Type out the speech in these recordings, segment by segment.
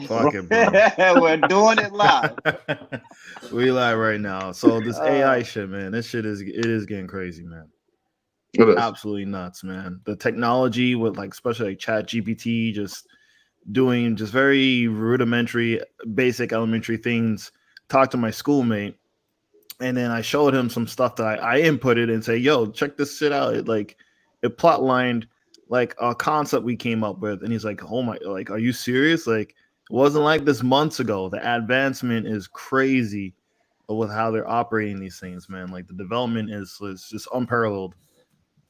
Fuck it, bro. We're doing it live. We live right now. So this AI Uh, shit, man, this shit is getting crazy, man. It is. Absolutely nuts, man. The technology with like especially like Chat GPT just doing just very rudimentary, basic elementary things. Talked to my schoolmate and then I showed him some stuff that I inputted and say, "Yo, check this shit out." It plot lined like a concept we came up with, and he's like, "Oh my, like, are you serious? Like, it wasn't like this months ago. The advancement is crazy with how they're operating these things, man. Like the development is just unparalleled.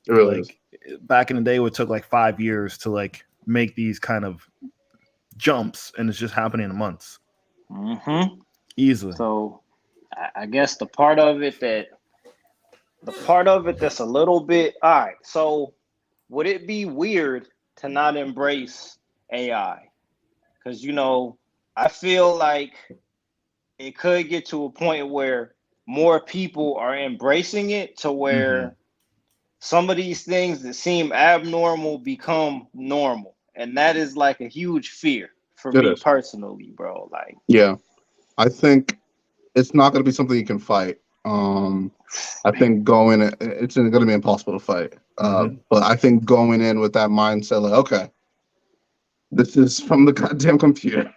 It really is. Like back in the day, it took like 5 years to like make these kind of jumps, and it's just happening in months hmm easily." So I guess the part of it that's a little bit all right. So would it be weird to not embrace AI? Because I feel like it could get to a point where more people are embracing it to Hmm. where some of these things that seem abnormal become normal. And that is like a huge fear for It me is. personally, bro. Like, Yeah. I think it's not going to be something you can fight. I man, think going, it's going to be impossible to fight. Hmm. But I think going in with that mindset, like, okay, this is from the goddamn computer.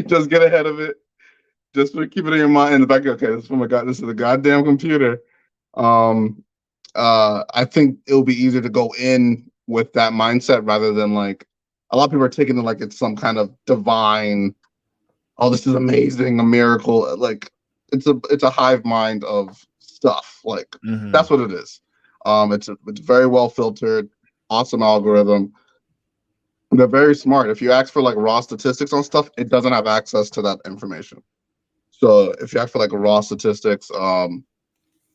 Just get ahead of it. Just keep it in your mind in the back. Okay, this is from a god. This is a goddamn computer. Um, I think it'll be easier to go in with that mindset rather than like a lot of people are taking it like it's some kind of divine. Oh, this is amazing, a miracle. Like it's a hive mind of stuff. Like that's Hmm. what it is. It's very well filtered, awesome algorithm. They're very smart. If you ask for like raw statistics on stuff, it doesn't have access to that information. So if you ask for like raw statistics, on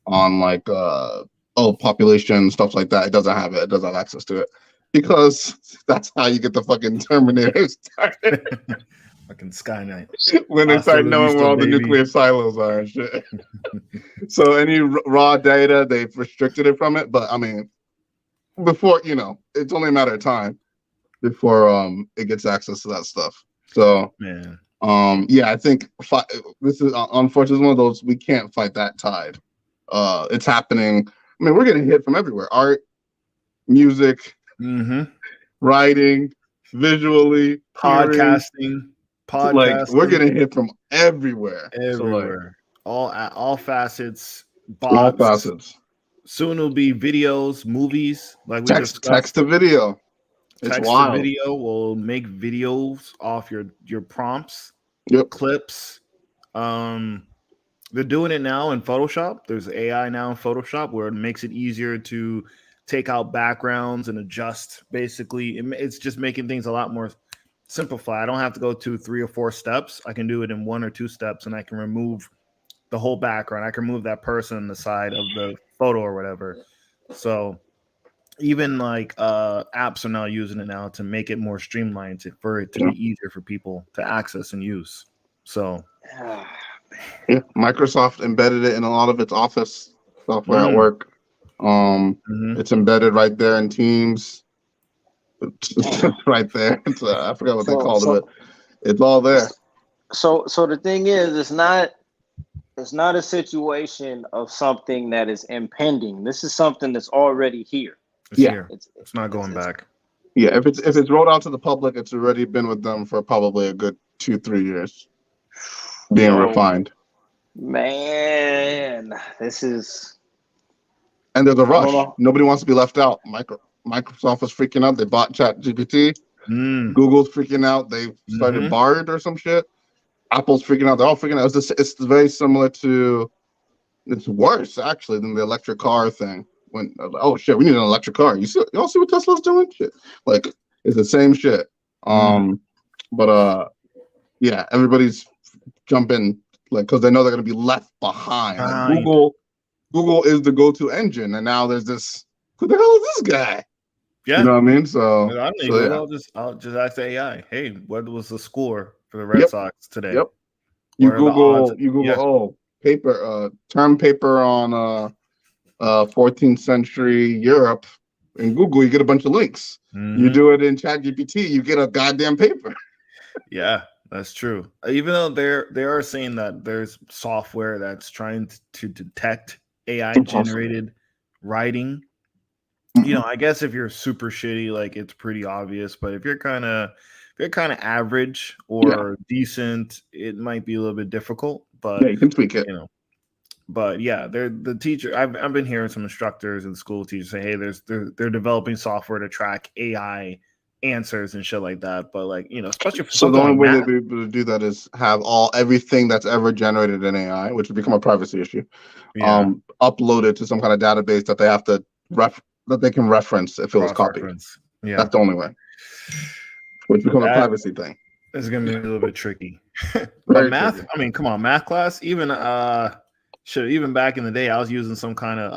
like population stuff like that, it doesn't have it. It doesn't have access to it because that's how you get the fucking Terminator started Fucking Skynet. when they Hasta start la knowing where vista, all the baby. nuclear silos are and shit. So any raw data, they've restricted it from it. But I mean, before it's only a matter of time before it gets access to that stuff. So Man. yeah, I think this is unfortunately one of those we can't fight that tide. It's happening. I mean, we're getting hit from everywhere: art, music, Hmm. writing, visually, hearing. Podcasting, Like we're podcasting getting hit from everywhere. So like everywhere. All facets, all bots. facets. Soon it'll be videos, movies, like we Text discussed. to video. It's Text to wild. video will make videos off your prompts, Yep. clips. Um, they're doing it now in Photoshop. There's AI now in Photoshop where it makes it easier to take out backgrounds and adjust. Basically, it's just making things a lot more simplified. I don't have to go to 3 or 4 steps. I can do it in 1 or 2 steps, and I can remove the whole background. I can remove that person on the side of the photo or whatever. So even like apps are now using it now to make it more streamlined for it to Yeah. be easier for people to access and use. So man. Yeah. Microsoft embedded it in a lot of its Office software at mm, work. Um, mm-hmm. it's embedded right there in Teams. Damn. Right there. I forgot what they So called it, so but it's all there. so the thing is, it's not a situation of something that is impending. This is something that's already here. It's Yeah. here. It's It's not it's going it's back. Yeah. If it's rolled out to the public, it's already been with them for probably a good 2-3 years, being yo, refined. man. This is And there's a I don't rush. know. Nobody wants to be left out. Microsoft is freaking out. They bought Chat GPT. Mm, Google's freaking out. They started mm-hmm. Bard or some shit. Apple's freaking out. They're all freaking out. It's very similar to. It's worse actually than the electric car thing. When oh shit, we need an electric car. You all see what Tesla's doing? Shit, like it's the same shit. Mm-hmm. But yeah, everybody's jumping like because they know they're gonna be left behind. Like Behind. Google is the go-to engine, and now there's this. Who the hell is this guy? You Yeah. know what I mean? I So don't need so Google. yeah. I'll just ask the AI. Hey, what was the score for the Red Yep. Sox today? Yep. What are the odds? You Google Yeah. paper term paper on 14th century Europe. in Google, you get a bunch of links. You do it in ChatGPT, you get a goddamn paper. Yeah, that's true. Even though they are saying that there's software that's trying to detect AI generated writing. I guess if you're super shitty, like it's pretty obvious. But if you're kind of average or decent, it might be a little bit difficult. But you can tweak it. But yeah, they're the teacher. I've been hearing some instructors and school teachers say, hey, they're developing software to track AI answers and shit like that. But like especially for so the only like way math, they'd be able to do that is have everything that's ever generated in AI, which would become a privacy issue, uploaded to some kind of database that they have to that they can reference if it was copied. Yeah, that's the only way. Which becomes a privacy thing. It's gonna be a little bit tricky. But math, tricky. I mean, come on, math class. Even even back in the day, I was using some kind of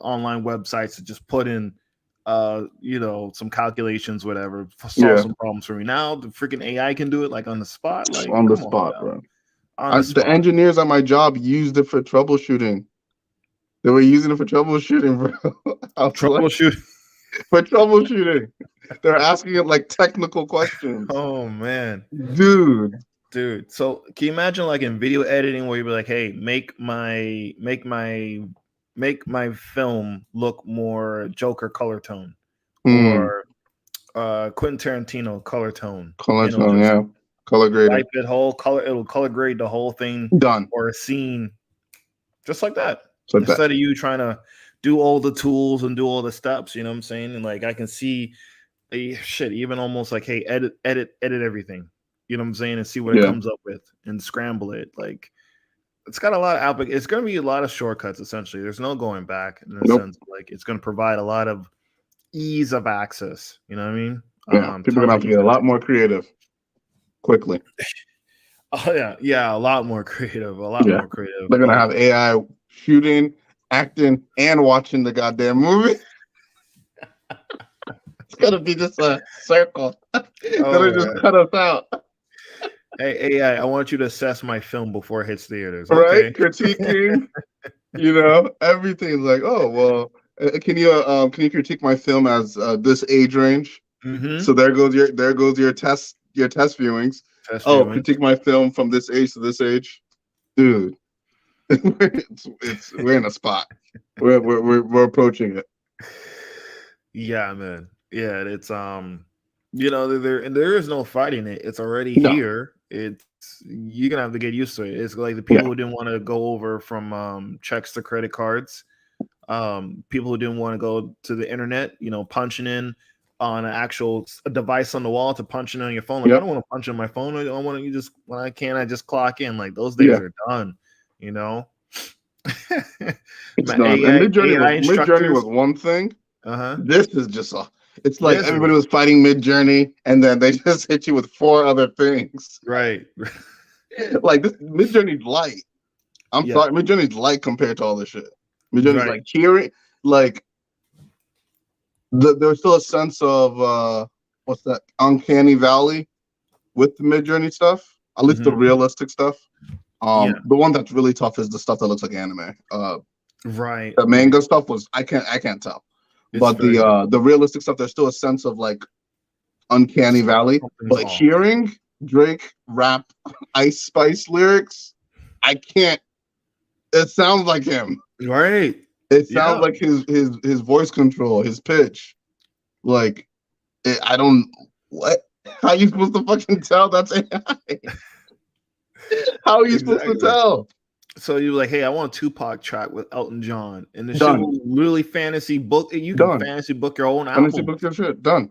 online websites to just put in some calculations, whatever, solve some problems for me. Now the freaking AI can do it like on the spot, like on the spot, bro. The engineers at my job used it for troubleshooting. They were using it for troubleshooting, bro. Troubleshooting. For troubleshooting. They're asking it like technical questions. Oh man. Dude. So can you imagine like in video editing where you'd be like, hey, make my film look more Joker color tone or Quentin Tarantino color tone. Color tone, color grade. Type it whole color, it'll color grade the whole thing done or a scene just like that. Instead of you trying to do all the tools and do all the steps, you know what I'm saying? And like I can see even almost like, hey, edit everything. You know what I'm saying? And see what it comes up with and scramble it. Like it's got a lot of it's going to be a lot of shortcuts. Essentially, there's no going back in the sense like it's going to provide a lot of ease of access. You know what I mean? Yeah, people are going to have to get a lot more creative quickly. Oh yeah, a lot more creative. More creative. They're going to have AI shooting, acting, and watching the goddamn movie. It's going to be just a circle. They're just cut us out. Hey AI, I want you to assess my film before it hits theaters. Okay? Right? Critiquing, everything. Like, oh well, can you critique my film as this age range? Mm-hmm. So there goes your test viewings. Critique my film from this age to this age, dude. we're in a spot. We're approaching it. Yeah, man. Yeah, it's there is no fighting it. It's already here. You're gonna have to get used to it. It's like the people who didn't want to go over from checks to credit cards, people who didn't want to go to the internet, punching in on an actual device on the wall to punch in on your phone. Like I don't want to punch in my phone. I don't want to when I can, I just clock in. Like those days are done. It's done. And Mid-Journey was one thing. This is just it's like everybody was fighting Mid-Journey, and then they just hit you with 4 other things. Right. Like this Mid-Journey's light. I'm sorry, Mid-Journey's light compared to all this shit. Mid-Journey's like hearing, like there's still a sense of what's that uncanny valley with the Mid-Journey stuff. At least the realistic stuff. The one that's really tough is the stuff that looks like anime. Right. The manga stuff was I can't tell. But the realistic stuff, there's still a sense of like uncanny valley. But hearing Drake rap Ice Spice lyrics, I can't. It sounds like him. Right. It sounds like his voice control, his pitch. Like I don't what. How are you supposed to fucking tell that's AI? How are you supposed to tell? So you're like, hey, I want a Tupac track with Elton John, and the shit will literally fantasy book. You can fantasy book your own album. Fantasy book your shit. Done.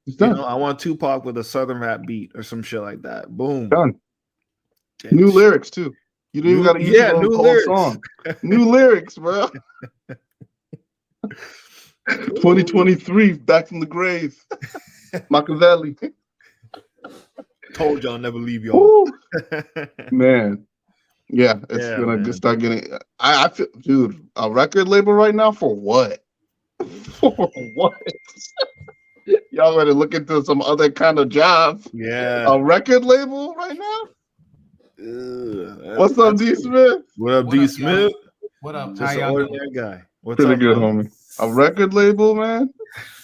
It's done. I want Tupac with a southern rap beat or some shit like that. Boom. Done. New lyrics too. You don't even got to use your own whole song. New lyrics, bro. 2023, back from the grave. Machiavelli. Told y'all never leave y'all. Man. Yeah, it's gonna start getting. I feel, dude, a record label right now for what? For what? Y'all better look into some other kind of job. Yeah, a record label right now. What's up, D Smith? What up, D Smith? What up? Just an ordinary guy. What's Pretty up, good, man? homie. A record label, man.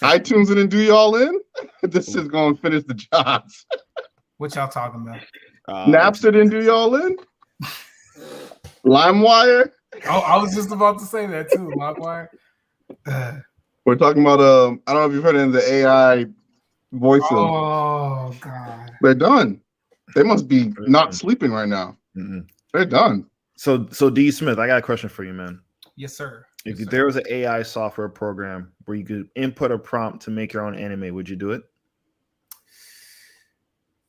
iTunes didn't do y'all in. This is going to finish the jobs. What y'all talking about? Napster didn't do y'all in. LimeWire. Oh, I was just about to say that too. LimeWire. We're talking about I don't know if you've heard of the AI voices. Oh God. They're done. They must be not sleeping right now. They're done. So D Smith, I got a question for you, man. Yes, sir. If Yes, sir. there was an AI software program where you could input a prompt to make your own anime, would you do it?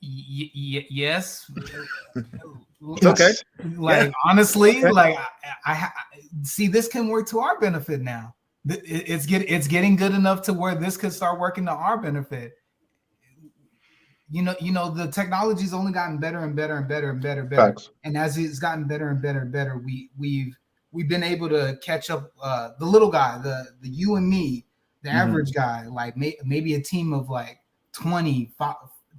Yes. Okay. Like honestly, like I see this can work to our benefit now. It's getting good enough to where this could start working to our benefit. You know, the technology's only gotten better and better and better and better and better. Facts. And as it's gotten better and better and better, we've been able to catch up. The little guy, the you and me, the average guy, like maybe a team of like 20,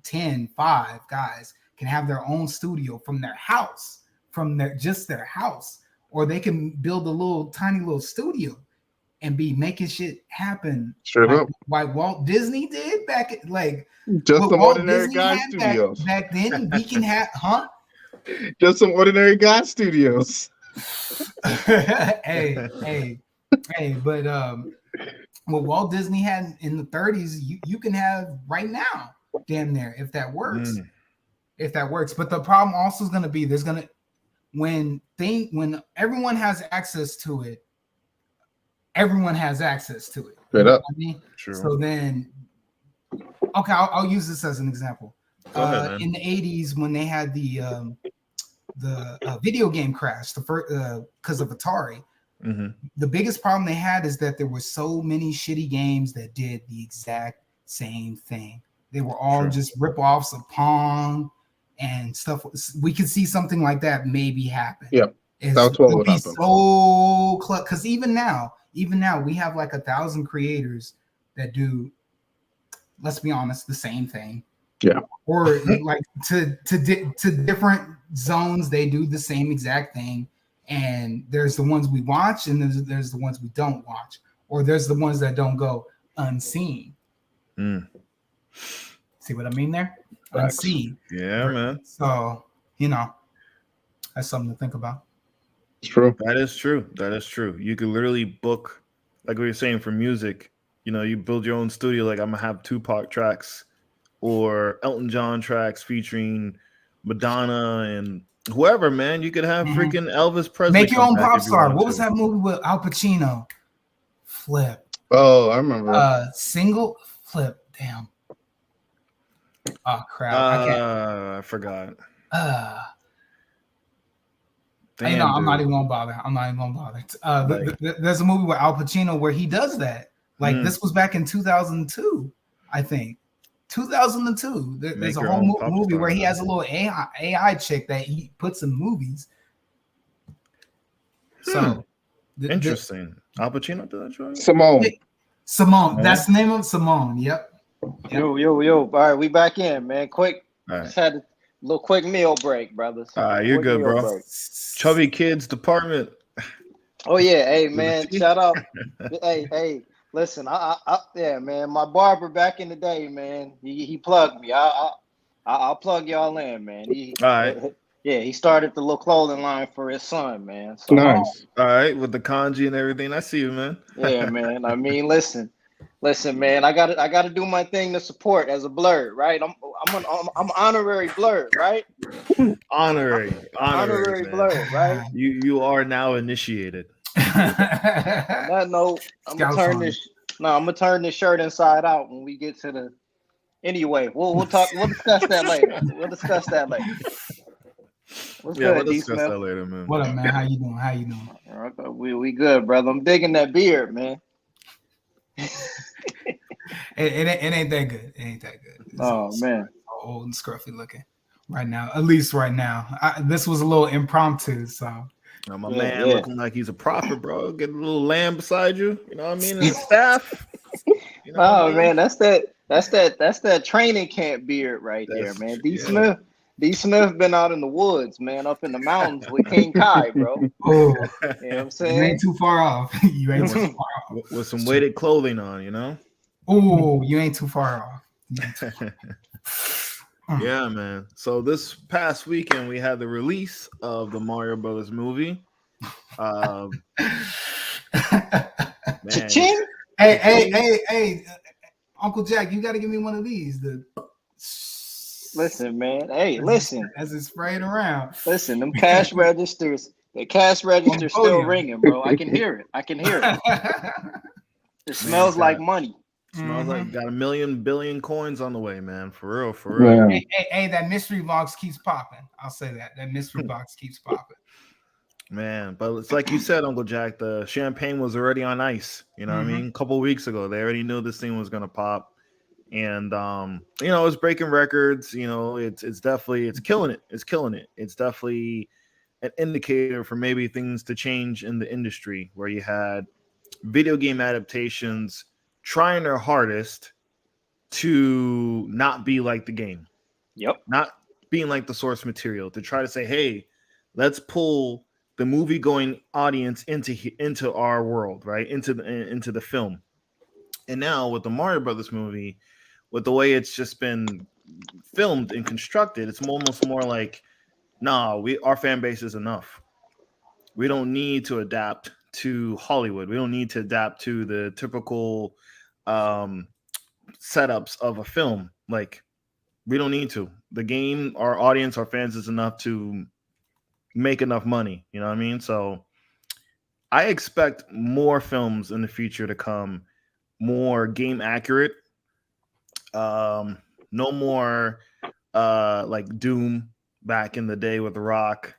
10, 5 guys can have their own studio from their house, from their house, or they can build a tiny little studio and be making shit happen. Straight up. Like Walt Disney did back at like just some Walt ordinary Disney guy had studios. back then. We can have, Just some ordinary guy studios. hey, but what Walt Disney had in the 30s, you can have right now, damn near, if that works. If that works. But the problem also is gonna be when everyone has access to it, everyone has access to it. Straight up. I mean? True. So then, okay, I'll use this as an example. Ahead, in the 80s, when they had the video game crash, because of Atari, the biggest problem they had is that there were so many shitty games that did the exact same thing. They were all just rip-offs of Pong and stuff. We could see something like that maybe happen. Yep, that's what would happen. So close, because even now we have like 1,000 creators that do, let's be honest, the same thing. Yeah. Or like to different zones, they do the same exact thing. And there's the ones we watch, and there's the ones we don't watch, or there's the ones that don't go unseen. See what I mean there? Facts. Unseen. Yeah, man. So that's something to think about. It's true. That is true. That is true. You could literally book, like we were saying, for music. You know, you build your own studio. Like I'm gonna have Tupac tracks or Elton John tracks featuring Madonna and whoever. Man, you could have freaking Elvis Presley. Make your own pop star. What was that movie with Al Pacino? Flip. Oh, I remember. Single Flip. Damn. Oh crap! I forgot. Damn, I'm not even gonna bother. There's a movie with Al Pacino where he does that. Like this was back in 2002, I think. 2002. There's a whole movie where he has a little AI chick that he puts in movies. So interesting. Al Pacino did that joint? Simone. That's the name of Simone. Yep. Yo. All right, we back in, man. Quick. Right. Just had a little quick meal break, brothers. You're good, bro. Break. Chubby Kids Department. Oh yeah, hey man, shout out. hey, listen, yeah, man, my barber back in the day, man, he plugged me. I'll plug y'all in, man. All right. Yeah, he started the little clothing line for his son, man. So, nice. All right, with the kanji and everything. I see you, man. Yeah, man. I mean, listen, man. I got to do my thing to support as a blurred, right? I'm honorary blurred, right? Honorary blurred, right? You are now initiated. On that note, I'm gonna turn this shirt inside out when we get to the. Anyway, we'll discuss that later. What's good, we'll D. discuss Smith? that later, man. What up, man? How you doing? Okay, we good, brother. I'm digging that beard, man. It ain't that good. It ain't that good. It's man, old and scruffy looking right now. At least right now. This was a little impromptu, so. My man looking like he's a prophet, bro. Get a little lamb beside you. You know what I mean? And staff. You know man, that's that training camp beard right there, man. D. Smith. D Smith been out in the woods, man, up in the mountains with King Kai, bro. Oh, You know what I'm you saying? ain't too far off. You ain't too far off. With some weighted clothing on, you know. Oh, you ain't too far off. Yeah, man. So this past weekend we had the release of the Mario Brothers movie. Man, Cha-ching! Hey, Uncle Jack, you got to give me one of these. Listen, man. Hey, listen. As it's spraying around. Listen, them cash registers, the cash register's still podium. ringing, bro. I can hear it. I can hear it. It smells like money. Smells like got a million billion coins on the way, man. For real, for real. Yeah. Hey, that mystery box keeps popping. I'll say that. That mystery box keeps popping. Man, but it's like you said, Uncle Jack, the champagne was already on ice. You know what I mean? A couple of weeks ago, they already knew this thing was gonna pop. And you know, it's breaking records, you know, it's definitely killing it. It's killing it. It's definitely an indicator for maybe things to change in the industry where you had video game adaptations trying their hardest to not be like the game. Yep. Not being like the source material, to try to say, hey, let's pull the movie going audience into our world, right? Into the film. And now with the Mario Brothers movie, with the way it's just been filmed and constructed, it's almost more like, nah, our fan base is enough. We don't need to adapt to Hollywood. We don't need to adapt to the typical setups of a film. Like, we don't need to. The game, our audience, our fans is enough to make enough money. You know what I mean? So I expect more films in the future to come, more game accurate. No more like Doom back in the day with The Rock.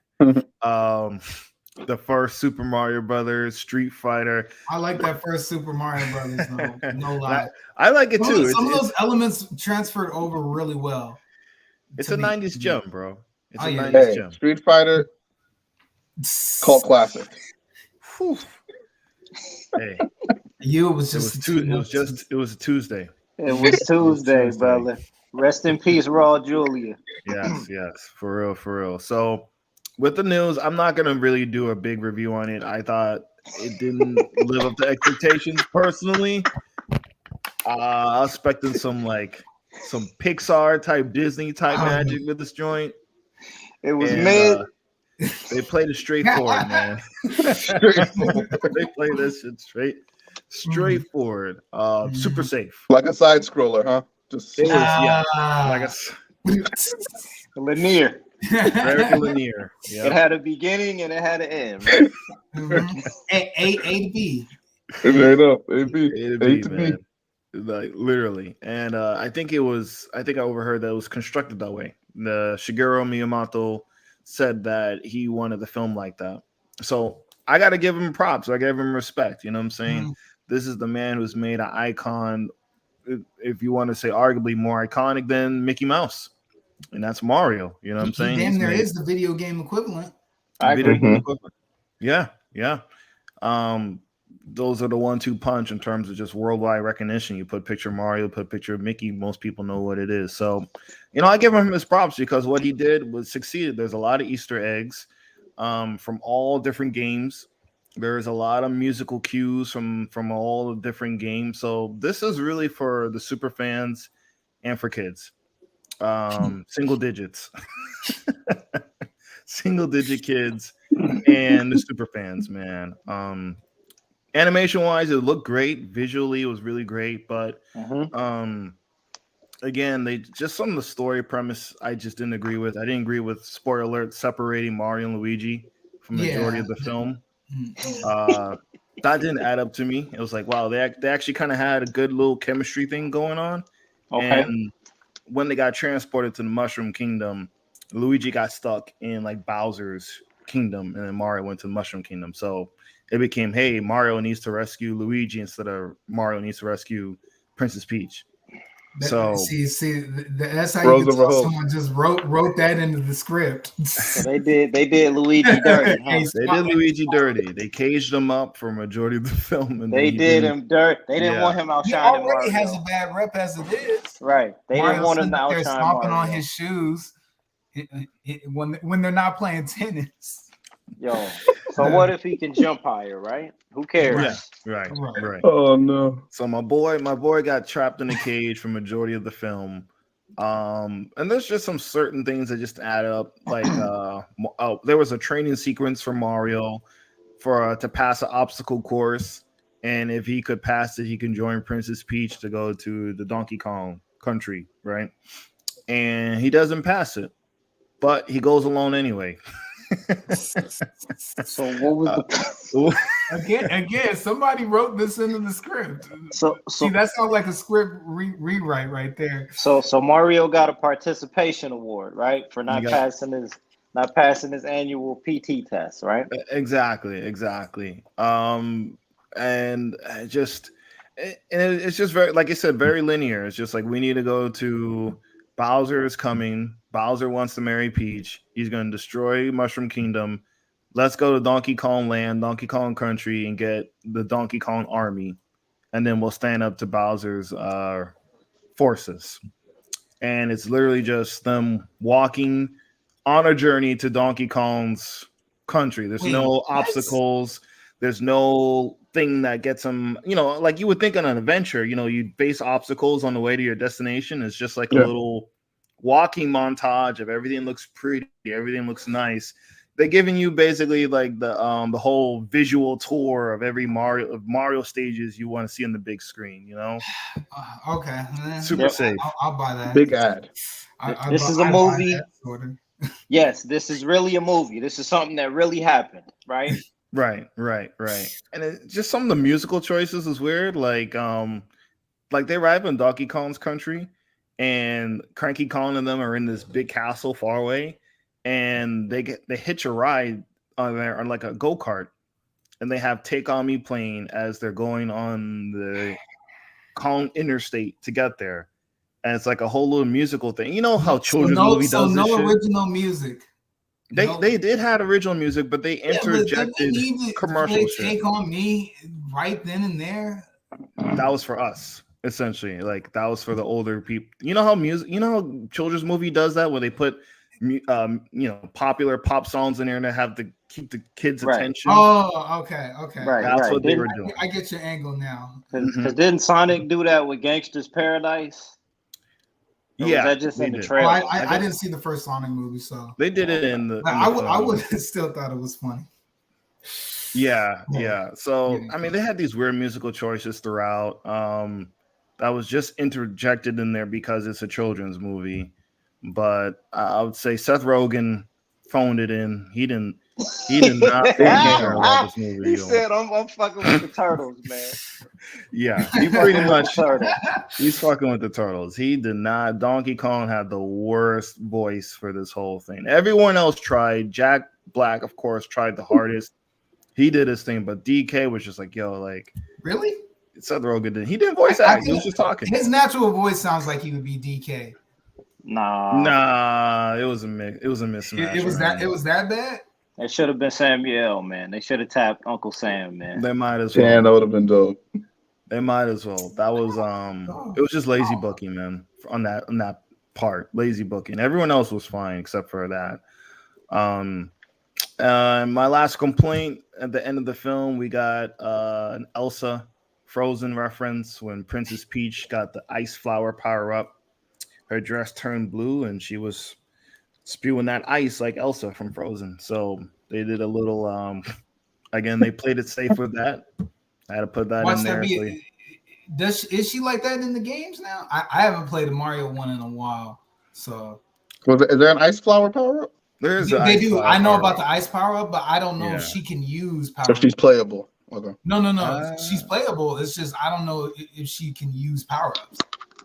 The first Super Mario Brothers, Street Fighter. I like that first Super Mario Brothers, though. No lie. I like it too. Some of those elements transferred over really well. It's a 90s gem, bro. It's a 90s gem. Street Fighter, cult classic. Hey, it was a Tuesday. It was Tuesday, brother. Rest in peace, Raw Julia. Yes, for real. So with the news, I'm not gonna really do a big review on it. I thought it didn't live up to expectations personally. I was expecting some Pixar type, Disney type magic with this joint. It was mid. They played it straightforward, man. They played this shit straightforward. Super safe. Like a side scroller, huh? Just like a linear. Very linear. Yep. It had a beginning and it had an end. Right? A to B. A to B. Like literally. And I think I overheard that it was constructed that way. The Shigeru Miyamoto said that he wanted the film like that. So I got to give him props. I give him respect. You know what I'm saying? This is the man who's made an icon, if you want to say arguably more iconic than Mickey Mouse. And that's Mario. You know what I'm saying? Damn, there is the video game equivalent. Yeah. Those are the 1-2 punch in terms of just worldwide recognition. You put picture Mario, put picture of Mickey, most people know what it is. So, you know, I give him his props because what he did was succeeded. There's a lot of Easter eggs from all different games. There's a lot of musical cues from all the different games. So this is really for the super fans and for kids. Single digits. Single digit kids and the super fans, man. Animation wise, it looked great. Visually, it was really great. But again, they just some of the story premise I just didn't agree with. I didn't agree with, spoiler alert, separating Mario and Luigi from the majority of the film. That didn't add up to me. It was like, wow, they actually kind of had a good little chemistry thing going on. Okay. And when they got transported to the Mushroom Kingdom, Luigi got stuck in like Bowser's kingdom, and then Mario went to the Mushroom Kingdom. So it became, hey, Mario needs to rescue Luigi instead of Mario needs to rescue Princess Peach. See, that's how you can tell someone just wrote that into the script. So they did Luigi dirty. Huh? They did Luigi dirty. They caged him up for a majority of the film, and they did him dirt. They didn't want him outshining Mario. He already has a bad rep as it is. Right. They didn't want him to outshine stomping Mario. On his shoes. when they're not playing tennis. Yo, so what if he can jump higher, right? Who cares? Right. Oh no. So my boy got trapped in a cage for majority of the film. And there's just some certain things that just add up. Like there was a training sequence for Mario for to pass an obstacle course, and if he could pass it, he can join Princess Peach to go to the Donkey Kong country, right? And he doesn't pass it, but he goes alone anyway. So what was the Again, somebody wrote this into the script. See, that sounds like a script rewrite right there. So Mario got a participation award, right, for not passing his annual PT test, right? Exactly. And it's just very, like I said, very linear. It's just like we need to go to Bowser is coming. Bowser wants to marry Peach. He's going to destroy Mushroom Kingdom. Let's go to Donkey Kong Land, Donkey Kong Country, and get the Donkey Kong Army, and then we'll stand up to Bowser's forces. And it's literally just them walking on a journey to Donkey Kong's country. There's no obstacles. There's no thing that gets them, like you would think on an adventure, you'd face obstacles on the way to your destination. It's just like a little walking montage of everything looks pretty, everything looks nice. They're giving you basically like the whole visual tour of every Mario stages you want to see on the big screen, Okay. Super safe. I'll buy that. Big ad. This is a movie. Yes, this is really a movie. This is something that really happened, right? Right. And just some of the musical choices is weird. Like they arrive in Donkey Kong's country, and Cranky Kong and them are in this big castle far away, and they hitch a ride on like a go-kart, and they have Take On Me playing as they're going on the Kong Interstate to get there. And it's like a whole little musical thing. You know how children's movie does this shit? Original music. They did have original music, but they interjected commercial shit. Take On Me right then and there. That was for us, essentially. Like that was for the older people. You know how children's movie does that, where they put popular pop songs in there to have to keep the kids' attention. Oh, okay. Right, that's what they were doing. I get your angle now. Because didn't Sonic do that with Gangsta's Paradise? Or was that just in the trailer? I didn't see the first Sonic movie, so they did it in the. I would still thought it was funny. Yeah. So I mean, they had these weird musical choices throughout. That was just interjected in there because it's a children's movie. But I would say Seth Rogen phoned it in. He did not care about this movie. He said, "I'm fucking with the turtles, man." Yeah, he pretty much he's fucking with the turtles. He did not. Donkey Kong had the worst voice for this whole thing. Everyone else tried. Jack Black, of course, tried the hardest. He did his thing, but DK was just like, "Yo, like really." Seth Rogen did. He didn't voice act. He was just talking. His natural voice sounds like he would be DK. Nah, it was a mix. It was a mismatch. It was that bad. It should have been Samuel, man. They should have tapped Uncle Sam, man. They might as well. Yeah, that would have been dope. They might as well. That was it was just lazy booking, man. On that part, lazy booking. Everyone else was fine except for that. My last complaint at the end of the film, we got an Elsa Frozen reference when Princess Peach got the ice flower power up. Her dress turned blue, and she was spewing that ice like Elsa from Frozen. So they did a little. Again, they played it safe with that. I had to put that in there. Is she like that in the games now? I haven't played a Mario one in a while. So, is there an ice flower power up? They do. I know about the ice power up, but I don't know if she can use power. If she's playable. Okay. No. She's playable. It's just I don't know if she can use power ups.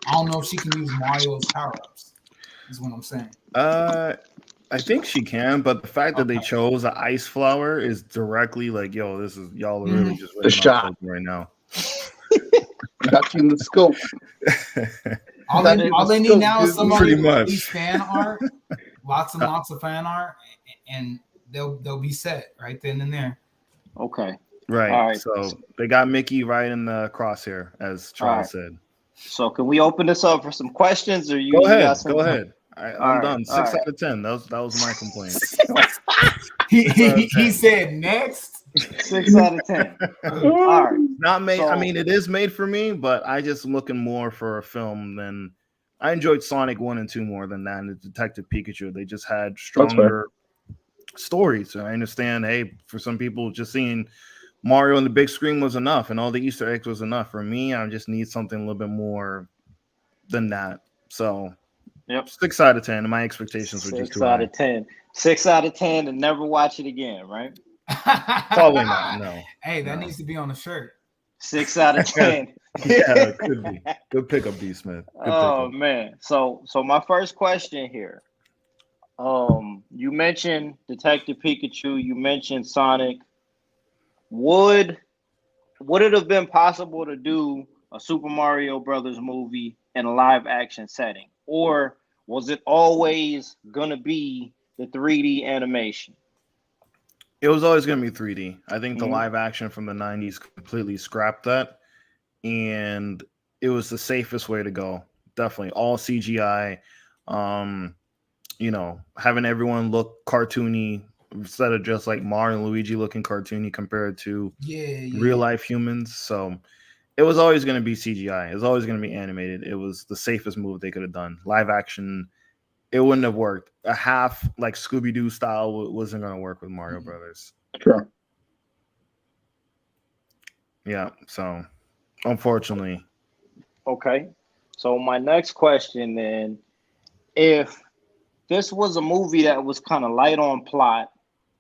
I don't know if she can use Mario's power ups. Is what I'm saying. I think she can, but the fact that they chose an ice flower is directly like, yo, this is y'all are really just the shot right now. Got you in the scope. all they need now is somebody with fan art, lots of fan art, and they'll be set right then and there. Okay. Right. All right. So they got Mickey right in the crosshair, as Charles said. So can we open this up for some questions, or you? Go ahead. I'm right, done. all 6 right. out of 10. That was my complaint. He said next. 6 out of 10. All right. Not made. I So mean, it is made for me, but I just looking more for a film than I enjoyed Sonic 1 and 2 more than that. And the Detective Pikachu, they just had That's fair. stronger stories. And I understand. Hey, for some people, just seeing Mario on the big screen was enough, and all the Easter eggs was enough. For me, I just need something a little bit more than that. So, yep. 6 out of 10. And my expectations were just 6 too out high. of 10. 6 out of 10 and never watch it again, right? Probably not. No. Hey, that No. needs to be on a shirt. 6 out of 10. Yeah, it could be. Good pickup, D Smith. Good Oh pickup. man. So my first question here. You mentioned Detective Pikachu, you mentioned Sonic. Would it have been possible to do a Super Mario Brothers movie in a live action setting? Or was it always gonna be the 3D animation? It was always going to be 3D. I think the Mhm. live action from the 90s completely scrapped that. And it was the safest way to go. Definitely. All CGI. Um, having everyone look cartoony instead of just like Mario and Luigi looking cartoony compared to real life humans. So it was always going to be CGI. It was always going to be animated. It was the safest move they could have done. Live action, it wouldn't have worked. A half like Scooby Doo style wasn't going to work with Mario Brothers. Sure. Yeah. So unfortunately, Okay. So my next question then, if this was a movie that was kind of light on plot,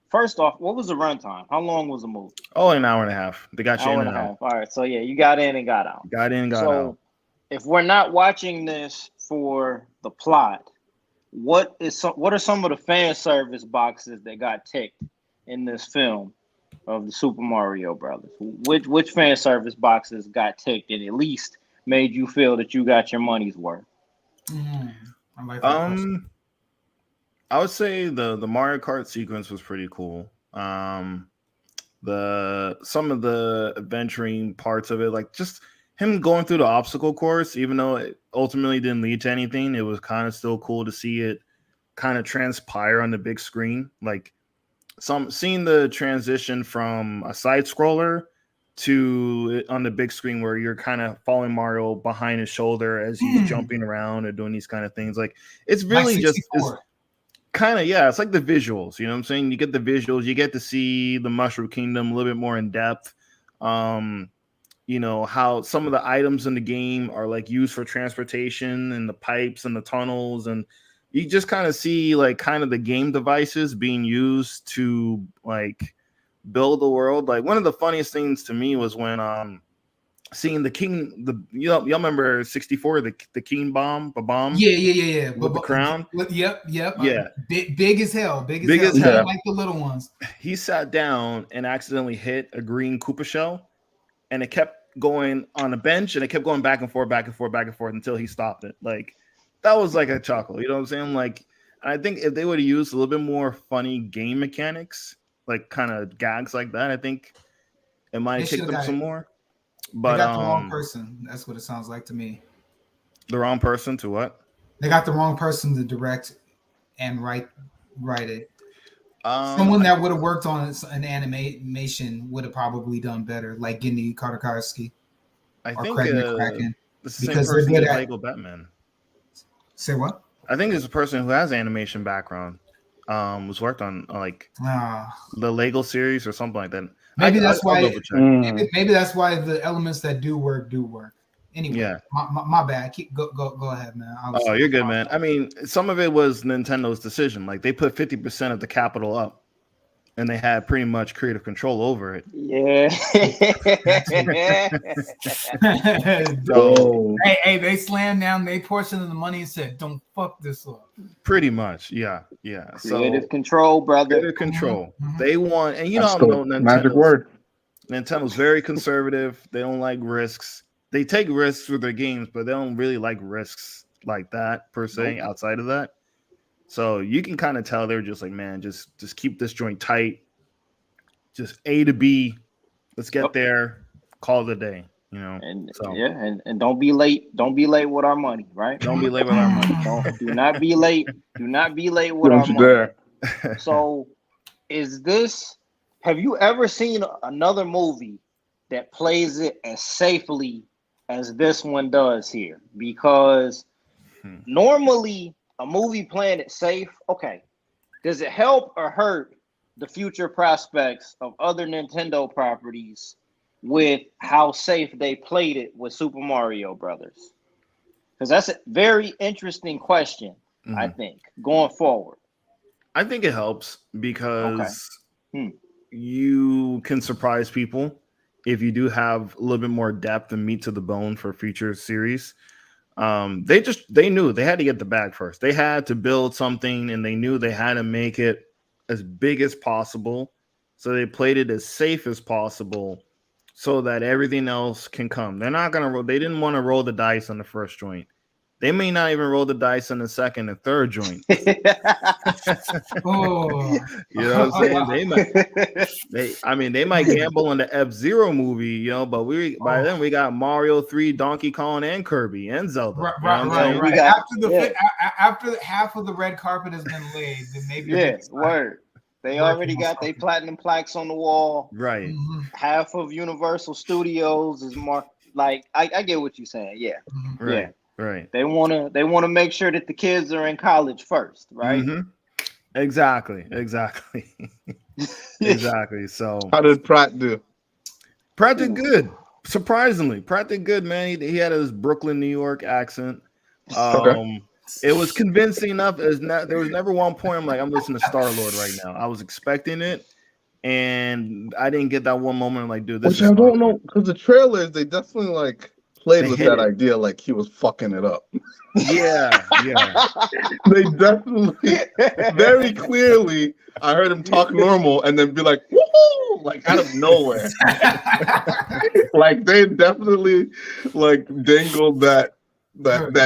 first off, what was the runtime? How long was the movie? an hour and a half. They got you Hour in and a and out. half. All right. So yeah, you got in and got out. Got in, got out. So if we're not watching this for the plot, what are some of the fan service boxes that got ticked in this film of the Super Mario Brothers? Which fan service boxes got ticked and at least made you feel that you got your money's worth? I like that question. I would say the Mario Kart sequence was pretty cool. Some of the adventuring parts of it, like just him going through the obstacle course, even though it ultimately didn't lead to anything, it was kind of still cool to see it kind of transpire on the big screen. Like seeing the transition from a side scroller to it on the big screen where you're kind of following Mario behind his shoulder as he's jumping around and doing these kind of things. Like it's really Like just 64. kind of, yeah, it's like the visuals, you know what I'm saying? You get the visuals, you get to see the Mushroom Kingdom a little bit more in depth. How some of the items in the game are like used for transportation and the pipes and the tunnels, and you just kind of see like kind of the game devices being used to like build the world. Like one of the funniest things to me was when seeing y'all remember 64, the King bomb, the bomb Yeah. with the crown. Yep. Yeah. Big as hell. Big Big as as hell. hell. Like the little ones. He sat down and accidentally hit a green Koopa shell, and it kept going on a bench, and it kept going back and forth, back and forth, back and forth until he stopped it. Like that was like a chuckle, you know what I'm saying? Like, I think if they would have used a little bit more funny game mechanics, like kind of gags like that, I think it might They have should kicked have them got some it. more. They But got the wrong person. That's what it sounds like to me. the wrong person to what? They got the wrong person to direct and write it. Um, Someone that would have worked on an animation would have probably done better, like Gendy Kartakarski I or think Craig McCracken, it's the same because they're person good as at. Lego Batman. Say what? I think there's a person who has animation background. Was worked on like the Lego series or something like that. Maybe that's I'll why. double check. Maybe that's why the elements that do work. Anyway, Yeah. my bad. Go ahead, man. Oh, you're good, man. I mean, some of it was Nintendo's decision. Like they put 50% of the capital up, and they had pretty much creative control over it. Yeah. So hey, they slammed down their portion of the money and said, "Don't fuck this up." pretty much, yeah. Creative So control, brother. creative control. They want, and That's how the magic word. Nintendo's very conservative. They don't like risks. They take risks with their games, but they don't really like risks like that per se. Nope. Outside of that, so you can kind of tell they're just like, man, just keep this joint tight. Just A to B. Let's get there. Call it a day. you know. And So yeah, and don't be late. Don't be late with our money, right? don't be late with our money. Do not be late. Do not be late with Don't our you money. dare. So, have you ever seen another movie that plays it as safely as this one does here? Because normally a movie playing it safe, okay, does it help or hurt the future prospects of other Nintendo properties with how safe they played it with Super Mario Brothers? Because that's a very interesting question, I think, going forward. I think it helps Okay. because you can surprise people if you do have a little bit more depth and meat to the bone for future series. They knew they had to get the bag first. They had to build something, and they knew they had to make it as big as possible. So they played it as safe as possible, so that everything else can come. They're not gonna roll. They didn't want to roll the dice on the first joint. They may not even roll the dice on the second and third joint. Oh. You know what I'm saying? They might gamble on the F-Zero movie, you know, but by then we got Mario 3, Donkey Kong, and Kirby and Zelda. Right, You know what I'm saying? We got- after half of the red carpet has been laid, then maybe word. They already got their platinum plaques on the wall. Right. Half of Universal Studios is more like I get what you're saying. Yeah. Right. Yeah. Right. They wanna make sure that the kids are in college first, right? Exactly. Exactly. So How did Pratt do? Pratt did good. Surprisingly, Pratt did good, man. He had his Brooklyn, New York accent. It was convincing enough. There was never one point I'm like, I'm listening to Star Lord right now. I was expecting it, and I didn't get that one moment. I'm like, dude, this Which is I Star don't know, because the trailers, they definitely like played They with hit that it. idea like he was fucking it up. Yeah. They definitely, very clearly, I heard him talk normal and then be like, woohoo, like out of nowhere. Like they definitely like dangled that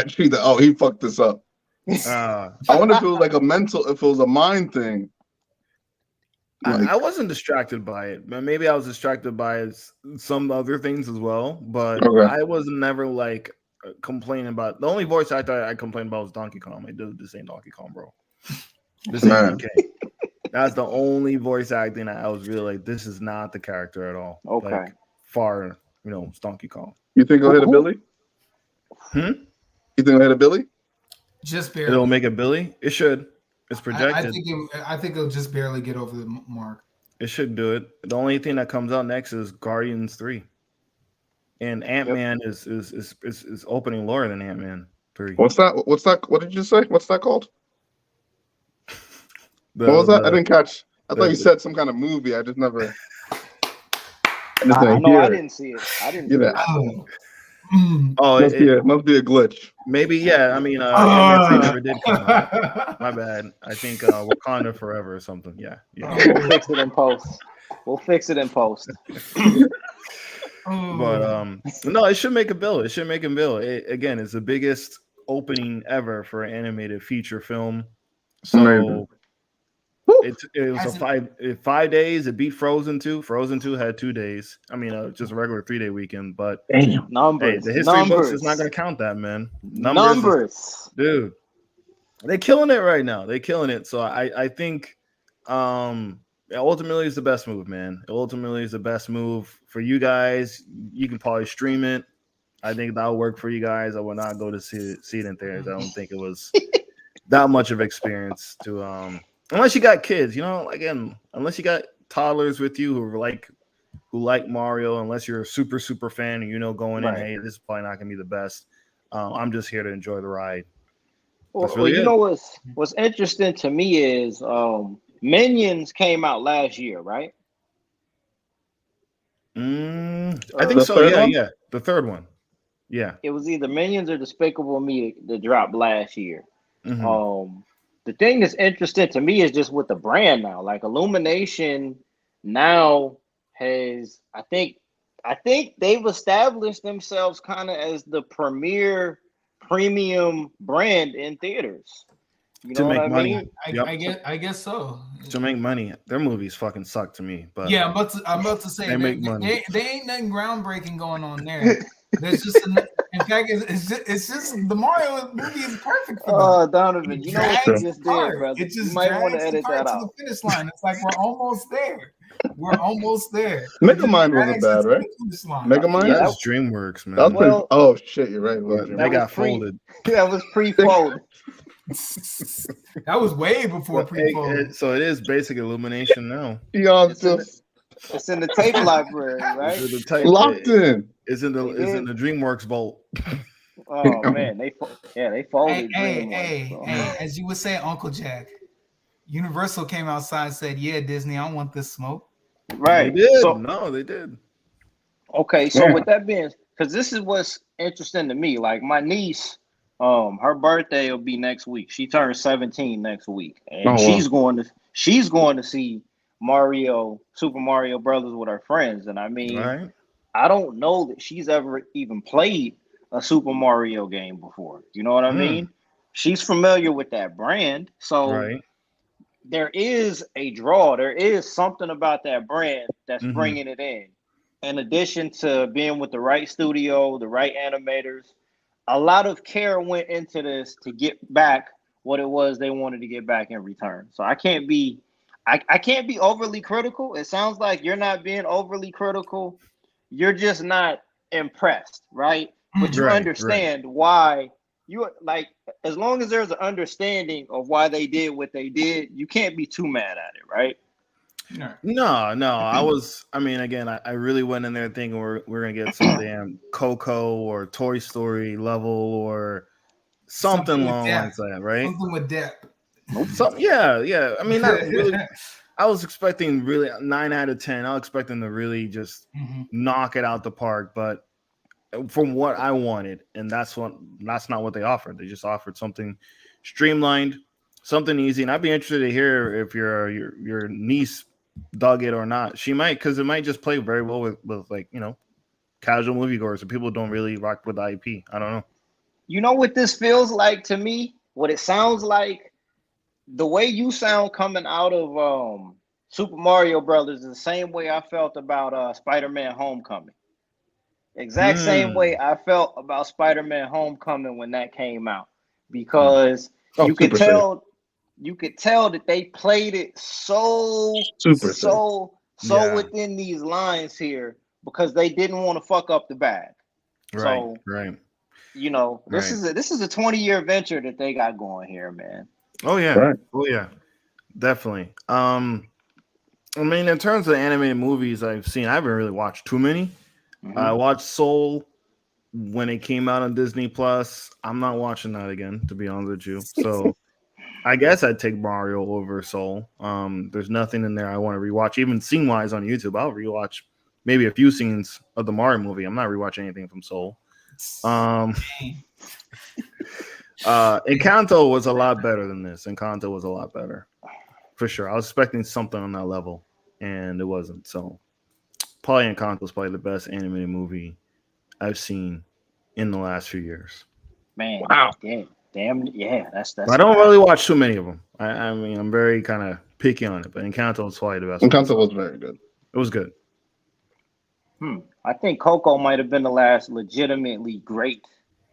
tree that, oh, he fucked this up. I wonder if it was like if it was a mind thing. I wasn't distracted by it. Maybe I was distracted by some other things as well, but I was never like complaining about. The only voice actor I complained about was Donkey Kong. Like, dude, this ain't Donkey Kong, bro. This ain't DK. That's the only voice acting I was really like, this is not the character at all. Okay. Like, far, it's Donkey Kong. You think it'll hit a Billy? You think it'll hit a Billy? Just barely. It'll make a Billy? It should. It's projected. I think it'll just barely get over the mark. It should do it. The only thing that comes out next is Guardians 3. And Ant-Man is opening lower than Ant-Man 3. What's that? What did you say? What's that called? What was that? I didn't catch. I thought you said some kind of movie. I just never. I didn't see it. I didn't see it. Oh, it must be a glitch. Maybe, yeah. I mean, Ant-Man 3 never did come out. My bad. I think Wakanda Forever or something. Yeah. We'll fix it in post. But no, it should make a bill. It should make a bill. Again, it's the biggest opening ever for an animated feature film. So it was 5 days. It beat Frozen 2. Frozen 2 had 2 days. I mean, just a regular 3-day weekend. But numbers. The history books is not going to count that, man. Numbers. Dude. They're killing it right now. They're killing it. So I think ultimately it's the best move, man. Ultimately is the best move for you guys. You can probably stream it. I think that'll work for you guys. I will not go to see it in theaters. I don't think it was that much of experience to unless you got kids, again, unless you got toddlers with you who like Mario, unless you're a super, super fan and going in, hey, this is probably not gonna be the best. I'm just here to enjoy the ride. Well, what's interesting to me is Minions came out last year, right? I think so. Yeah. The third one. Yeah. It was either Minions or Despicable Me that dropped last year. The thing that's interesting to me is just with the brand now. Like Illumination now has, I think they've established themselves kind of as the premier premium brand in theaters. You To know what make I money. mean? I guess so. To make money. Their movies fucking suck to me. But Yeah, I'm about to say they make money. They ain't nothing groundbreaking going on there. There's just in fact, it's just the Mario movie is perfect for them. Oh, Donovan, It you know what you drags just the cart. did, brother. It You just might want to drags the edit cart that to the out. finish line. It's like we're almost there. We're almost there. Megamind wasn't bad, right? Megamind? Yeah, That was DreamWorks, man. That was pretty. Well, Oh shit, you're right. It was But Dream. they that got was pre. folded. That was pre-folded. That was way before pre-fold. So it is basic illumination now. Yeah, It's in just It's in the tape library, right? It's in the type, locked in. It's in They did. the DreamWorks vault. Oh man, they folded. Hey, as you would say, Uncle Jack, Universal came outside and said, "Yeah, Disney, I want this smoke." Right. They did. So, No, they did. okay, so Yeah. with that being, because this is what's interesting to me. Like my niece, her birthday will be next week. She turns 17 next week, and Oh, wow. she's going to see Super Mario Brothers with her friends. And I mean, Right. I don't know that she's ever even played a Super Mario game before. You know what I mean? She's familiar with that brand, so Right. there is a draw. There is something about that brand that's Mhm. bringing it in. In addition to being with the right studio, the right animators, a lot of care went into this to get back what it was they wanted to get back in return. So I can't be overly critical. It sounds like you're not being overly critical. You're just not impressed, right? But you Right, understand why you like, as long as there's an understanding of why they did what they did, you can't be too mad at it, right? No. I mean, again, I really went in there thinking we're gonna get some damn Coco or Toy Story level or something with along like depth. that, right? Something with depth. Yeah. I mean, not really. I was expecting really 9 out of 10. I was expecting to really just knock it out the park, but from what I wanted, and that's not what they offered. They just offered something streamlined, something easy. And I'd be interested to hear if your niece dug it or not. She might, because it might just play very well with like, casual moviegoers and people who don't really rock with the IP. I don't know. You know what this feels like to me? What it sounds like? The way you sound coming out of Super Mario Brothers is the same way I felt about Spider-Man Homecoming. Exact same way I felt about Spider-Man Homecoming when that came out. Because you could tell that they played it so within these lines here because they didn't want to fuck up the bag. Right. This is a 20-year venture that they got going here, man. Oh yeah. Right. Oh yeah. Definitely. I mean, in terms of animated movies I've seen, I haven't really watched too many. I watched Soul when it came out on Disney Plus. I'm not watching that again, to be honest with you. So I guess I'd take Mario over Soul. There's nothing in there I want to rewatch. Even scene wise on YouTube, I'll rewatch maybe a few scenes of the Mario movie. I'm not rewatching anything from Soul. Encanto was a lot better than this. Encanto was a lot better, for sure. I was expecting something on that level, and it wasn't. So, probably Encanto is probably the best animated movie I've seen in the last few years. Man, wow, damn, yeah, that's. I don't really watch too many of them. I mean, I'm very kind of picky on it, but Encanto is probably the best. Encanto was very good. It was good. I think Coco might have been the last legitimately great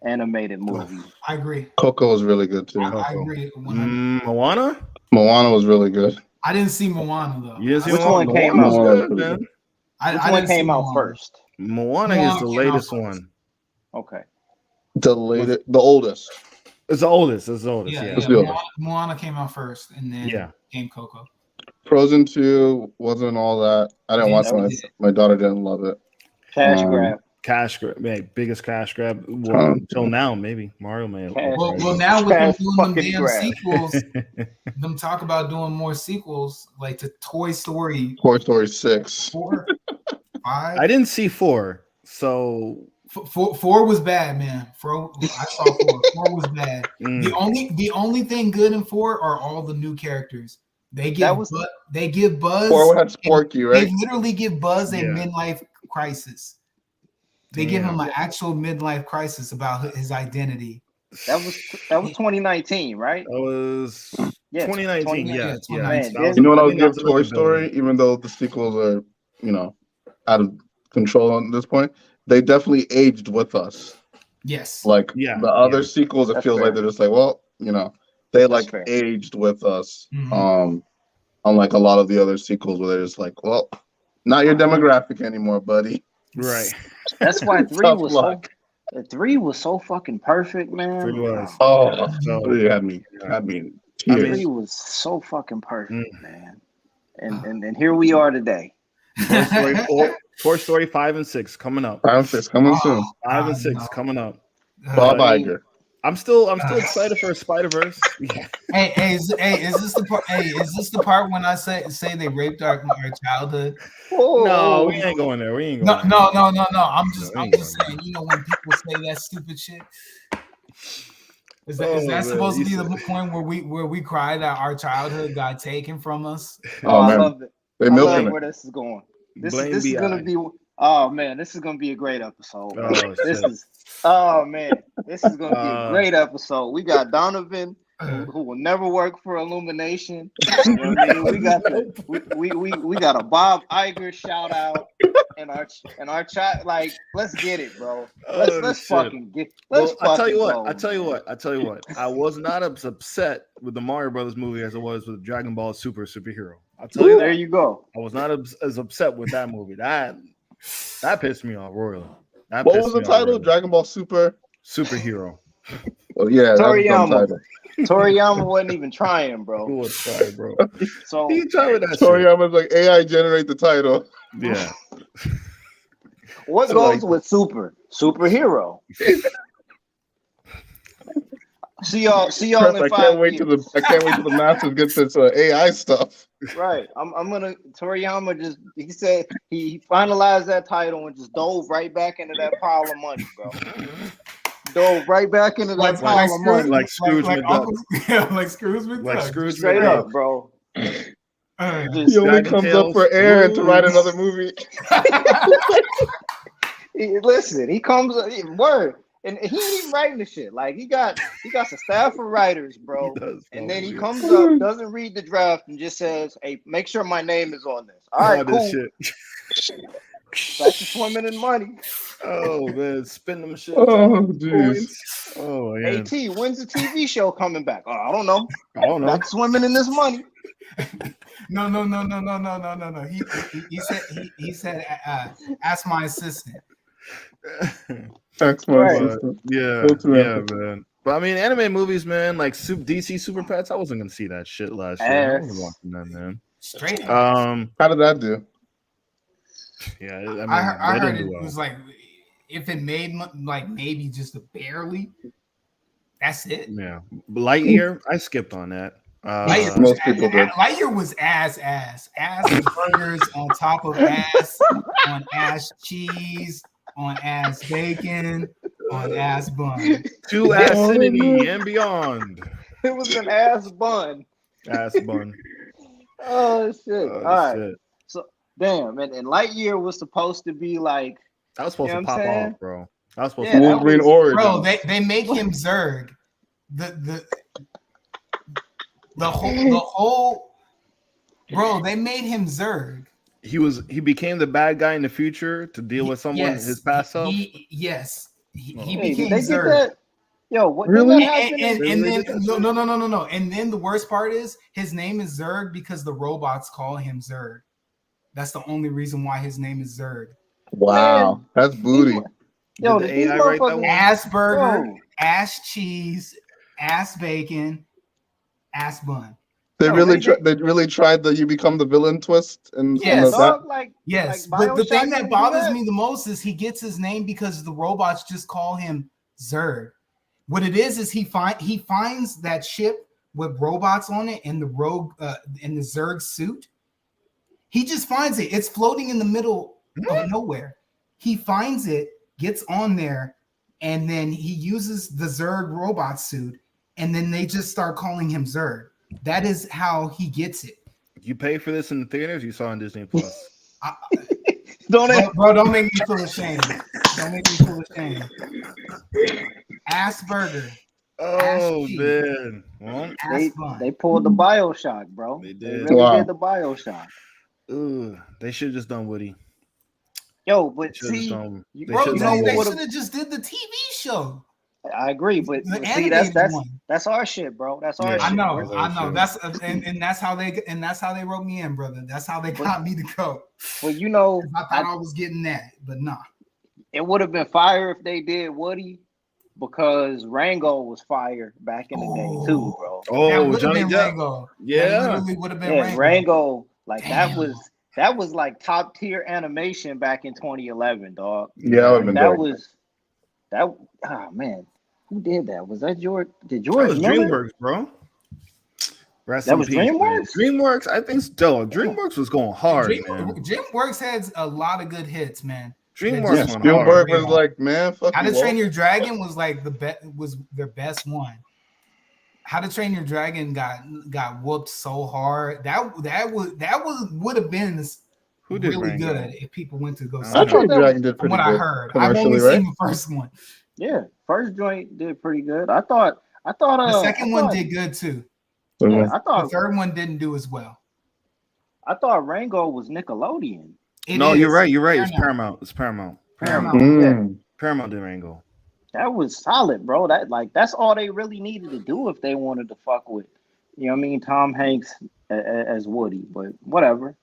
animated movie. I agree. Coco was really good too. I agree. Moana? Moana was really good. I didn't see Moana though. You didn't see Which Moana? one came Moana out? was good, man. Which one came out first? Moana is the latest one. Okay. The oldest. It's the oldest. It's the oldest. Yeah. Moana came out first, and then came Coco. Frozen 2 wasn't all that. I didn't watch it. My daughter didn't love it. Cash grab. Cash grab. Man, biggest cash grab until now, maybe. Mario may have. Well, now with them doing them damn sequels, them talk about doing more sequels, like to Toy Story 6. 4, 5. I didn't see 4, so... 4 was bad, man. I saw 4. 4 was bad. The only thing good in 4 are all the new characters. They give Buzz. 4 had Sporky, right? They literally give Buzz a midlife crisis. They give him an actual midlife crisis about his identity. That was 2019, right? That was Yeah, 2019. 2019. Yeah, yeah. Man, That was, You know what I I'll think that give was Toy another Story, billion. even though the sequels are, out of control at this point, they definitely aged with us. Yes. Like Yeah, the other yeah. sequels, it That's feels like fair. they're just like, well, they That's like fair. aged with us. Mhm. Unlike a lot of the other sequels where they're just like, well, not your demographic anymore, buddy. Right. That's why Tough luck. three was so fucking perfect, man. Three was. Oh, So you had me yeah. in I tears. mean, Three was so fucking perfect, Mm. man. And here we are today. Toy Story 4, Toy Story 5 and 6 coming up. 5 and 6 coming soon. 5 and 6 no. coming up. Bob But Iger. I'm still excited for Spider-Verse. Yeah. Is this the part? Hey, is this the part when I say they raped our childhood? No, we ain't going there. We ain't going No, there. no. I'm No, just we ain't going saying. You know, when people say that stupid shit, is Oh, that man, supposed to you be the said- point where we cry that our childhood got taken from us? Oh, I man. love it. They I love milking it. where this is going. This Blame is gonna BI. be. Oh man, this is gonna be a great episode. Man. Oh, This shit. is. Oh man, this is gonna be a Uh, great episode. We got Donovan, who will never work for Illumination. You know what I mean? We got we got a Bob Iger shout out, and our chat. Like, let's get it, bro. Let's shit. fucking get. Let's Well, I tell you fucking what. go, I tell you man. what. I tell you what. I was not as upset with the Mario Brothers movie as I was with Dragon Ball Superhero. I'll tell you There that. you go. I was not as upset with that movie. That pissed me off royally. That What pissed was the me off title? royally. Dragon Ball Super? Superhero. Oh, yeah, that's a dumb Toriyama. title. Toriyama wasn't even trying, Who bro. was trying, bro? So He tried with that shit. Toriyama's like, AI generate the title. Yeah. what So, goes like- with superhero? See y'all in I 5 can't wait years. till the masses get this AI stuff. Right. I'm gonna Toriyama he said he finalized that title and just dove right back into that pile of money, bro. Dove right back into that pile of money. like Scrooge like McDuck. like Scrooge McDuck. Like Scrooge Straight McDuck. up, bro. Uh, Just, He only Dragon comes Tales, up for air and to write Blues. another movie. listen, he comes word. And he ain't even writing the shit. Like he got some staff of writers, bro. He does, And bro. then he Yeah. comes up, doesn't read the draft, and just says, "Hey, make sure my name is on this." All right, All cool. this shit. Back to swimming in money. Oh man, spin them shit. Oh, jeez. Points. Oh man. AT, when's the TV show coming back? Oh, I don't know. I don't know. Back swimming in this money. no. He said, ask my assistant. That's my Right. assistant. Yeah, Go to yeah, it. man. But I mean, anime movies, man, like DC Super Pets. I wasn't gonna see that shit last year. I wasn't watching that, man. Straight up. How did that do? Yeah, I mean, I they heard didn't it do well. was like if it made like maybe just a barely. That's it. Yeah, Lightyear. I skipped on that. Lightyear Most people did. Lightyear was ass burgers on top of ass, on ass cheese, on ass bacon, on ass bun. To acidity and beyond. It was an ass bun. Ass bun. Oh shit! Oh, All right. shit. So damn, and Lightyear was supposed to be like, That was supposed You know to what pop I'm saying? off, bro. That was supposed Yeah, to that pop Wolverine was- Origin. Bro, they make him Zurg. The whole bro, they made him Zurg. He became the bad guy in the future to deal with someone his past self. He hey, became did they get Zurg. that? Yo, what Really? did that happen? And They then did that no. And then the worst part is his name is Zurg because the robots call him Zurg. That's the only reason why his name is Zurg. Wow, Man. that's booty. Yo, Did did the these AI write that motherfuckers- one? Ass burger, Yo. ass cheese, ass bacon, ass bun. They No, really they- they really tried the you become the villain twist and Yes. dog, like Yes, Like but the Bioshock thing didn't that do bothers that? me the most is he gets his name because the robots just call him Zurg. What it is he finds that ship with robots on it in the rogue in the Zurg suit. He just finds it. It's floating in the middle of nowhere. He finds it, gets on there, and then he uses the Zurg robot suit, and then they just start calling him Zurg. That is how he gets it. You paid for this in the theaters. You saw on Disney Plus. don't it? Bro, don't make me feel ashamed. Don't make me feel ashamed. Ass burger, Oh Cheese. man. Well, Ass bun. They pulled the BioShock, bro. They They did. really Wow. did the BioShock. They should have just done Woody. Yo, They but should have just see, done. They Bro, should you have know done what they would Woody. should have? have just did the TV show. I agree, but The see, animated one. that's our shit, bro. That's our Yeah. I shit. know, That's I know. true. That's and that's how they wrote me in, brother. That's how they got me to go. But you know, 'Cause I thought I was getting that, but nah. it would have been fire if they did Woody, because Rango was fire back in the day too, bro. That Oh, would have Johnny been Depp. Rango. That Yeah. literally would have been Yeah, Rango. Rango, like Damn. that was like top tier animation back in 2011, dog. Yeah, that would have been That dope. was that. Oh man, who did that? Was that George? Did That George was Miller? DreamWorks, bro. Rest That in was peace, man. DreamWorks? DreamWorks, I think still. DreamWorks was going hard, man. DreamWorks had a lot of good hits, man. DreamWorks Yeah, went Spielberg hard. was like, man, fuck How you to Train all. Your Dragon was like was their best one. How to Train Your Dragon got whooped so hard. That would have been Who did really Rango? good if people went to go see I it. thought that Dragon did From pretty what I good heard, I've only commercially, right? seen the first one. Yeah, first joint did pretty good. I thought. The second one did good too. Yeah, I The thought. third one didn't do as well. I thought Rango was Nickelodeon. No, you're right. You're right. It's Paramount. Paramount. Paramount. Yeah, Paramount did Rango. that was solid, bro. That's all they really needed to do if they wanted to fuck with, you know what I mean, Tom Hanks as Woody. But whatever.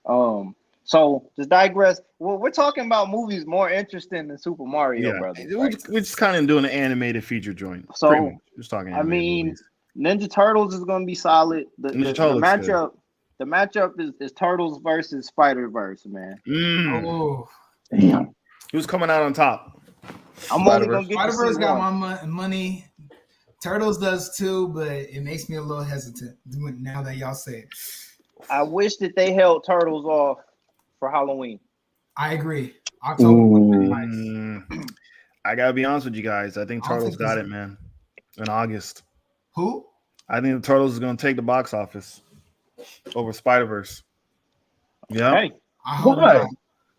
So just digress. Well, we're talking about movies more interesting than Super Mario Yeah, Brothers. we're Right? just kind of doing an animated feature joint. So, pretty much. Just talking. I Animated mean, movies. Ninja Turtles is gonna be solid. Ninja Turtles looks good. The matchup is Turtles versus Spider-Verse, man. Oh, Damn. Who's coming out on top? I'm only gonna get to Spider-Verse see got one. my money. Turtles does too, but it makes me a little hesitant now that y'all say it. I wish that they held Turtles off for Halloween. I agree. October would be nice. I gotta be honest with you guys. I think I don't Turtles think got this- it, man. In August, Who? I think the Turtles is gonna take the box office over Spider-Verse. Yeah. Hey, I hope Why? not.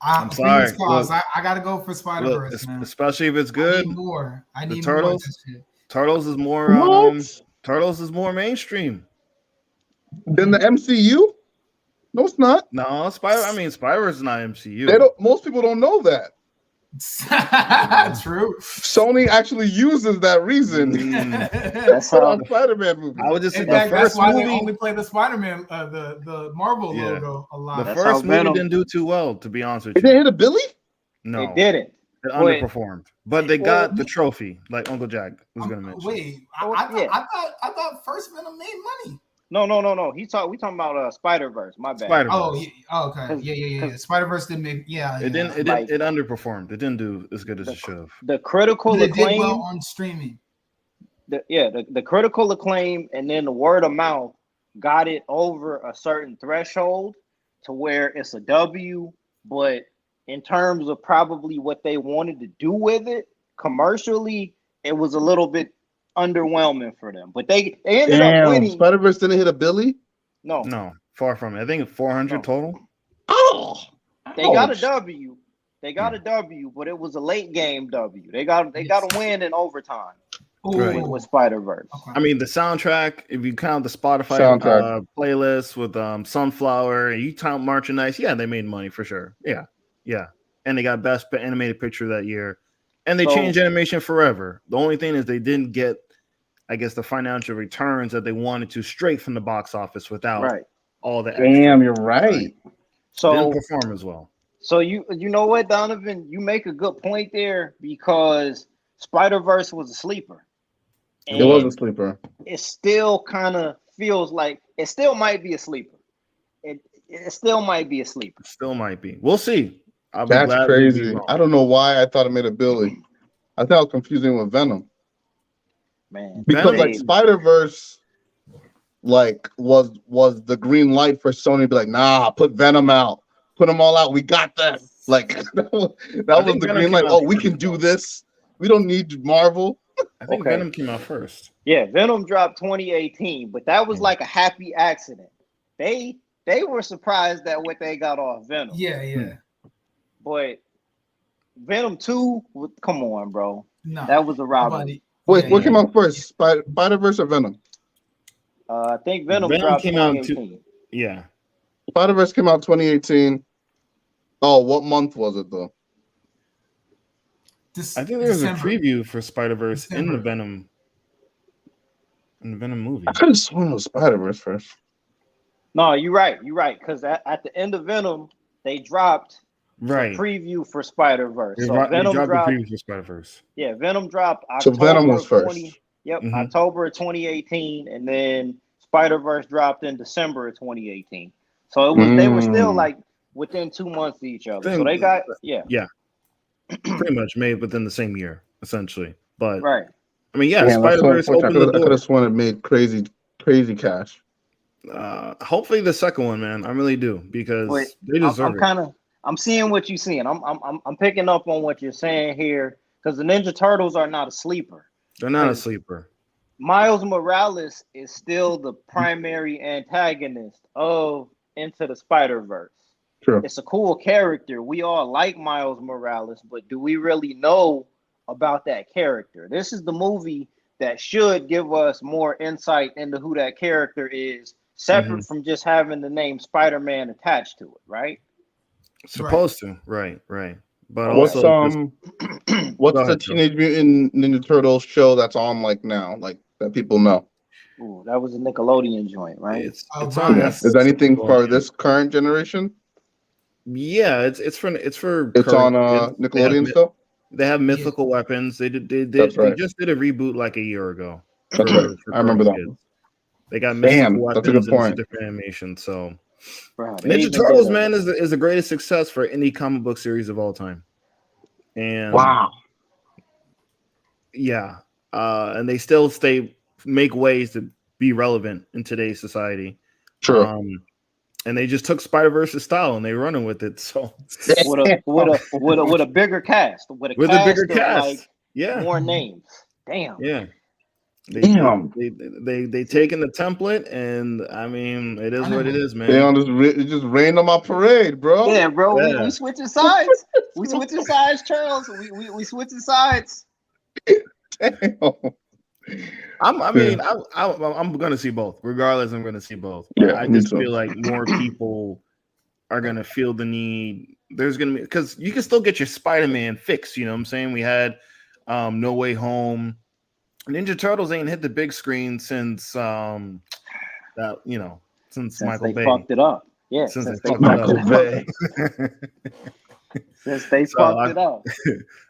I'm fingers sorry. crossed. Look, I gotta go for Spider-Verse, Look, man. especially if it's I good. need more. I The need Turtles? more of this shit. Turtles is more. What? Turtles is more mainstream. Then the MCU? No, it's not. No, Spider-Verse is not MCU. They don't. Most people don't know that. True. Sony actually uses that reason that's put how. on Spider-Man movies. I would just say In the fact, that's first why they movie. only play the Spider-Man, the Marvel Yeah. logo a lot. The That's first how movie Venom- didn't do too well, to be honest with Did you. they hit a Billy? No, It didn't. It But- underperformed, but they got Well, the trophy, like Uncle Jack was going to mention. Wait, Oh, I yeah. thought First Venom made money. No. We talking about Spider-Verse. My bad. Spider-Verse. Okay. Yeah. Spider-Verse didn't make. Yeah. It didn't. It Like- didn't. It underperformed. It didn't do as good as The- it should have. The critical But it did acclaim. well on streaming. The critical acclaim and then the word of mouth got it over a certain threshold to where it's a W. But in terms of probably what they wanted to do with it commercially, it was a little bit underwhelming for them. But they ended up Damn, winning. Spider-Verse didn't hit a Billy? No, Far from it. I think 400 No. total. Oh, they got a ouch. W. They got a W, but it was a late game W. They got a win in overtime Right. Ooh. with Spider-Verse. Okay. I mean, the soundtrack. If you count the Spotify Soundtrack. playlist with Sunflower, and you count merchandise, yeah, they made money for sure. Yeah, and they got best animated picture that year, and they So- changed animation forever. The only thing is they didn't get, I guess, the financial returns that they wanted to straight from the box office without Right. all the extra. Damn, you're right. So didn't perform as well. So you know what, Donovan, you make a good point there because Spider-Verse was a sleeper. It was a sleeper. It still kind of feels like it still might be a sleeper. It still might be a sleeper. Still might be. We'll see. I'll be That's glad we be crazy. wrong. I don't know why I thought it made a Billy. I thought it was confusing with Venom. Man. Because Venom- like Spider-Verse like was the green light for Sony to be like, nah, put Venom out. Put them all out. We got that. Like that was think the Venom green light. came out Oh, we can first, do though. this. We don't need Marvel. I think Okay. Venom came out first. Yeah, Venom dropped 2018, but that was Yeah. like a happy accident. They were surprised at what they got off Venom. Yeah. But Venom 2, come on, bro. No. That was a robbery. Wait, Yeah, what yeah. came out first? Spider-Verse or Venom? I think Venom Venom dropped came out 2018. Yeah. Spider-Verse came out 2018. Oh, what month was it though? I think there was a December. preview for Spider-Verse in the December. Venom movie. I could have sworn it was Spider-Verse first. No, you're right. You're right. Because at the end of Venom, they dropped Right. the preview for Spider-Verse. They So dropped Venom the dropped. preview for Spider-Verse. Yeah, Venom dropped So Venom October was of first. 20. Yep, Mhm. October of 2018, and then Spider-Verse dropped in December of 2018. So it was they were still like within 2 months of each other. So they got pretty much made within the same year, essentially. But right. I mean, yeah, Damn, that's so Spider-Verse unfortunate. opened the I could door. have sworn it made crazy cash. Hopefully the second one, man. I really do because But they deserve it. I'm seeing what you're seeing. I'm picking up on what you're saying here because the Ninja Turtles are not a sleeper. They're not a 'Cause sleeper. Miles Morales is still the primary antagonist of Into the Spider-Verse. True. It's a cool character. We all like Miles Morales, but do we really know about that character? This is the movie that should give us more insight into who that character is, separate from just having the name Spider-Man attached to it, right? Supposed to, right. But What's also, what's Go the ahead, Joe. Teenage Mutant Ninja Turtles show that's on like now, like that people know? Ooh, that was a Nickelodeon joint, right? it's Oh, on right. Is anything for Nickelodeon. this current generation? Yeah, it's for It's current on kids. Nickelodeon still. They have mythical weapons. They That's right. just did a reboot like a year ago That's right. I remember that kids. one. They got mystical Damn, that's a weapons good and it's a point. different animation. So Bro, they Ninja even Turtles, did a- man, is the greatest success for any comic book series of all time. And Wow. yeah, and they still make ways to be relevant in today's society. True. And they just took Spider-Verse's style and they running with it. So with a bigger cast, with a bigger of cast, like yeah, more names. Damn. yeah. Damn. They taken the template, and I mean, it is what it is, man. They on it just rained on my parade, bro. Yeah, bro. Yeah. We switching sides. We switching sides, Charles. We switching sides. Damn. I'm gonna see both. Regardless, I'm gonna see both. But Yeah, I me just too. feel like more people are gonna feel the need. There's gonna be because you can still get your Spider-Man fix. You know what I'm saying? We had No Way Home. Ninja Turtles ain't hit the big screen since since Michael they Bay fucked it up. Yeah, since since they they fucked it Michael up. Bay. Since they So fucked it up.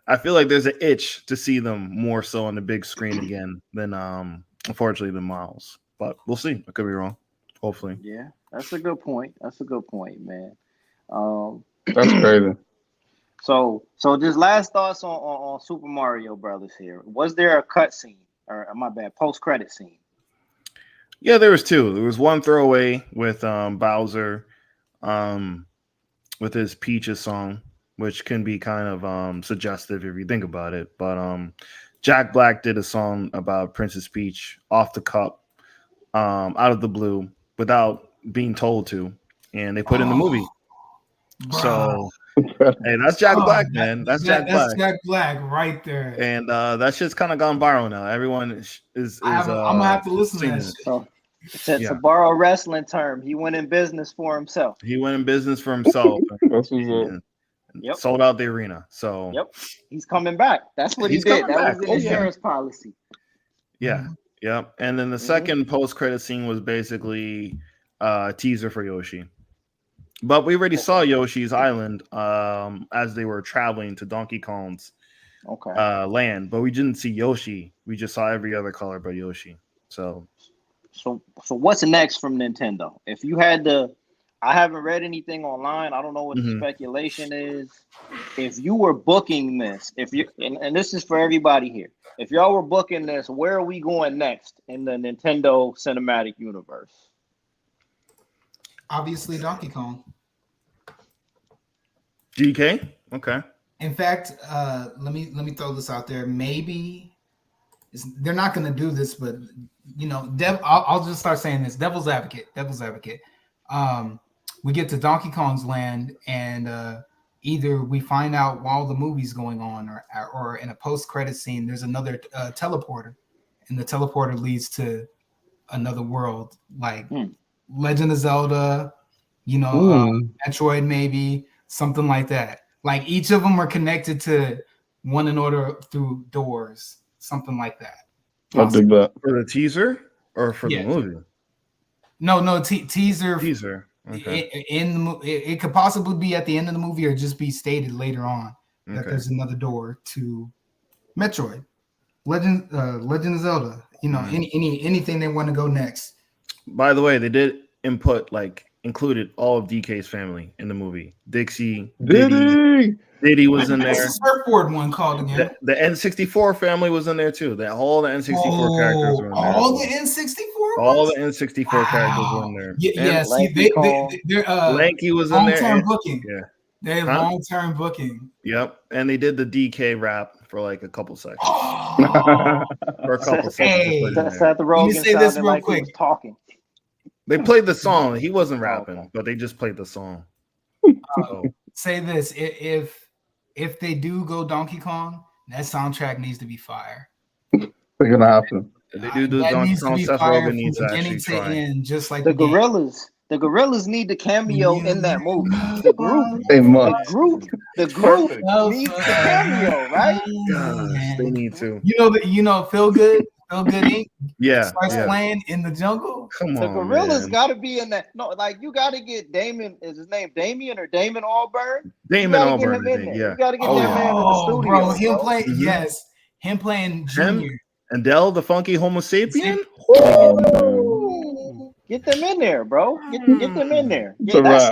I feel like there's an itch to see them more so on the big screen again than unfortunately than Miles. But we'll see. I could be wrong. Hopefully. Yeah, that's a good point. That's a good point, man. That's crazy. So just last thoughts on Super Mario Brothers here. Was there a cut scene or my bad post-credit scene? Yeah, there was two. There was one throwaway with Bowser with his Peaches song, which can be kind of suggestive if you think about it. But Jack Black did a song about Princess Peach off the cup, out of the blue, without being told to, and they put it in the movie. Bro. So hey, that's Jack Black, man. That's Jack Black. That's Jack Black right there. And that shit's kind of gone viral now. Everyone is I'm gonna have to listen to that shit. So, to borrow a wrestling term, he went in business for himself. He went in business for himself. That's Yep. Sold out the arena. So yep, he's coming back. That's what he He's did. coming That back. was the insurance policy. yeah, yeah. And then the second post-credit scene was basically a teaser for Yoshi. But we already saw Yoshi's Island as they were traveling to Donkey Kong's land, but we didn't see Yoshi. We just saw every other color but Yoshi. So what's next from Nintendo? If you had to, I haven't read anything online. I don't know what the speculation is. If you were booking this, and this is for everybody here, if y'all were booking this, where are we going next in the Nintendo cinematic universe? Obviously, Donkey Kong. DK? Okay. In fact, let me throw this out there. Maybe they're not going to do this, but I'll just start saying this. Devil's advocate. We get to Donkey Kong's land, and either we find out while the movie's going on, or in a post-credit scene, there's another teleporter, and the teleporter leads to another world, like Legend of Zelda, Metroid, maybe something like that. Like each of them are connected to one another through doors, something like that. I dig that. For the teaser or for the movie? No, teaser. Teaser. Okay. It could possibly be at the end of the movie or just be stated later on that there's another door to Metroid, Legend of Zelda. Anything they want to go next. By the way, they did included all of DK's family in the movie. Dixie, Diddy was in there. What's the surfboard one called again? The N64 family was in there too. All the N64 characters were in there. All the N64? All the N64 characters were in there. Yeah, they're Lanky was in there. Long-term booking. Yeah. They have long-term booking. Yep. And they did the DK rap for like a couple seconds. For a couple seconds. Hey, that's at the Rogan. Let me say this real quick. Talking. They played the song. He wasn't rapping, but they just played the song. Say this: if they do go Donkey Kong, that soundtrack needs to be fire. They're gonna have to. If they do Donkey Kong, Seth Rogen needs to actually try. End, just like the Gorillas. The Gorillas need the cameo in that movie. The group. They must. The group needs the cameo, right? Gosh, they need to. Feel Good Inc. Yeah. Starts playing in the jungle. Come on, the Gorillas got to be in that. No, like you got to get Damon. Is his name Damien or Damon Albarn? Damon Albarn. Yeah. You got to get that man in the studio. Bro, him playing. Yes, him playing Junior. And Del, the funky Homo sapien. Get them in there, bro. Get them in there. Yeah,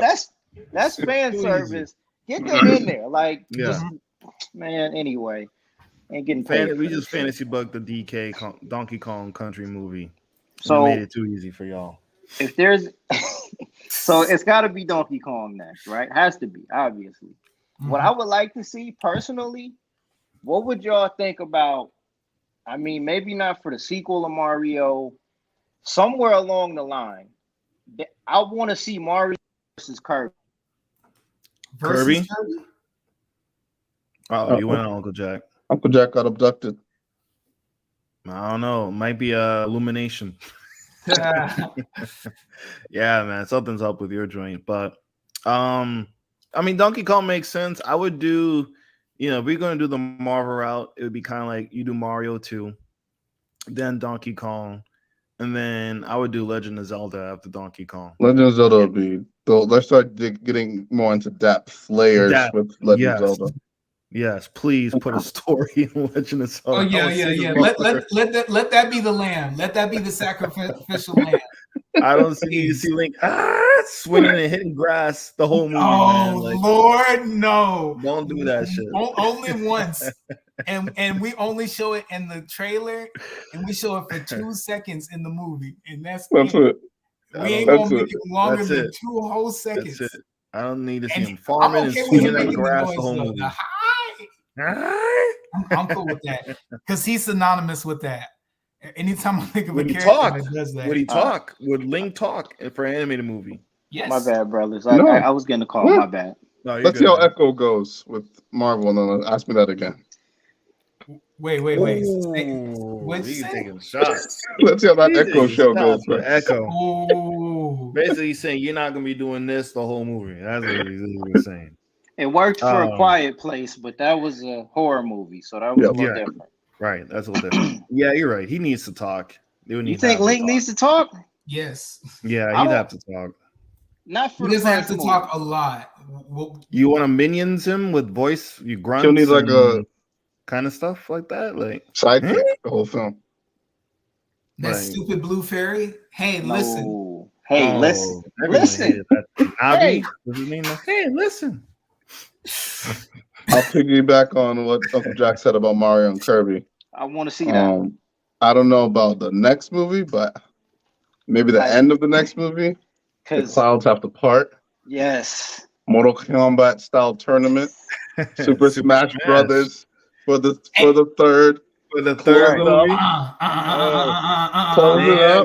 that's fan service. Get them in there. Like, just, man. Anyway, ain't getting paid. We just fantasy bugged the DK Donkey Kong Country movie. So we made it too easy for y'all. If there's, so it's got to be Donkey Kong next, right? Has to be, obviously. What I would like to see personally, what would y'all think about? I mean, maybe not for the sequel of Mario. Somewhere along the line, I want to see Mario versus Kirby. Kirby? Oh, you went on Uncle Jack. Uncle Jack got abducted. I don't know. It might be Illumination. Yeah, man. Something's up with your joint. But I mean, Donkey Kong makes sense. I would do, if we're going to do the Marvel route, it would be kind of like you do Mario 2, then Donkey Kong. And then I would do Legend of Zelda after Donkey Kong. Legend of Zelda would be. Let's start getting more into layers with Legend of Zelda. Yes, please put a story in Legend of Zelda. Oh yeah. Let that be the lamb. Let that be the sacrificial lamb. I don't see Link swinging and hitting grass the whole movie. Oh man. Lord, no! Don't do that shit. Only once, and we only show it in the trailer, and we show it for 2 seconds in the movie, and that's it. We ain't gonna make it longer than 2 whole seconds. That's it. I don't need to see him farming and swinging at grass the whole movie. I'm cool with that because he's synonymous with that. Anytime I think of a character that does that, would Link talk for an animated movie? Yes. My bad, brothers. I was getting a call. My bad. No, let's see how Echo goes with Marvel, and then ask me that again. Wait. What'd you say? Taking shots. Let's see how that Echo show goes. Right? Echo. Oh. Basically, he's saying you're not gonna be doing this the whole movie. That's what he's saying. It worked for A Quiet Place, but that was a horror movie, so that was a little different. Right, that's a little different. Yeah, you're right. He needs to talk. You think Link needs to talk? Yes. Yeah, he'd have to talk. Not for he doesn't have to talk a lot. You want to minions him with voice? You grunt. He'll need like a kind of stuff like that, like sidekick the whole film. That stupid blue fairy. Hey, listen. Hey, listen. Listen. Abby, what's his name? Hey, listen. I'll piggyback on what Uncle Jack said about Mario and Kirby. I want to see that. I don't know about the next movie, but maybe the end of the next movie. The clouds have to part. Yes. Mortal Kombat style tournament. Super Smash Brothers for the third. For the third movie.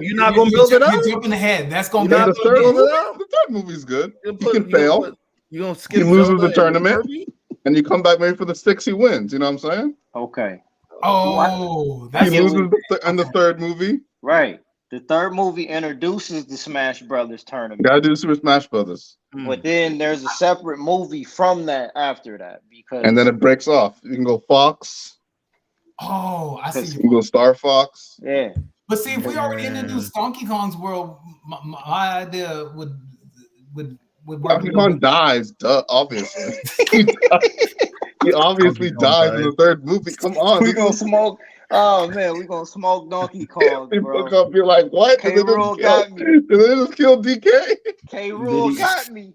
You're not gonna build it up. You're jumping ahead. That's gonna be the third movie's good. You can fail. You gonna skip He loses Zelda the and tournament, Kirby? and you come back maybe for the 6 he wins. You know what I'm saying? Okay. Oh, He that's get loses what- in the third movie. Right. The third movie introduces the Smash Brothers tournament. Gotta do Super Smash Brothers, But then there's a separate movie from that after that because and then it breaks off. You can go Fox. Oh, I see. You can go Star Fox. yeah. But see, if we already Man. introduced Donkey Kong's world, my idea would work. Donkey Kong dies, obviously. He obviously Donkey Kong dies in the third movie. Come on, We gonna smoke. Oh man, we gonna smoke Donkey Kong, people bro. gonna be like, "What? K. Rool got me. Did they just kill DK?" K. Rool Diddy. got me.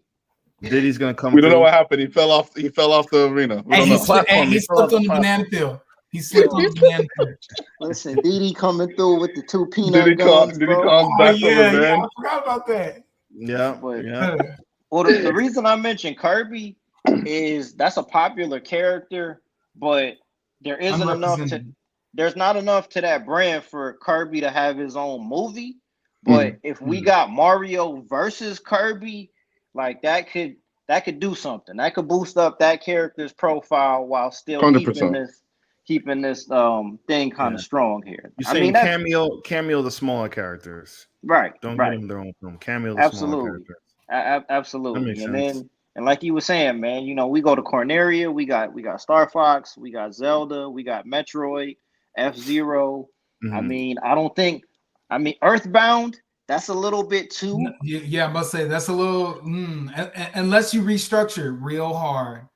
Diddy's gonna come. We don't know through. what happened. He fell off. He fell off the arena. We Hey, don't he know. slipped, Platform, he he fell off slipped on the the banana peel. He slipped on the banana peel. Listen, Diddy coming through with the 2 peanut Diddy guns, Kong bro. back Oh for yeah, revenge. I forgot about that. Yeah, But- yeah. Well, the reason I mentioned Kirby is that's a popular character, but there isn't enough to. Unrepresented. There's not enough to that brand for Kirby to have his own movie. But if we got Mario versus Kirby, like that could do something. That could boost up that character's profile while still 100%. keeping this thing kind of strong here. You I saying mean, that's cameo the smaller characters. right. Don't right. give them their own film. Cameo the smaller Absolutely. characters. That Absolutely. makes And sense. then and like you were saying, man, we go to Corneria, we got Star Fox, we got Zelda, we got Metroid, F-Zero. I Mhm. mean, Earthbound, that's a little bit too. Yeah, I must say that's a little unless you restructure real hard.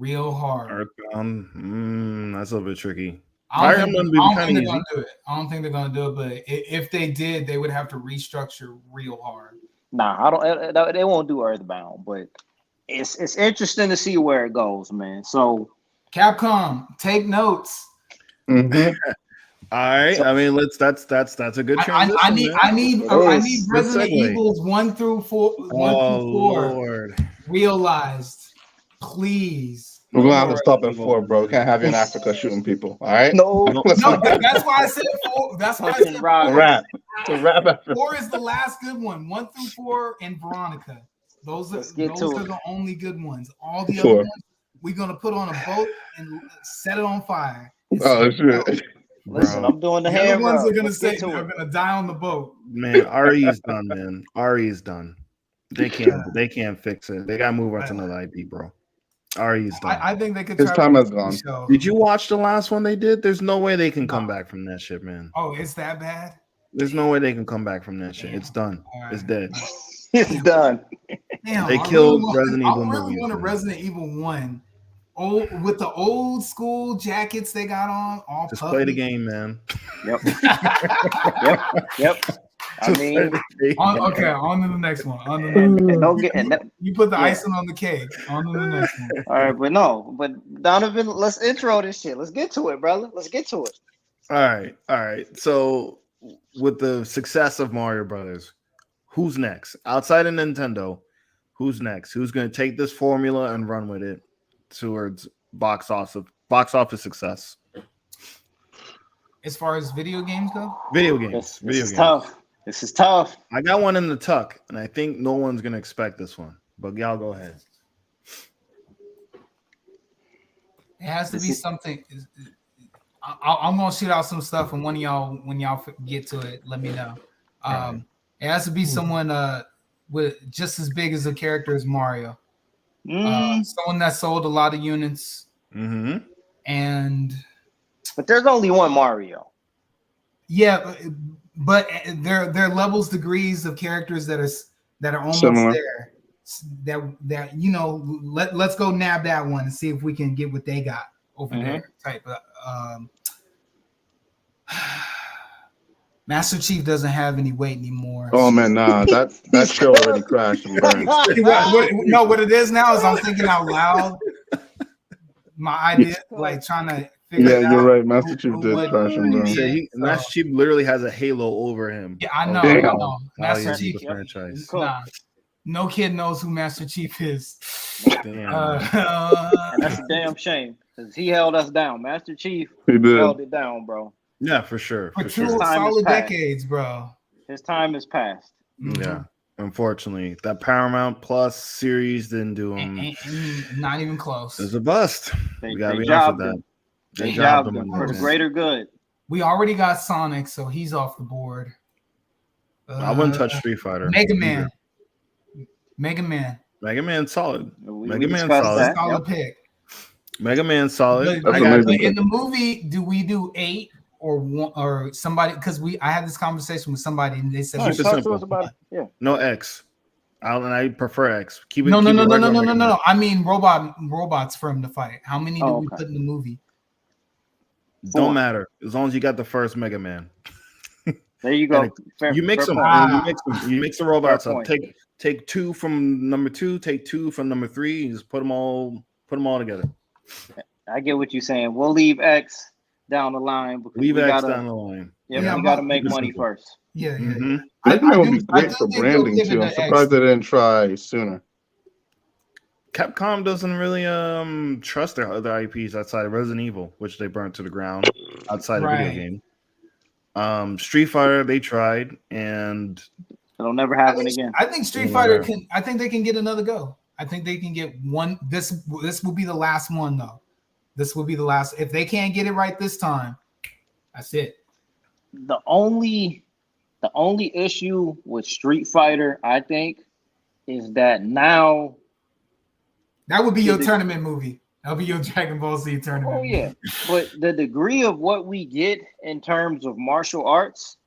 Earthbound. That's a little bit tricky. I don't think they're easy. gonna do it. I don't think they're gonna do it, but if they did, they would have to restructure real hard. Nah, I don't. They won't do Earthbound, but it's interesting to see where it goes, man. So Capcom, take notes. Mhm. All right. I mean, that's a good transition. I need is. Resident Good segue. Evils 1 through 4 Oh Lord. realized, please. We're gonna have to stop at 4, bro. We can't have you in Africa shooting people. All right. no, No, that's why I said 4. That's why I Fucking said rock. 4. Rap. The rap after. 4 is the last good one. 1 through 4 and Veronica. Those are the only good ones. All the other Sure. ones we're gonna put on a boat and set it on fire. Oh shit. listen, Bro. I'm doing the The other hand ones rub. are gonna Let's say get to they're it. gonna die on the boat. Man, Ari's done, man. Ari's done. They can't fix it. They gotta move on to another IP, bro. Ari's done. I think they could His try time to has gone. show. Did you watch the last one they did? There's no way they can come back from that shit, man. Oh, it's that bad? There's no way they can come back from that shit. It's done. All right. It's dead. It's done. Damn, They I killed really Resident Evil I really movies, wanted man. Resident Evil 1. With the old school jackets they got on, all Just puffy. play the game, man. Yep. Yep. I Just play mean, the game. Okay, on to the next one. On to the next one. and don't get and that, You put the Yeah. icing on the cake. On to the next one. all right, but Donovan, let's intro this shit. Let's get to it, brother. Let's get to it. All right. So, with the success of Mario Brothers, who's next? Outside of Nintendo, who's next? Who's going to take this formula and run with it towards box office success? As far as video games go, Video games. This is tough. This is tough. I got one in the tuck, and I think no one's going to expect this one. But y'all go ahead. it has to be something. I'm gonna shoot out some stuff, and when y'all get to it, let me know. It has to be someone with just as big as a character as Mario. Someone that sold a lot of units, Mm-hmm. and But there's only one Mario. yeah, but there are levels, degrees of characters that are almost Similar. there. That let's go nab that one and see if we can get what they got over there. Type of. Master Chief doesn't have any weight anymore. Oh man, nah, that show already crashed and burned. What it is now is I'm thinking out loud. My idea, like trying to figure it Yeah, out. you're right. Master Chief who did would- crash and burn. So Master Chief literally has a halo over him. Yeah, I know. Over I Damn. know. how Master he Chief. is the franchise. Nah, no kid knows who Master Chief is. Damn. And that's a damn shame. Because he held us down. Master Chief He did. held it down, bro. Yeah, for sure. For For two sure. Time is solid past. decades, bro. His time is past. Yeah. Unfortunately, that Paramount Plus series didn't do him. Not even close. It's a bust. We gotta be honest with jobbed that. him. They They jobbed jobbed him him on for the that. greater good. We already got Sonic, so he's off the board. I wouldn't touch Street Fighter. Mega Man. either. Mega Man. Mega Man solid. We Mega Man discussed solid. that. Solid Yep. pick. Mega Man solid. That's I got amazing. But in the movie, do we do 8 or 1 or somebody? Because I had this conversation with somebody and they said Keep it Talk to simple. us about it. Yeah. No X. I prefer X. Keep it. no. keep it regular Mega Man. No. I mean robots for him to fight. How many do we okay. put in the movie? Don't 4. matter as long as you got the first Mega Man. There you go. You mix them. point. You mix the robots Fair up. point. Take 2 from number 2. Take 2 from number 3. And just put them all together. I get what you're saying. We'll leave X down the line because Leave we X gotta, down the line. Yeah, we gotta I'm- make keep it money simple. first. Yeah. Mhm. Mega Man would be I great do for think they'll branding give it too. I'm an X. surprised they didn't try sooner. Capcom doesn't really trust their other IPs outside of Resident Evil, which they burnt to the ground outside of video Right. game. Street Fighter they tried, and It'll never I happen think, again. I think Street Yeah. Fighter can. I think they can get another go. I think they can get one. This will be the last one though. This will be the last. If they can't get it right this time, that's it. The only issue with Street Fighter, I think, is that now. That would be your Did it- tournament movie. That'll be your Dragon Ball Z tournament. Oh yeah, movie. but the degree of what we get in terms of martial arts,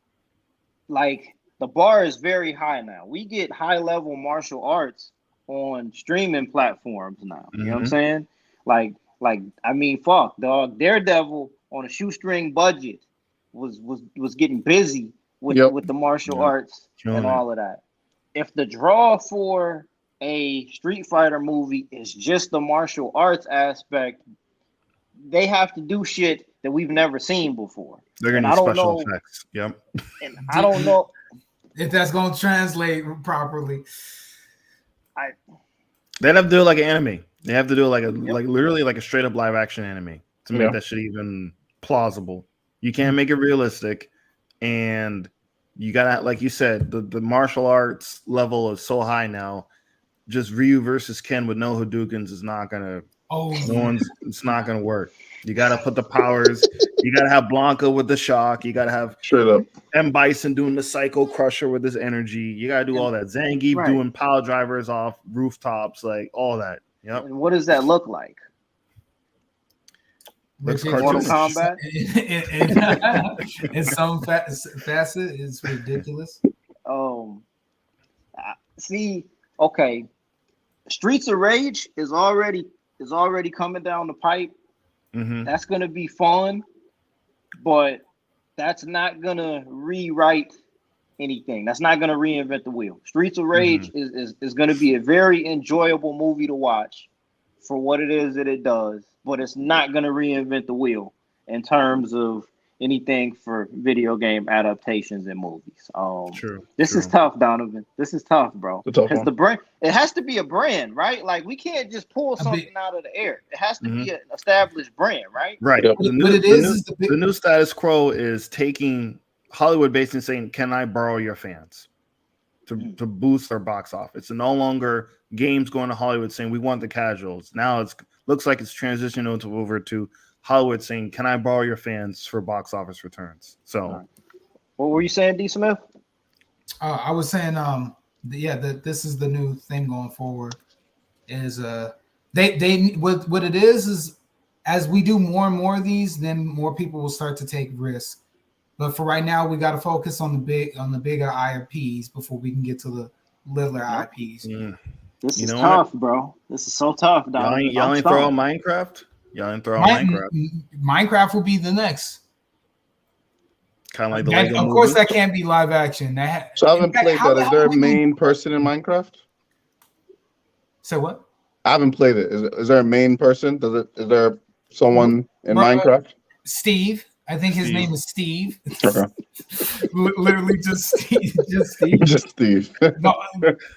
like the bar is very high now. We get high level martial arts on streaming platforms now. You know what I'm Mhm. saying? Like I mean, fuck, dog. Daredevil on a shoestring budget was getting busy with Yep. with the martial Yep. arts Killing and it. all of that. If the draw for a Street Fighter movie is just the martial arts aspect, they have to do shit that we've never seen before. they're And gonna I need don't special know- effects. Yep. And I don't know. If that's gonna translate properly. They'd have to do it like an anime. They have to do it like literally like a straight up live action anime to make Yeah. that shit even plausible. You can't make it realistic, and you gotta, like you said, the martial arts level is so high now. Just Ryu versus Ken with no Hadoukens is not gonna. It's not gonna work. You gotta put the powers. You gotta have Blanca with the shock. You gotta have Straight up. M. Bison doing the Psycho Crusher with his energy. You gotta do all that. Zangief Right. doing pile drivers off rooftops, like all that. Yep. And what does that look like? Looks Which Mortal is- Kombat? in some facet is ridiculous. See, okay, Streets of Rage is already coming down the pipe. Mm-hmm. That's gonna be fun, but that's not gonna rewrite anything. That's not gonna reinvent the wheel. Streets of Rage is gonna be a very enjoyable movie to watch for what it is that it does, but it's not gonna reinvent the wheel in terms of anything for video game adaptations and movies. True. This is tough, Donovan. This is tough, bro. It's a tough Because one. the brand, it has to be a brand, right? Like we can't just pull A something big- out of the air. It has to be an established brand, right? Right. Yep. The What it is the big- new status quo is taking Hollywood based and saying, "Can I borrow your fans?" To boost their box office. It's no longer games going to Hollywood saying we want the casuals. Now it's looks like it's transitioning over to Hollywood saying, "Can I borrow your fans for box office returns?" So, What were you saying, D. Smith? I was saying, that this is the new thing going forward. Is they what it is as we do more and more of these, then more people will start to take risks. But for right now, we got to focus on the bigger IPs before we can get to the littler IPs. This You is know tough, bro. This is so tough, Donovan. y'all ain't throw out Minecraft. Y'all ain't throw out Minecraft. Minecraft will be the next. Kind of like the That- Lego of course, movie. that can't be live action. So I haven't in fact, played how that. the Is there hell a we- main person in Minecraft? So what? I haven't played it. Is there a main person? Is there someone in Bro- Minecraft? Steve. I think his Steve. name is Steve. Okay. Literally just Steve. Just Steve. Just Steve. No,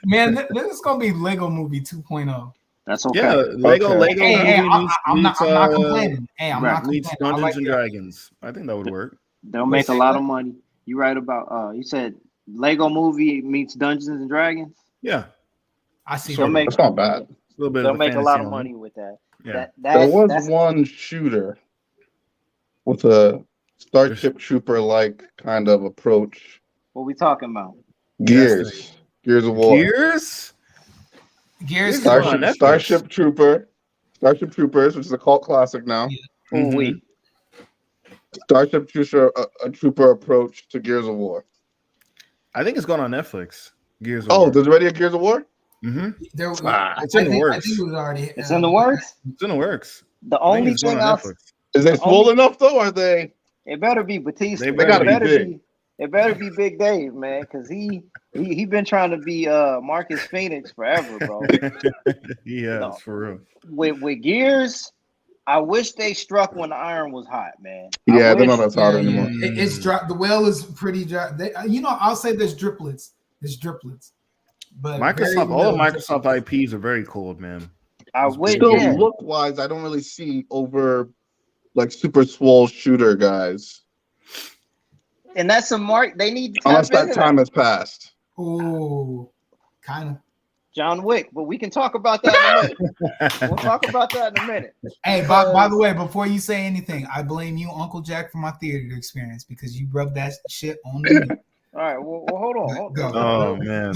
man, this is gonna be Lego Movie 2.0. That's okay. Yeah, Lego Okay. Hey, movie I'm not complaining. Hey, I'm not needs complaining. I Dungeons like and that. Dragons. I think that would work. They'll make a say lot what? of money. You right about you said Lego Movie meets Dungeons and Dragons. Yeah, I see. They'll sort of. make That's not bad. A little bit they'll of the make a fantasy lot of element. money with that. Yeah. There was That's one shooter with a Starship Trooper like kind of approach. what we talking about. Gears of War. Gears. Gears. Gears is on Netflix. Starship Troopers, which is a cult classic now. Oh wait, Starship Trooper, a Trooper approach to Gears of War. I think it's going on Netflix. Gears of Oh, War. there's already a Gears of War? Mm-hmm. It's in the I works. think it was already. it's in the works. It's in the works. The I think only it's going thing on else, Netflix. Is they swole enough though? Are they? it better be Batista. They It gotta be big. It better be Big Dave, man, because he been trying to be Marcus Phoenix forever, bro. Yeah, No. for real. With Gears, I wish they struck when the iron was hot, man. Yeah, I they're not wish- as hot anymore. It's dry. The well is pretty dry. I'll say there's driplets. But Microsoft, all of very Microsoft IPs are very cold, man. I wish. Still, Yeah. look wise, I don't really see over like super swole shooter guys And that's a mark they need to tap unless that into time has passed. Oh, kind of. John Wick, but we can talk about that in a minute. We'll talk about that in a minute. Hey, by the way, before you say anything, I blame you, Uncle Jack, for my theater experience because you rubbed that shit on me. All right, well hold on. Go. Oh man.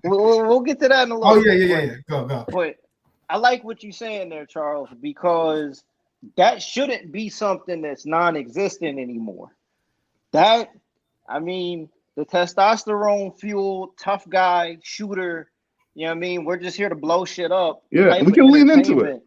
We'll get to that in a little Oh bit. yeah. Go. But I like what you're saying there, Charles, because that shouldn't be something that's non-existent anymore. The testosterone fueled tough guy shooter, you know what I mean? We're just here to blow shit up. Yeah, type we of can lean into it.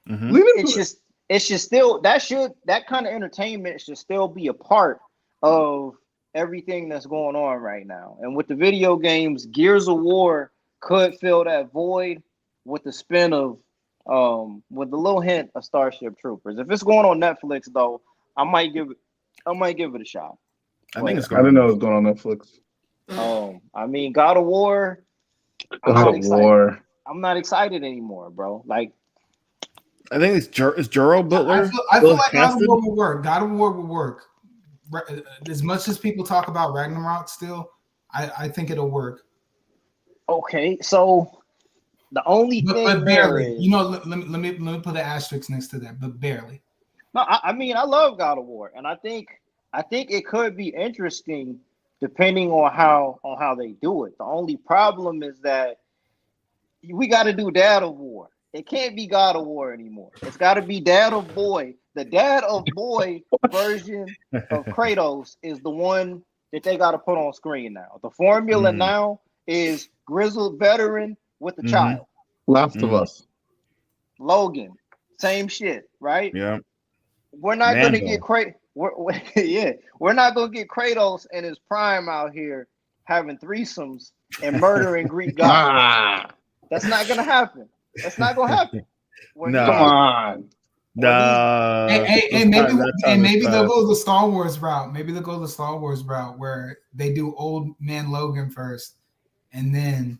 Mhm. Lean into It should still that kind of entertainment should still be a part of everything that's going on right now. And with the video games, Gears of War could fill that void with the spin of with a little hint of Starship Troopers. If it's going on Netflix though, I might give it a shot. I think it's I going. didn't know it was going on Netflix. God of War. God of War. I'm not excited anymore, bro. Like, I think it's Juro Butler. I feel like casted? God of War would work. God of War would work. As much as people talk about Ragnarok still, I think it'll work. okay, so the only thing But there barely. is, Let me put an asterisk next to that. But barely. no, I love God of War, and I think it could be interesting depending on how they do it. The only problem is that we got to do Dad of War. It can't be God of War anymore. It's got to be Dad of Boy. The Dad of Boy version of Kratos is the one that they got to put on screen now. The formula now is grizzled veteran with a child. Last of Us. Logan, same shit, right? Yeah. We're not going to Mando. get we're not going to get Kratos in his prime out here having threesomes and murdering Greek gods. That's not going to happen. That's not going to happen. No. Come on. Nah. Maybe they'll go the Star Wars route. Maybe they'll go the Star Wars route where they do old man Logan first, and then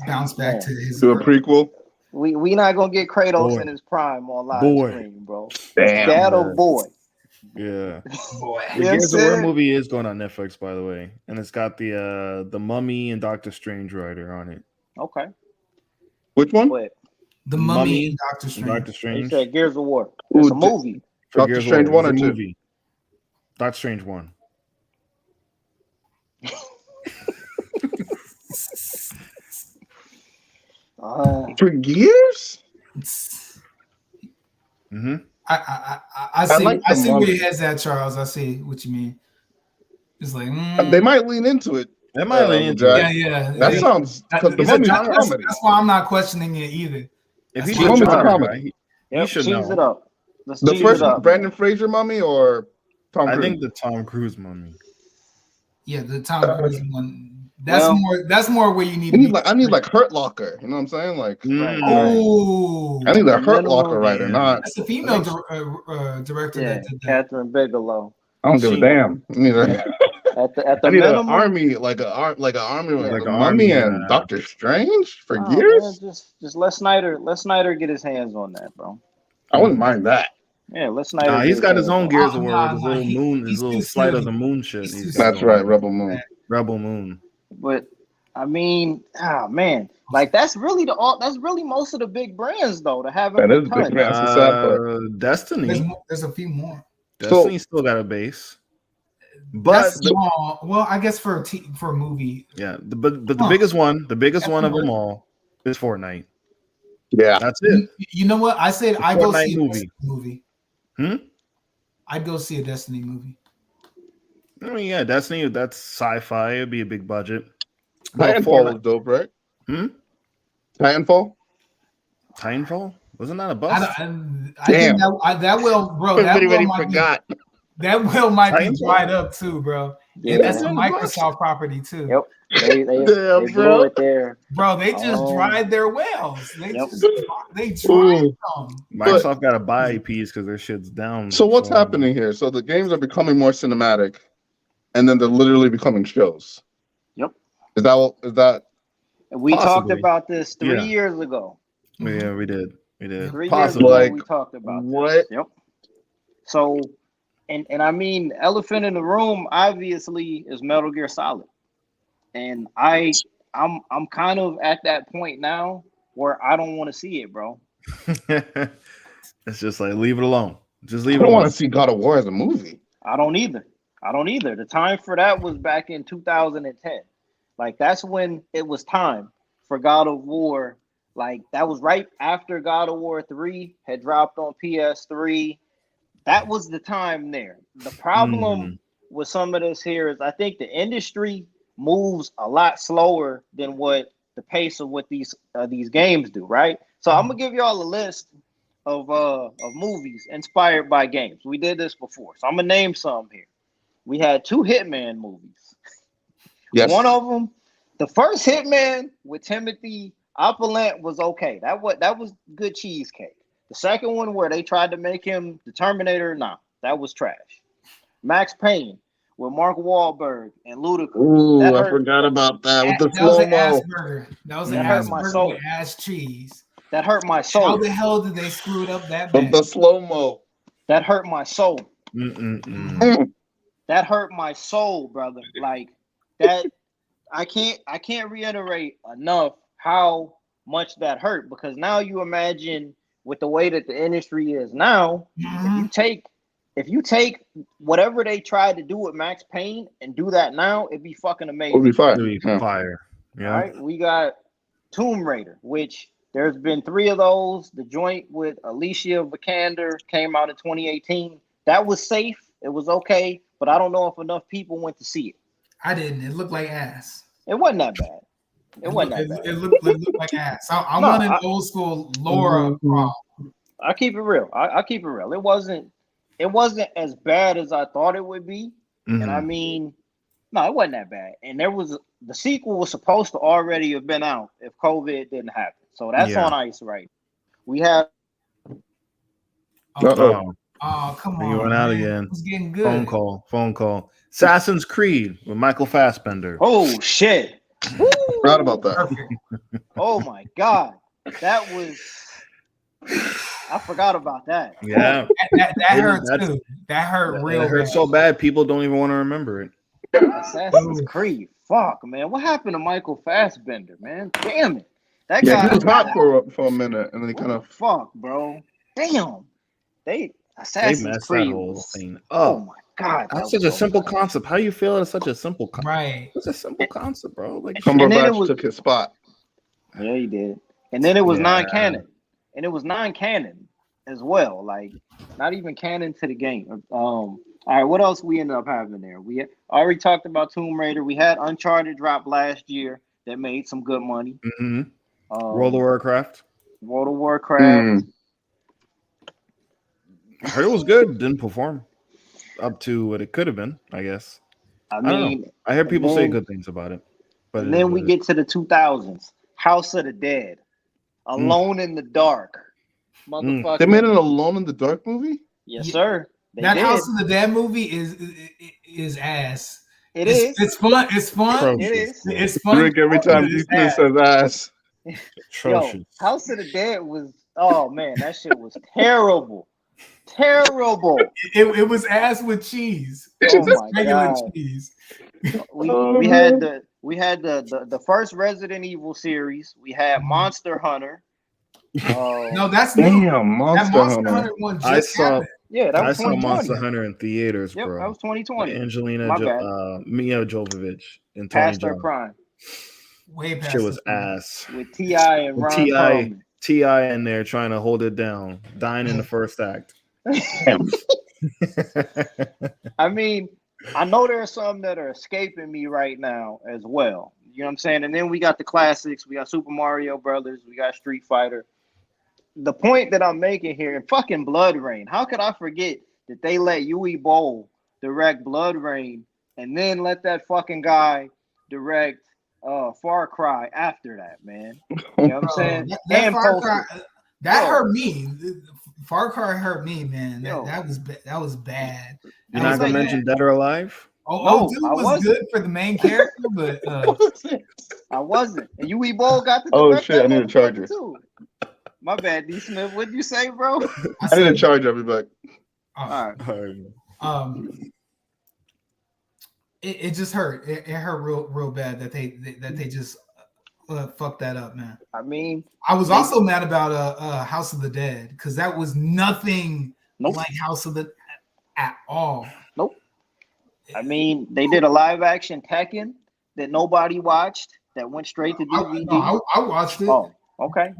bounce back to his. Do a prequel. We not gonna get Kratos in his prime on live screen, bro. Damn. Dad of Boy. Yeah. Boy. The Gears of War movie is going on Netflix, by the way, and it's got the Mummy and Doctor Strange writer on it. Okay. Which one? But The Mummy and Doctor And Strange. Doctor you Strange. said Gears of War. It's a movie. For Doctor Gears of Strange War. 1 or It's a 2? movie. Doctor Strange 1. For years? Mm-hmm. I see. like I the see where Mummy. your head's at, Charles. I see what you mean. It's like They might lean into it. That might lean into Jack. it. yeah. That sounds because the Mummy's a comedy. That's why I'm not questioning it either. If That's he's why a Mummy's a genre comedy. guy, Yep, you should cheese know. it up. Let's The cheese first it up. Brandon Fraser Mummy or Tom I Cruise? think the Tom Cruise Mummy. Yeah, the Tom Cruise one. That's more where you need. I need like Hurt Locker. You know what I'm saying? Like Oh, I need a Hurt Minimum, Locker writer, not. that's a female director Yeah, that did that. Catherine Bigelow. I don't give a She- damn. I need At the I need an minimum, army, like an army, Like like an a Mummy army, and Doctor Strange for oh, years. man, just let Snyder get his hands on that, bro. I wouldn't mind that. Yeah, let Snyder. Nah, he's got his own gear. Gears of War with his little moon, his little he's Flight of too the Moon shit. he's too he's That's doing. right, Rebel Moon. Rebel Moon. But I mean, man, like that's really most of the big brands though to have That a is big ton. man. That's the sad part. Destiny. There's a few more. Destiny still got a base. But That's small. Well, I guess for a movie. Yeah, but the biggest one of them all is Fortnite. Yeah, that's it. You know what? I said I go see a movie. movie. I'd go see a Destiny movie. I mean, yeah, Destiny. That's sci-fi. It'd be a big budget. Titanfall is dope, right? Titanfall. Titanfall wasn't that a bust? I think that will, bro. That will might be dried up too, bro. Yeah. And that's a Microsoft property too. Yep. They blew it there. Bro, they just dried their wells. They dried them. Microsoft got to buy IPs because their shit's down. So what's happening here? So the games are becoming more cinematic, and then they're literally becoming shows. Yep. Is that? We talked about this 3 years ago. Yeah, we did. 3 years ago, we talked about what? This. Yep. So, and I mean, elephant in the room obviously is Metal Gear Solid, and I'm kind of at that point now where I don't want to see it, bro. It's just like leave it alone. Just leave it alone. I don't want to see God of War as a movie. I don't either. The time for that was back in 2010. Like that's when it was time for God of War. Like that was right after God of War 3 had dropped on PS3. That was the time there. The problem with some of this here is I think the industry moves a lot slower than what the pace of what these games do, right? So I'm gonna give y'all a list of movies inspired by games. We did this before, so I'm gonna name some here. We had 2 Hitman movies. Yes. One of them, the first Hitman with Timothy Opulent was okay. That was good cheesecake. The second one where they tried to make him the Terminator, that was trash. Max Payne with Mark Wahlberg and Ludacris. Ooh, I forgot about that with the slow-mo. That was an ass burger with ass cheese. That hurt my soul. How the hell did they screw it up that bad? The slow-mo. That hurt my soul. That hurt my soul, brother. Like that, I can't reiterate enough how much that hurt, because now you imagine with the way that the industry is now, if you take whatever they tried to do with Max Payne and do that now, it'd be fucking amazing. It'd be fire. Yeah. All right, we got Tomb Raider, which there's been 3 of those. The joint with Alicia Vikander came out in 2018. That was safe. It was okay, but I don't know if enough people went to see it. I didn't. It looked like ass. It wasn't that bad. It looked like ass. I want an old school Laura Croft. I keep it real. I keep it real. It wasn't as bad as I thought it would be. And I mean, no, it wasn't that bad. And the sequel was supposed to already have been out if COVID didn't happen. So that's on ice, right? We have. Oh, come on. You went out again. It's getting good. Phone call. Assassin's Creed with Michael Fassbender. Oh, shit. Forgot about that. Oh, my God. That was. I forgot about that. Yeah. That hurt too. That hurt real bad. It hurt so bad, people don't even want to remember it. Assassin's Creed. Fuck, man. What happened to Michael Fassbender, man? Damn it. That guy. He was hot for a minute, and then he kind of. Fuck, bro. Damn. Assassin's Creed. That whole thing up. Oh my God. That's such a simple concept. How you feel it's such a simple concept? Right. It's a simple concept, bro. Like Cumberbatch took his spot. Yeah, he did. And then it was non-canon. And it was non-canon as well. Like, not even canon to the game. All right, what else we ended up having there? We already talked about Tomb Raider. We had Uncharted drop last year that made some good money. World of Warcraft. I heard it was good. Didn't perform up to what it could have been, I guess. I mean, I hear people say good things about it. But then we get to the 2000s. House of the Dead. Alone in the Dark. Motherfucker. They made an Alone in the Dark movie? Yes, sir. That House of the Dead movie is ass. It's fun. It's fun. It is. It's fun. Drink every time you says ass. Yo, House of the Dead was, oh man, that shit was terrible. Terrible. It was ass with cheese. Oh Just my regular god. cheese. We had the first Resident Evil series. We had Monster Hunter. No, that's new. Damn, That Monster Monster Hunter. Hunter one I just saw happened. Yeah, that I was saw 2020. Monster Hunter in theaters, Yep, that bro. was 2020. Angelina, My bad. Mia Jovovich, and Tony Past her Jaa. prime Way past Shit was the time. ass. with T.I. and And Ron Ti Perlman. Ti in there trying to hold it down, dying in the first act. Damn. I mean, I know there are some that are escaping me right now as well. You know what I'm saying? And then we got the classics. We got Super Mario Brothers. We got Street Fighter. The point that I'm making here, and fucking Blood Rain. How could I forget that they let Yui Bowl direct Blood Rain and then let that fucking guy direct Far Cry after that, man? You know what I'm saying? That And Far post Cry, it. that Yo. hurt me. Far Cry hurt me, man. Yo. That was bad. You're That not was gonna like- mention Dead or Alive? No, dude I was wasn't. good for the main character, but I wasn't. And Yui Bowl got the Oh, direct shit, I that need a charger. motherfucker too. My bad, D Smith. What'd you say, bro? I need a charge. I'll be back. All right. It just hurt. It hurt real bad that they just fucked that up, man. I mean, I was also mad about House of the Dead because that was nothing Nope. like House of the at all. Nope. I mean, they did a live action Tekken that nobody watched that went straight to DVD. I watched it. Oh, okay.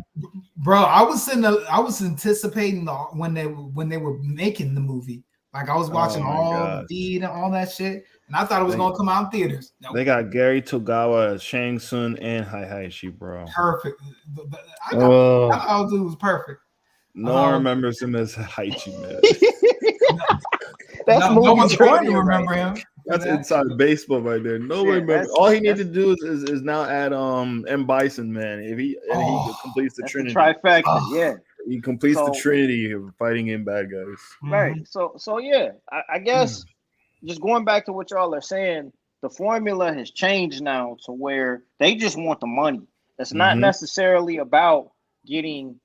Bro, I was anticipating when they were making the movie. Like I was watching Oh my all God. the feed and all that shit, and I thought it was gonna come out in theaters. No, They got Gary Togawa as Shang Tsung and Hayashi, bro. perfect. I thought it was perfect. No one remembers him as Hayashi, man. That's no one's going to trivia, remember right? him. That's inside baseball right there. Nobody Yeah, remembers. All he needs to do is now add M Bison, man. If he completes the That's Trinity, the trifecta. Yeah. he completes the So- Trinity of fighting in bad guys. Right. So yeah, I guess just going back to what y'all are saying, the formula has changed now to where they just want the money. It's not necessarily about getting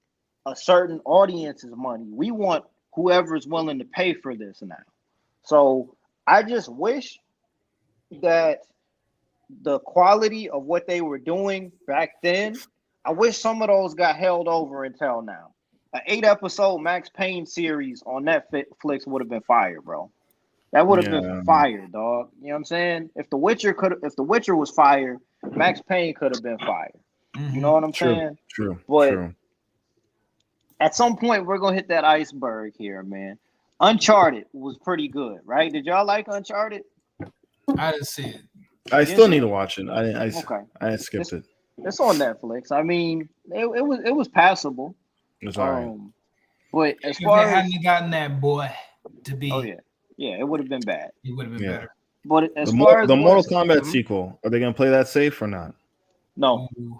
a certain audience's money. We want whoever's willing to pay for this now. So I just wish that the quality of what they were doing back then, I wish some of those got held over until now. An 8-episode Max Payne series on Netflix would have been fire, bro. That would have been fire, dog. You know what I'm saying? If The Witcher was fire, Max Payne could have been fire. You know what I'm saying? True. But at some point, we're gonna hit that iceberg here, man. Uncharted was pretty good, right? Did y'all like Uncharted? I didn't see it. I still need to watch it. I skipped it. It's on Netflix. I mean, it was passable. It's all right. But as If far they as hadn't gotten that boy to be, yeah, it would have been bad. it would have been better. But as The far as Mortal Kombat sequel, are they gonna play that safe or not? No, Ooh.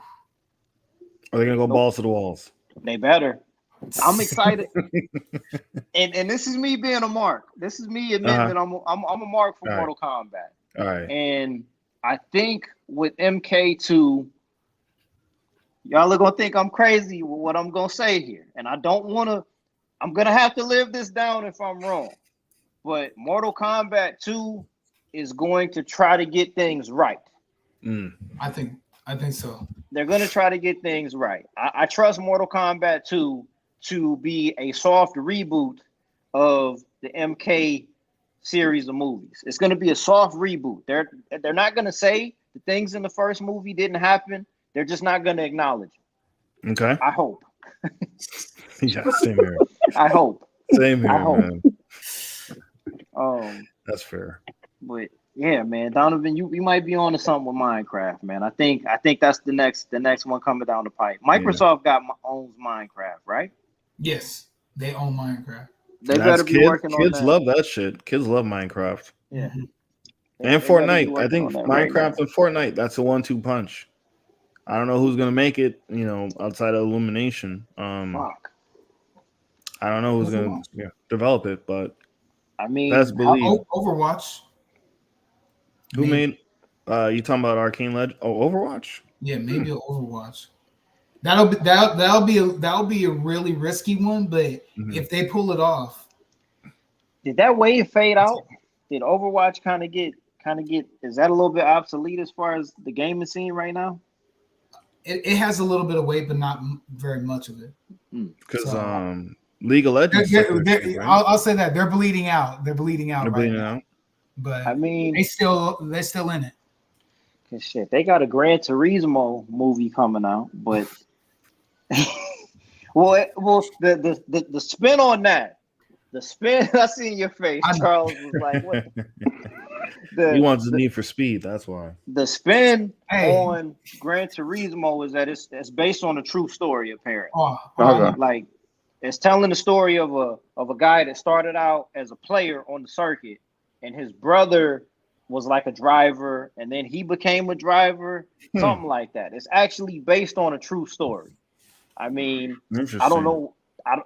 Are they gonna go balls to the walls? they better. I'm excited, and this is me being a mark. This is me admitting that I'm a mark for Mortal Kombat. All right. And I think with MK2, y'all are gonna think I'm crazy with what I'm gonna say here, and I don't want to. I'm gonna have to live this down if I'm wrong. But Mortal Kombat 2 is going to try to get things right. I think so. They're going to try to get things right. I trust Mortal Kombat 2 to be a soft reboot of the MK series of movies. It's going to be a soft reboot. They're not going to say the things in the first movie didn't happen. They're just not going to acknowledge it. Okay. I hope. Yeah, same here. I hope. Same here, man. That's fair. But yeah, man, Donovan, you might be on to something with Minecraft, man. I think that's the next one coming down the pipe. Microsoft owns Minecraft, right? Yes, they own Minecraft. They better be working on that. Kids love that shit. Kids love Minecraft. Yeah. And Fortnite. I think Minecraft and Fortnite, that's a 1-2 punch. I don't know who's gonna make it, outside of Illumination. Fuck. I don't know who's gonna develop it, but I mean, that's believe. Overwatch. Who made you talking about Arcane Legend? Oh, Overwatch? Yeah, maybe Overwatch. that'll be a really risky one, but if they pull it off, did that wave fade out? Did Overwatch kind of get? Is that a little bit obsolete as far as the gaming scene right now? it has a little bit of weight, but not very much of it. Because League of Legends. Right? I'll say that they're bleeding out. They're bleeding out right now. out. But I mean, they're still in it. Cause shit, they got a Gran Turismo movie coming out, but the spin on that, the spin I see in your face, Charles, was like, what? He wants the Need for Speed. That's why. The spin on Gran Turismo is that it's based on a true story, apparently. Like it's telling the story of a guy that started out as a player on the circuit, and his brother was like a driver, and then he became a driver, something like that. It's actually based on a true story. I mean, I don't know. I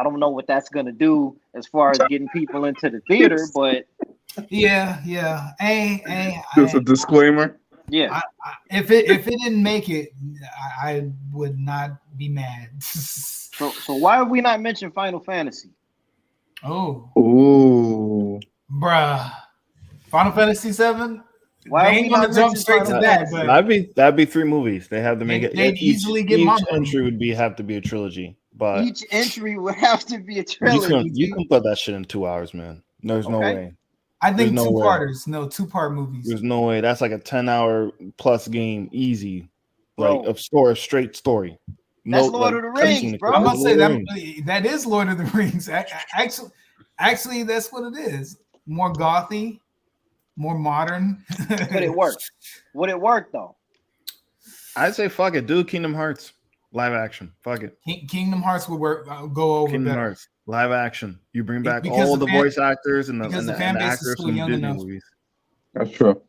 don't know what that's gonna do as far as getting people into the theater, but yeah. Just a disclaimer. Yeah. If it didn't make it, I would not be mad. So why have we not mentioned Final Fantasy? Oh, bruh. Final Fantasy VII. Why they ain't gonna jump straight to that? But that'd be 3 movies. They have to make it. They'd easily get each entry would have to be a trilogy. But each entry would have to be a trilogy. You can put that shit in 2 hours, man. There's no way. I think two-parters. No, 2-part movies. There's no way. That's like a 10-hour plus game, easy. Like a straight story. That's Lord of the Rings, bro. I'm gonna say that is Lord of the Rings. Actually, that's what it is. More gothy, more modern. Would it work? Would it work though? I'd say fuck it, do Kingdom Hearts live action. Fuck it. Kingdom Hearts would work. Go over Kingdom better. Hearts live action. You bring back all the voice actors and the fan base actors from Disney movies. That's true.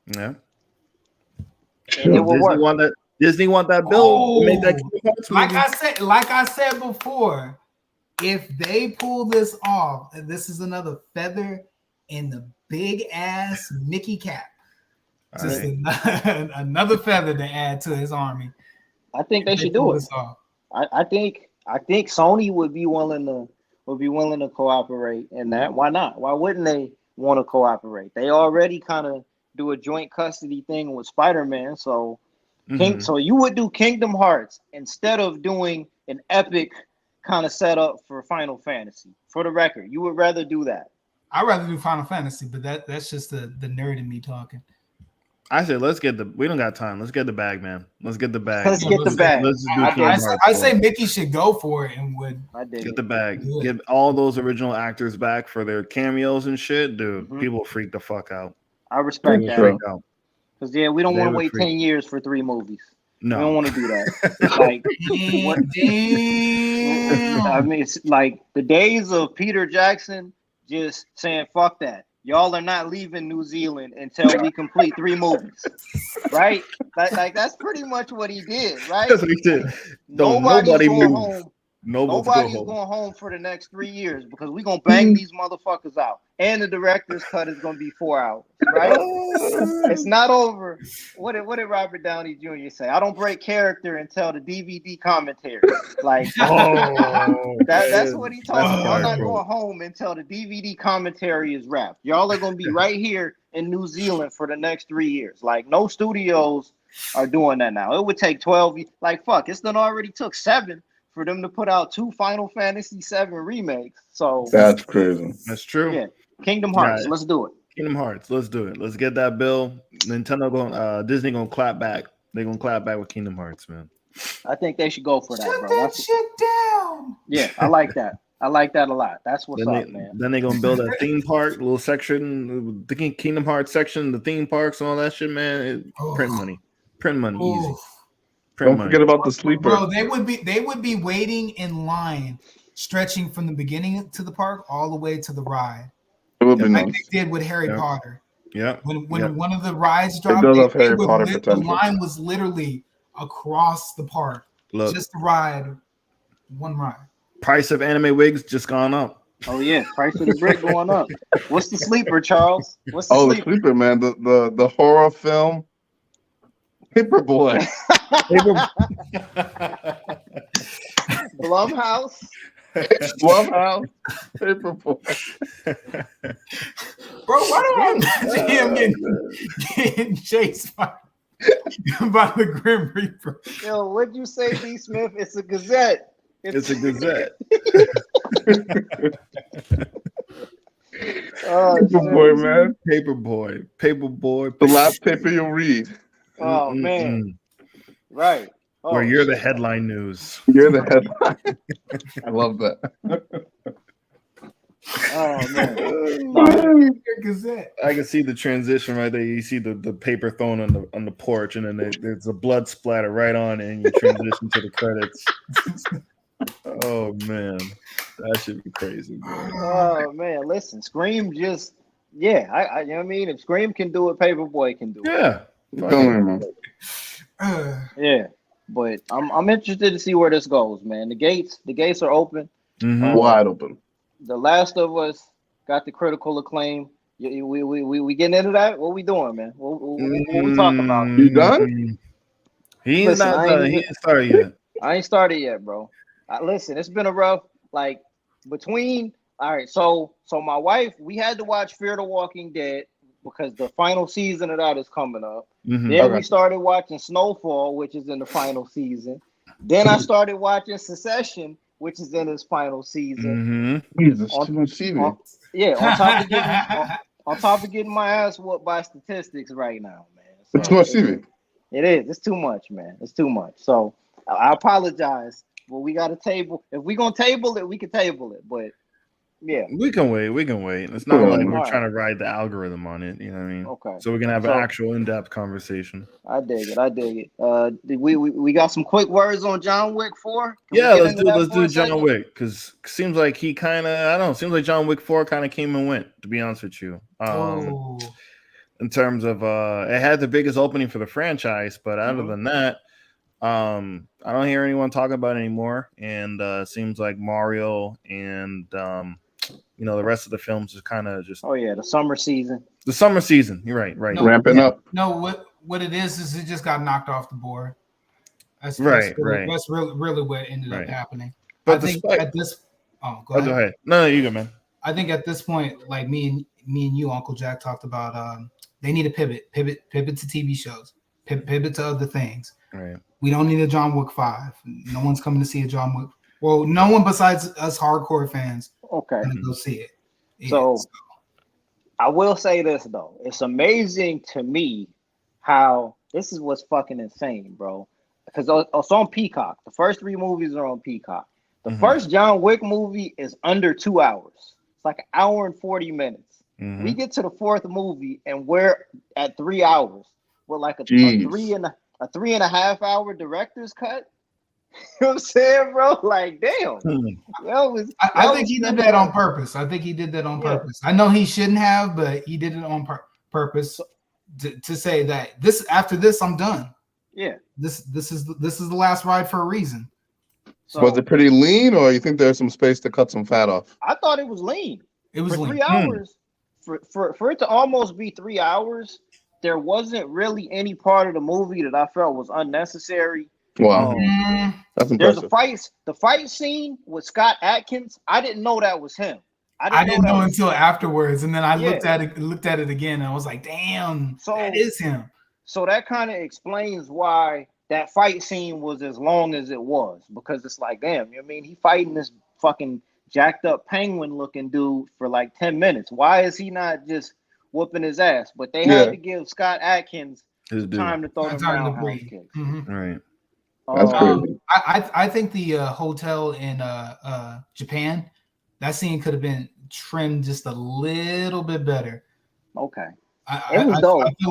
Yeah. It will work. Disney want that bill to make that Kingdom Hearts movie. Like I said before, if they pull this off, this is another feather in the big ass Mickey cap. Just another feather to add to his army. I think they should do it. I think Sony would be willing to cooperate in that. Why not? Why wouldn't they want to cooperate? They already kind of do a joint custody thing with Spider-Man. So so you would do Kingdom Hearts instead of doing an epic kind of setup for Final Fantasy. For the record, you would rather do that. I'd rather do Final Fantasy, but that's just the nerd in me talking. I said, we don't got time. Let's get the bag, man. Let's get the bag. Let's get the bag. Let's do I say Mickey should go for it and would get the bag. Get all those original actors back for their cameos and shit. Dude, people freak the fuck out. I respect that. Because, we don't want to wait 10 years for 3 movies. No. We don't want to do that. I mean, it's like the days of Peter Jackson just saying, fuck that. Y'all are not leaving New Zealand until we complete 3 movies, right? Like that's pretty much what he did, right? That's what he did. Nobody going home. Nobody's going home for the next 3 years because we're gonna bang these motherfuckers out, and the director's cut is gonna be 4 hours, right? It's not over. What did Robert Downey Jr. say? I don't break character until the DVD commentary. Like that's what he told me. Y'all not going home until the DVD commentary is wrapped. Y'all are gonna be right here in New Zealand for the next 3 years. Like no studios are doing that now. It would take 12. Like fuck, it's done already took 7. For them to put out 2 Final Fantasy VII remakes. So that's crazy. That's true. Yeah. Kingdom Hearts. Let's do it. Kingdom Hearts. Let's do it. Let's get that bill. Disney gonna clap back. They're gonna clap back with Kingdom Hearts, man. I think they should go for that, Shut bro. that shit down. Yeah, I like that. I like that a lot. That's what's up, man. Then they're gonna build a theme park, little section, the Kingdom Hearts section, the theme parks and all that shit, man. Print money. Easy. Don't forget about the sleeper. Bro, they would be waiting in line, stretching from the beginning to the park all the way to the ride. It would be like nice. they did with Harry Potter. Yeah. When one of the rides dropped, the line was literally across the park. Look, just to ride one ride. Price of anime wigs just gone up. Oh yeah, price of the brick going up. What's the sleeper, Charles? What's the sleeper, man? The horror film Paperboy. Blumhouse. Blumhouse. Paperboy. Bro, why do I imagine him getting chased by the Grim Reaper? Yo, what'd you say, D. Smith? It's a Gazette. It's a Gazette. Oh, Paperboy, man. Paperboy. The last paper you'll read. Oh man. Right. Oh, Where you're the shit. headline news. You're the headline. I love that. Oh man. Gazette. I can see the transition right there. You see the paper thrown on the porch, and then there's a blood splatter right on it, and you transition to the credits. Oh man, that should be crazy, bro. Oh man. Listen, Scream just I you know what I mean? If Scream can do it, Paperboy can do it. Yeah. Yeah. But I'm interested to see where this goes, man. The gates are open. Mhm. Wide open. The Last of Us got the critical acclaim. We getting into that? What we doing, man? What we talking about? You done? He's Listen, not I done. ain't He ain't started yet. I ain't started yet, bro. Listen, it's been a rough between. All right, so my wife, we had to watch Fear the Walking Dead because the final season of that is coming up. Mhm. Then Okay. we started watching Snowfall, which is in the final season. Then I started watching Succession, which is in its final season. Mhm. Jesus, too much TV. On top of getting my ass whooped by statistics right now, man. It's too much TV. It is. It's too much, man. It's too much. So I apologize. But we got to table. If we gonna table it, we can table it. But yeah, We can wait. It's not like we're Alright. trying to ride the algorithm on it. You know what I mean? Okay. So we can have an actual in-depth conversation. I dig it. We got some quick words on John Wick 4? Yeah, let's do John Wick, because seems like he kind of, I don't know, seems like John Wick 4 kind of came and went, to be honest with you. In terms of it had the biggest opening for the franchise, but other than that, I don't hear anyone talking about it anymore. And it seems like Mario and the rest of the films is kind of just the summer season. The summer season. You're right. Ramping up. No, what it is it just got knocked off the board. That's right. That's really what ended up happening. But I think at this. Go ahead. No, you go, man. I think at this point, like me and you, Uncle Jack, talked about, they need to pivot to TV shows, pivot to other things. Right. We don't need a John Wick 5. No one's coming to see a John Wick. Well, no one besides us hardcore fans. Okay. Gonna go see it. So I will say this though, it's amazing to me how this is what's fucking insane, bro. Because it's on Peacock. The first 3 movies are on Peacock. The first John Wick movie is under 2 hours. It's like an hour and 40 minutes. We get to the 4th movie and we're at 3 hours with like a 3.5 hour director's cut. You know what I'm saying, bro? Like, damn. I think he did that on purpose. I purpose. I know he shouldn't have, but he did it on purpose to say that after this, I'm done. Yeah. This is the last ride for a reason. So, was it pretty lean, or you think there's some space to cut some fat off? I thought it was lean. It was for lean. 3 hours. For it to almost be 3 hours, there wasn't really any part of the movie that I felt was unnecessary. Wow, that's impressive. There's the fight scene with Scott Adkins. I didn't know that was him. I didn't know until afterwards, and then I looked at it again, and I was like, "Damn, that is him." So that kind of explains why that fight scene was as long as it was, because it's like, damn, you know what I mean? He fighting this fucking jacked up penguin looking dude for like 10 minutes. Why is he not just whooping his ass? But they had to give Scott Atkins time to throw them roundhouse kicks. Right. That's crazy. I think the hotel in Japan, that scene could have been trimmed just a little bit better. Okay. It was dope. I feel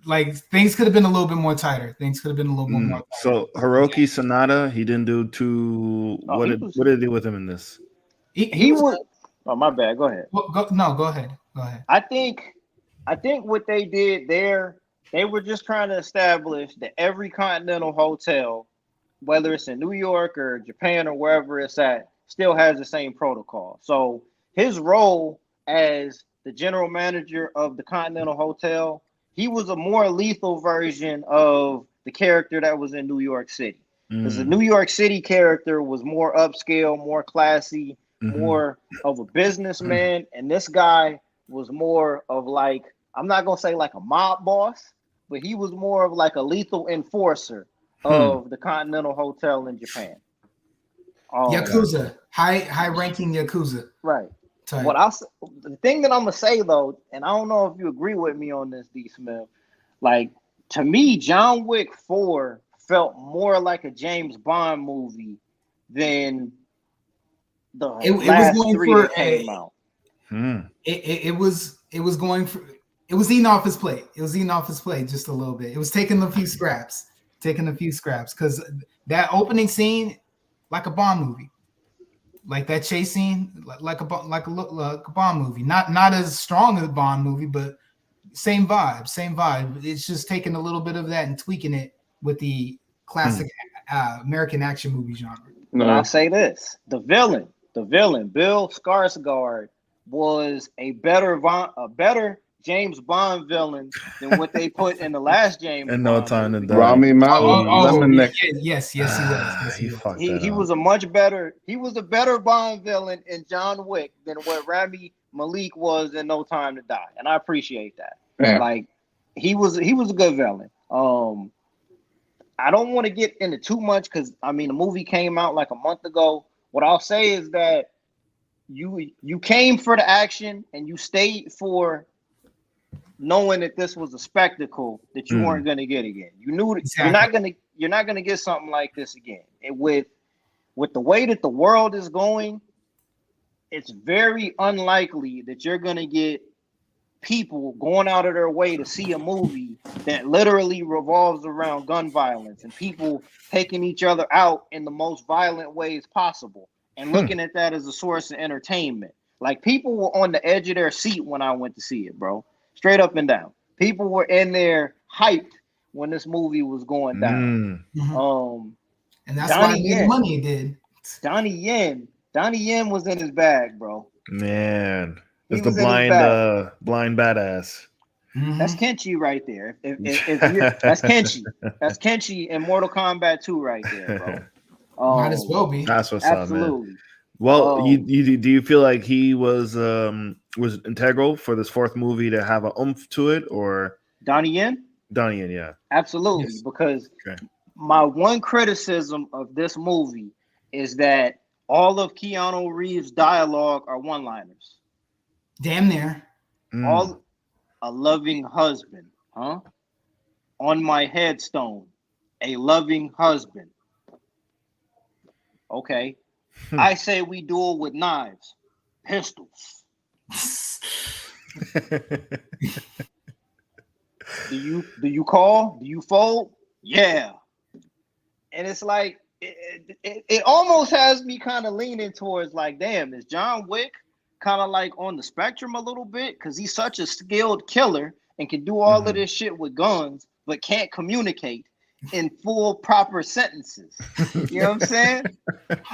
like things could have been a little bit more tighter. Things could have been a little more tighter. So Hiroki Sanada, he didn't do too. What did they do with him in this? He was. Oh, my bad. Go ahead. Go ahead. I think what they did there, they were just trying to establish that every continental hotel, whether it's in New York or Japan or wherever it's at, still has the same protocol. So his role as the general manager of the Continental Hotel, he was a more lethal version of the character that was in New York City. Because the Mm. New York City character was more upscale, more classy, Mhm. more of a businessman, and this guy was more of like, I'm not gonna say like a mob boss, but he was more of like a lethal enforcer of the Continental Hotel in Japan. Yakuza, high ranking Yakuza. Right. Type. The thing that I'm gonna say though, and I don't know if you agree with me on this, D. Smith. Like, to me, John Wick 4 felt more like a James Bond movie than the It was last going three for that came out. It was going for, it was eating off his plate. It was eating off his plate just a little bit. It was taking a few scraps, because that opening scene, like a Bond movie, like that chase scene, like a Bond movie. Not as strong as a Bond movie, but same vibe. It's just taking a little bit of that and tweaking it with the classic American action movie genre. But I'll say this: the villain, Bill Skarsgård, was a better James Bond villain than what they put in the last James And Bond No Time to movie. Die. Rami Malek, Lemon Nick. Yes, he was. He fucked He that up. was a much better. He was a better Bond villain in John Wick than what Rami Malek was in No Time to Die, and I appreciate that. Yeah. Like, he was a good villain. I don't want to get into too much because I mean the movie came out like a month ago. What I'll say is that you came for the action and you stayed for knowing that this was a spectacle that you weren't going to get again. You knew that you're not gonna get something like this again. And with the way that the world is going, it's very unlikely that you're going to get people going out of their way to see a movie that literally revolves around gun violence and people taking each other out in the most violent ways possible and looking at that as a source of entertainment. Like, people were on the edge of their seat when I went to see it, bro. Straight up and down. People were in there hyped when this movie was going down. And that's why it made money it did. Donnie Yen was in his bag, bro. Man. It's He the was blind badass. That's Kenshi right there. That's Kenshi. That's Kenshi in Mortal Kombat 2 right there, bro. Might as well be. That's what's absolutely. up, man. Well, you do you feel like he was integral for this fourth movie to have an oomph to it, or Donnie Yen? Donnie Yen, yeah. Absolutely, yes. Because my one criticism of this movie is that all of Keanu Reeves' dialogue are one-liners. Damn near. All a loving husband, huh? On my headstone, a loving husband. Okay. I say we duel with knives, pistols. Do you call? Do you fold? Yeah. And it's like it almost has me kind of leaning towards like, damn, is John Wick kind of like on the spectrum a little bit? Because he's such a skilled killer and can do all of this shit with guns, but can't communicate in full proper sentences. You know what I'm saying?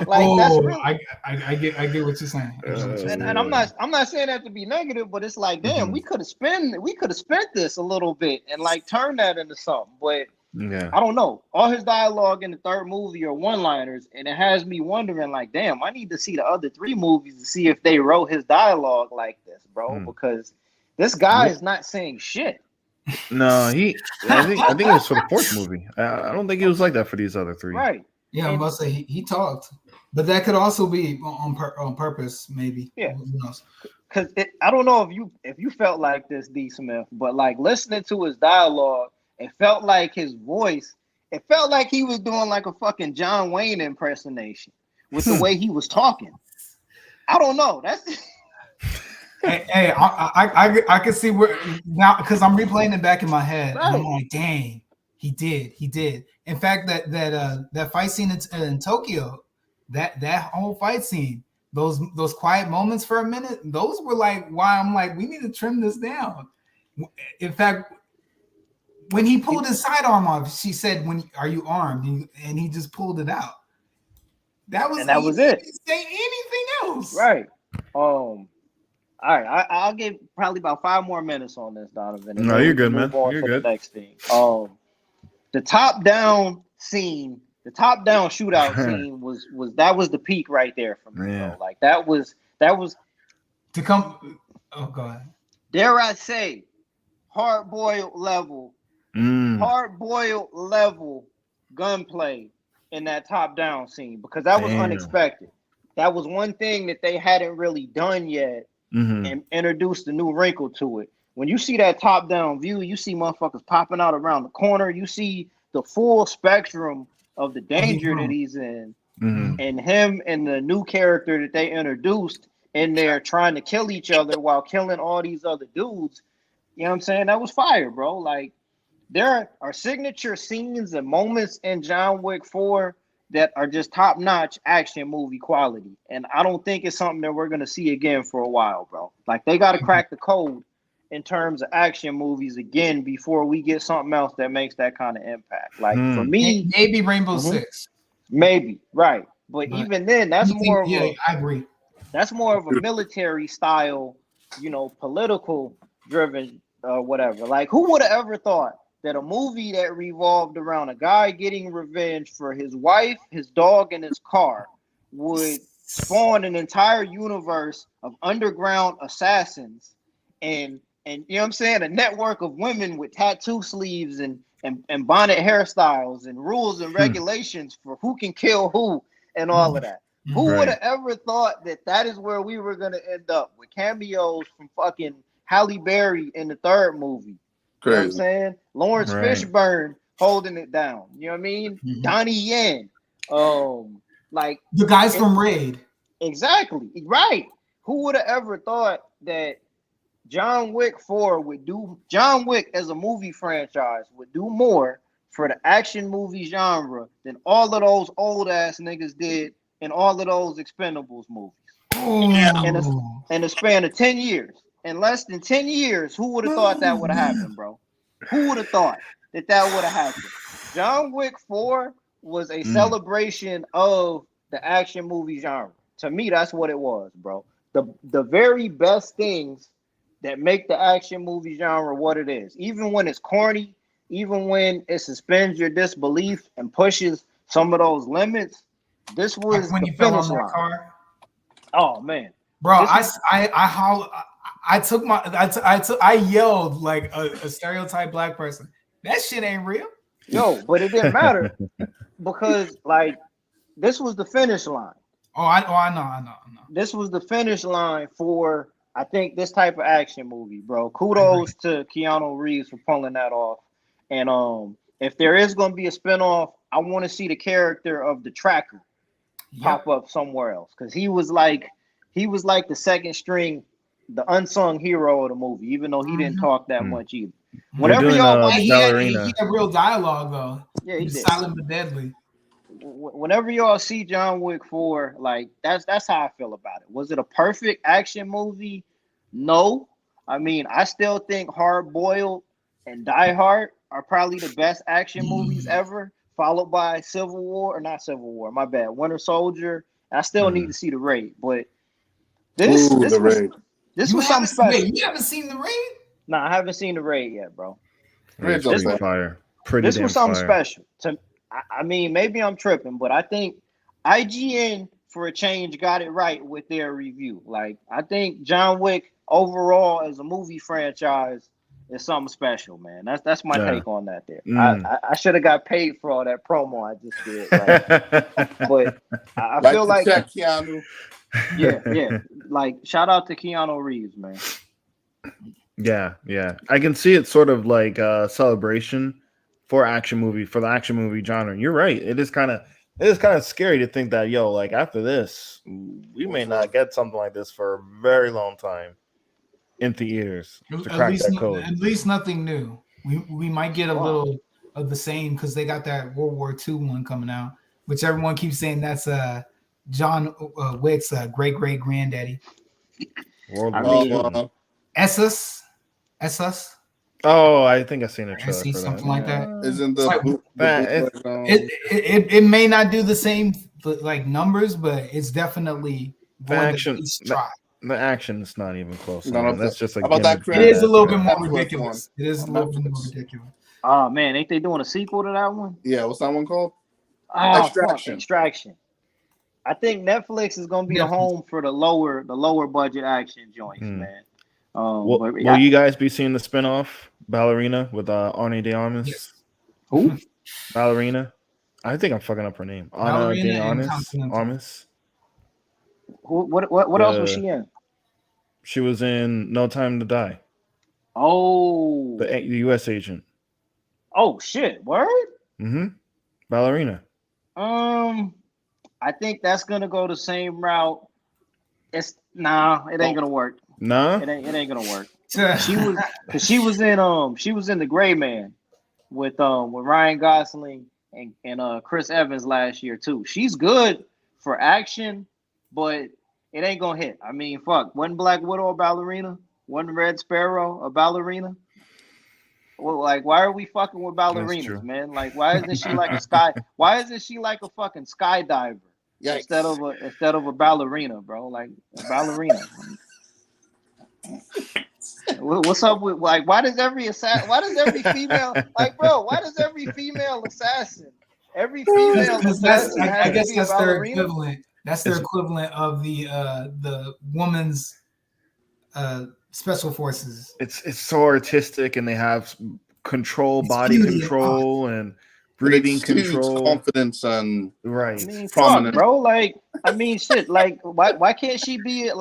Like, that's really, I get what you're saying. And I'm not saying that to be negative, but it's like, damn, we could have spent this a little bit and like turn that into something. But I don't know. All his dialogue in the third movie are one-liners, and it has me wondering, like, damn, I need to see the other three movies to see if they wrote his dialogue like this, bro. Because this guy is not saying shit. No, I think it was for the fourth movie. I don't think he was like that for these other three. Right. Yeah, I must say he talked, but that could also be on purpose, maybe. Yeah. Because I don't know if you felt like this, D. Smith, but like listening to his dialogue, it felt like his voice. It felt like he was doing like a fucking John Wayne impersonation with the way he was talking. I don't know. That's. Hey, I can see where now because I'm replaying it back in my head, right. And I'm like, dang, he did. In fact, that fight scene in Tokyo, that whole fight scene, those quiet moments for a minute, those were like why I'm like, we need to trim this down. In fact, when he pulled his sidearm off, she said, "When are you armed?" And he just pulled it out. That was it. Didn't say anything else, right? All right, I'll give probably about 5 more minutes on this, Donovan. No, you're good, man. You're good. The next thing. the top down scene, the top down shootout scene was the peak right there for me, bro. Like that was to come. Oh, go ahead. Dare I say, hard-boiled level gunplay in that top-down scene, because that was unexpected. That was one thing that they hadn't really done yet, and introduced a new wrinkle to it. When you see that top-down view, you see motherfuckers popping out around the corner. You see the full spectrum of the danger that he's in, and him and the new character that they introduced in there trying to kill each other while killing all these other dudes. You know what I'm saying? That was fire, bro. Like, there are signature scenes and moments in John Wick 4 that are just top-notch action movie quality. And I don't think it's something that we're going to see again for a while, bro. Like, they got to crack the code in terms of action movies again before we get something else that makes that kind of impact. Like, for me... Maybe Rainbow Six. Maybe, right. But even then, that's more of I agree. That's more of a military style, you know, political driven whatever. Like, who would have ever thought that a movie that revolved around a guy getting revenge for his wife, his dog, and his car would spawn an entire universe of underground assassins and you know what I'm saying, a network of women with tattoo sleeves and bonnet hairstyles and rules and regulations for who can kill who and all of that. Who would have ever thought that is where we were going to end up, with cameos from fucking Halle Berry in the third movie? You know what I'm saying? Lawrence Fishburne holding it down. You know what I mean? Donnie Yen. Like the guys from Raid. Exactly. Right. Who would have ever thought that John Wick 4 would do, John Wick as a movie franchise would do more for the action movie genre than all of those old ass niggas did in all of those Expendables movies. In a span of 10 years. In less than 10 years, who would have thought that would have happened, bro? Who would have thought that would have happened? John Wick 4 was a celebration of the action movie genre. To me, that's what it was, bro. The very best things that make the action movie genre what it is. Even when it's corny, even when it suspends your disbelief and pushes some of those limits, this was when the you fell on finish that line. car. Oh man, bro! I yelled like a stereotype black person. That shit ain't real. Yo, but it didn't matter because like this was the finish line. I know. This was the finish line for, I think, this type of action movie, bro. Kudos to Keanu Reeves for pulling that off. And if there is going to be a spinoff, I want to see the character of the tracker pop up somewhere else, because he was like the second string, the unsung hero of the movie, even though he didn't talk that much either. Whenever y'all he had real dialogue though. Yeah, he did. Silent but deadly. Whenever y'all see John Wick 4, like that's how I feel about it. Was it a perfect action movie? No. I mean, I still think Hard Boiled and Die Hard are probably the best action movies ever, followed by Winter Soldier. I still need to see The Raid, but this was something special. Wait, you haven't seen The Raid? No, I haven't seen The Raid yet, bro. This was fire. This was something special. I mean, maybe I'm tripping, but I think IGN, for a change, got it right with their review. Like, I think John Wick overall as a movie franchise is something special, man. That's my take on that there. I should have got paid for all that promo I just did. Like, but I feel like Keanu. Yeah. Like, shout out to Keanu Reeves, man. Yeah. I can see it sort of like a celebration for the action movie genre. You're right. It is kind of scary to think that, like after this, we may not get something like this for a very long time in theaters to crack that code. At least nothing new. We might get a little of the same, because they got that World War II one coming out, which everyone keeps saying that's John Wick's great granddaddy. SS. Oh, I think I've seen a trailer for something that. like that. Isn't it may not do the same like numbers, but it's definitely the action is not even close. No, that's just like about that. It is a little bit more ridiculous. It is a little bit more ridiculous. Oh man, ain't they doing a sequel to that one? Yeah, what's that one called? Oh Extraction. fuck, Extraction. I think Netflix is gonna be the home for the lower budget action joints, man. Will you guys be seeing the spinoff Ballerina with Arne de Armas? Yes. Who? Ballerina. I think I'm fucking up her name. Ana de Armas. What else was she in? She was in No Time to Die. Oh, The U.S. agent. Oh shit! Word. Ballerina. I think that's gonna go the same route. It ain't gonna work. Nah, it ain't gonna work. She was in The Gray Man with Ryan Gosling and Chris Evans last year too. She's good for action, but it ain't gonna hit. I mean, fuck, wasn't Black Widow a ballerina? Wasn't Red Sparrow a ballerina? Well, like, why are we fucking with ballerinas, man? Like, why isn't she like a fucking skydiver instead of a ballerina, bro? Like a ballerina. What's up with like? Why does every female like, bro? Why does every female assassin? Every female assassin I has guess to be a that's their ballerina? equivalent. That's their equivalent of the woman's special forces. It's so artistic, and they have body control, and breathing control, confidence, and right. I mean, fuck, bro. Like, I mean, shit. Like, why can't she be a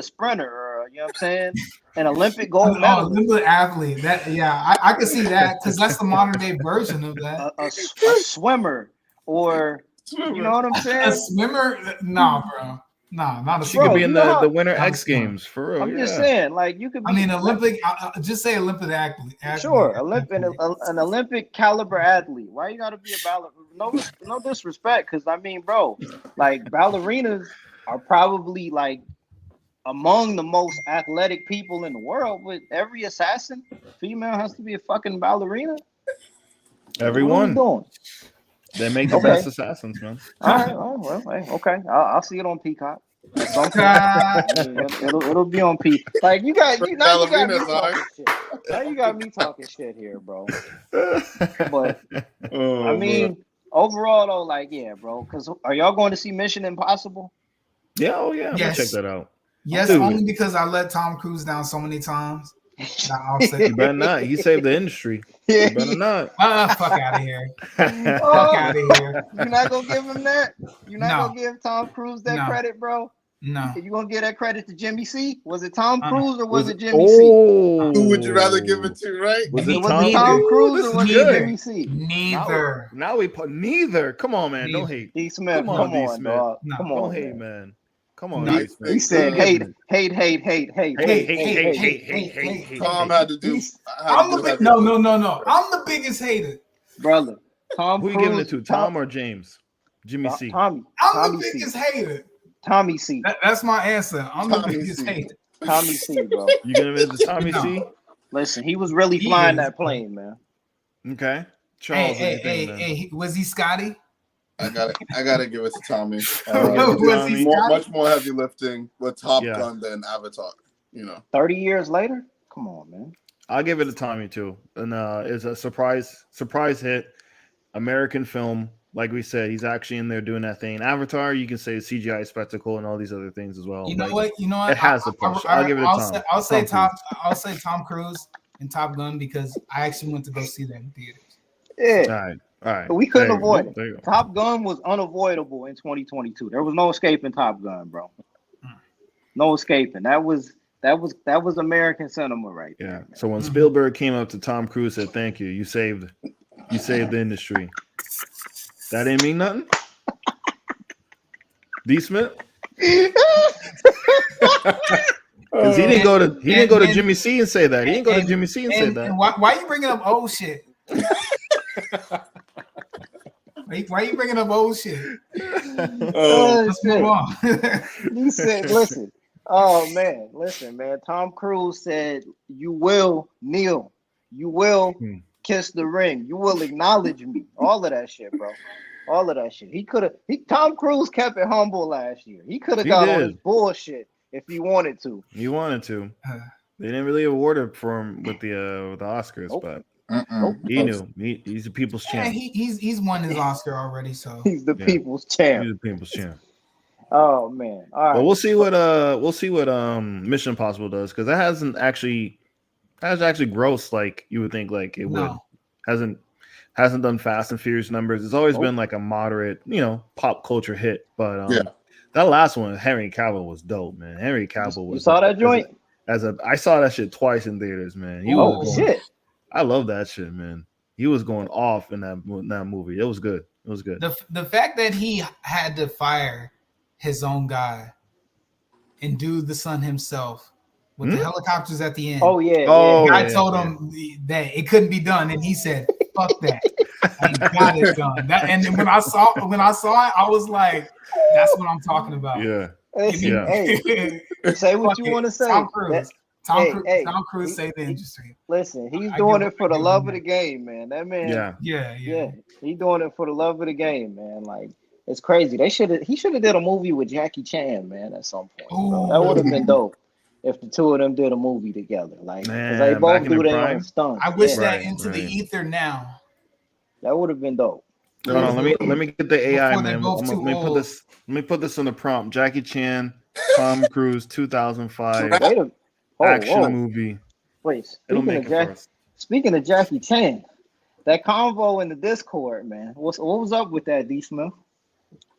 sprinter or you know what I'm saying, an Olympic gold medalist, Olympic athlete? I can see that because that's the modern day version of that. A swimmer or you know what I'm saying? A swimmer? Nah, bro. Nah, not a She could be in the Winter X Games for real. I'm just saying, like, you could be. I mean, Olympic. Just say Olympic athlete. Sure, an Olympic caliber athlete. Why you gotta be a ballerina? No disrespect, because I mean, bro, like ballerinas are probably like among the most athletic people in the world. But every assassin, female, has to be a fucking ballerina. Everyone. What are we doing? They make the best assassins, man. All right. Oh well. Hey, okay. I'll see it on Peacock. It'll be on P. Like you got me talking shit. Now you got me talking shit here, bro. But I mean, overall though, like yeah, bro. Because are y'all going to see Mission Impossible? Yeah. Oh yeah. Yes. Check that out. Yes, only because I let Tom Cruise down so many times. You better not. He saved the industry. Yeah, you better not. Fuck out of here. Fuck out of here. You're not gonna give him that? You're not gonna give Tom Cruise that credit, bro? No. You gonna give that credit to Jimmy C? Was it Tom Cruise or was it Jimmy C? Who would you rather give it to, right? Was it Tom Cruise or was it Jimmy C? Neither. Now we put neither. Come on, man. Don't hate. D. Smith, come on, dog. Come on, don't hate, man. Come on, he said hate. Tom had to do. No. I'm the biggest hater, brother. Tom. Who you giving it to, Tom or James? Jimmy C. Tommy. I'm the biggest hater. Tommy C. That's my answer. I'm the biggest hater. Tommy C, bro. You gonna visit Tommy C? Listen, he was really flying that plane, man. Okay. Charles, hey, was he Scotty? I gotta give it to Tommy. Tommy. Much more heavy lifting with Top Gun than Avatar. 30 years later, come on, man. I'll give it to Tommy too, and it's a surprise hit. American film, like we said, he's actually in there doing that thing. Avatar, you can say CGI spectacle and all these other things as well. You know what? It has the push. I'll give it to Tom. I'll say Tom Cruise and Top Gun because I actually went to go see that in theaters. Yeah. All right. But we couldn't avoid it. Top Gun was unavoidable in 2022. There was no escaping Top Gun, bro. No escaping. That was American cinema right there. Man. So when Spielberg came up to Tom Cruise and said, "Thank you. You saved the industry." That didn't mean nothing. D. Smith. Because he didn't go to Jimmy C and say that. He didn't go to Jimmy C and say that. Why are you bringing up old shit? Why are you bringing up old shit? Let's move on. He said, listen, man. Tom Cruise said, you will kneel. You will kiss the ring. You will acknowledge me. All of that shit, bro. All of that shit. Tom Cruise kept it humble last year. He could have got on his bullshit if he wanted to. He wanted to. They didn't really award it for him with the Oscars, but Mm-mm. He knew. He's a people's Yeah, champ. he's won his Oscar already. So He's the Yeah. people's champ. He's a people's champ. Oh man. All right. But we'll see what Mission Impossible does, because that hasn't actually grossed like you would think like it would. no, Hasn't done Fast and Furious numbers. It's always Nope. been like a moderate, pop culture hit. But Yeah. that last one, Henry Cavill was dope, man. Henry Cavill was. You saw that joint? I saw that shit twice in theaters, man. Oh shit. I love that shit, man. He was going off in that movie. It was good. It was good. the fact that he had to fire his own guy and do the son himself with the helicopters at the end. Oh yeah. Oh, I yeah, told him that it couldn't be done, and he said, "Fuck that, I got it done." And then when I saw it, I was like, "That's what I'm talking about." Yeah. Listen, hey, say what you want to say. Tom Cruise. Tom Cruise he- saved the industry. Listen, he's I doing give- it for I the give love him of the that. game, man. That man. Yeah. Yeah. He's doing it for the love of the game, man. Like it's crazy. He should have did a movie with Jackie Chan, man, at some point. Bro. That would have been dope if the two of them did a movie together. Like, because they Man, both back in do the their prime. own stunts. I wish Yeah, that into the right. ether now. that would have been dope. Hold on, let me get the AI, Before they're man. both Let too me put old. this. Let me put this in the prompt. Jackie Chan, Tom Cruise, 2005 Wait a action movie. Wait, It'll make it for us. speaking of Jackie Chan, that convo in the Discord, man. What was up with that, D Smith?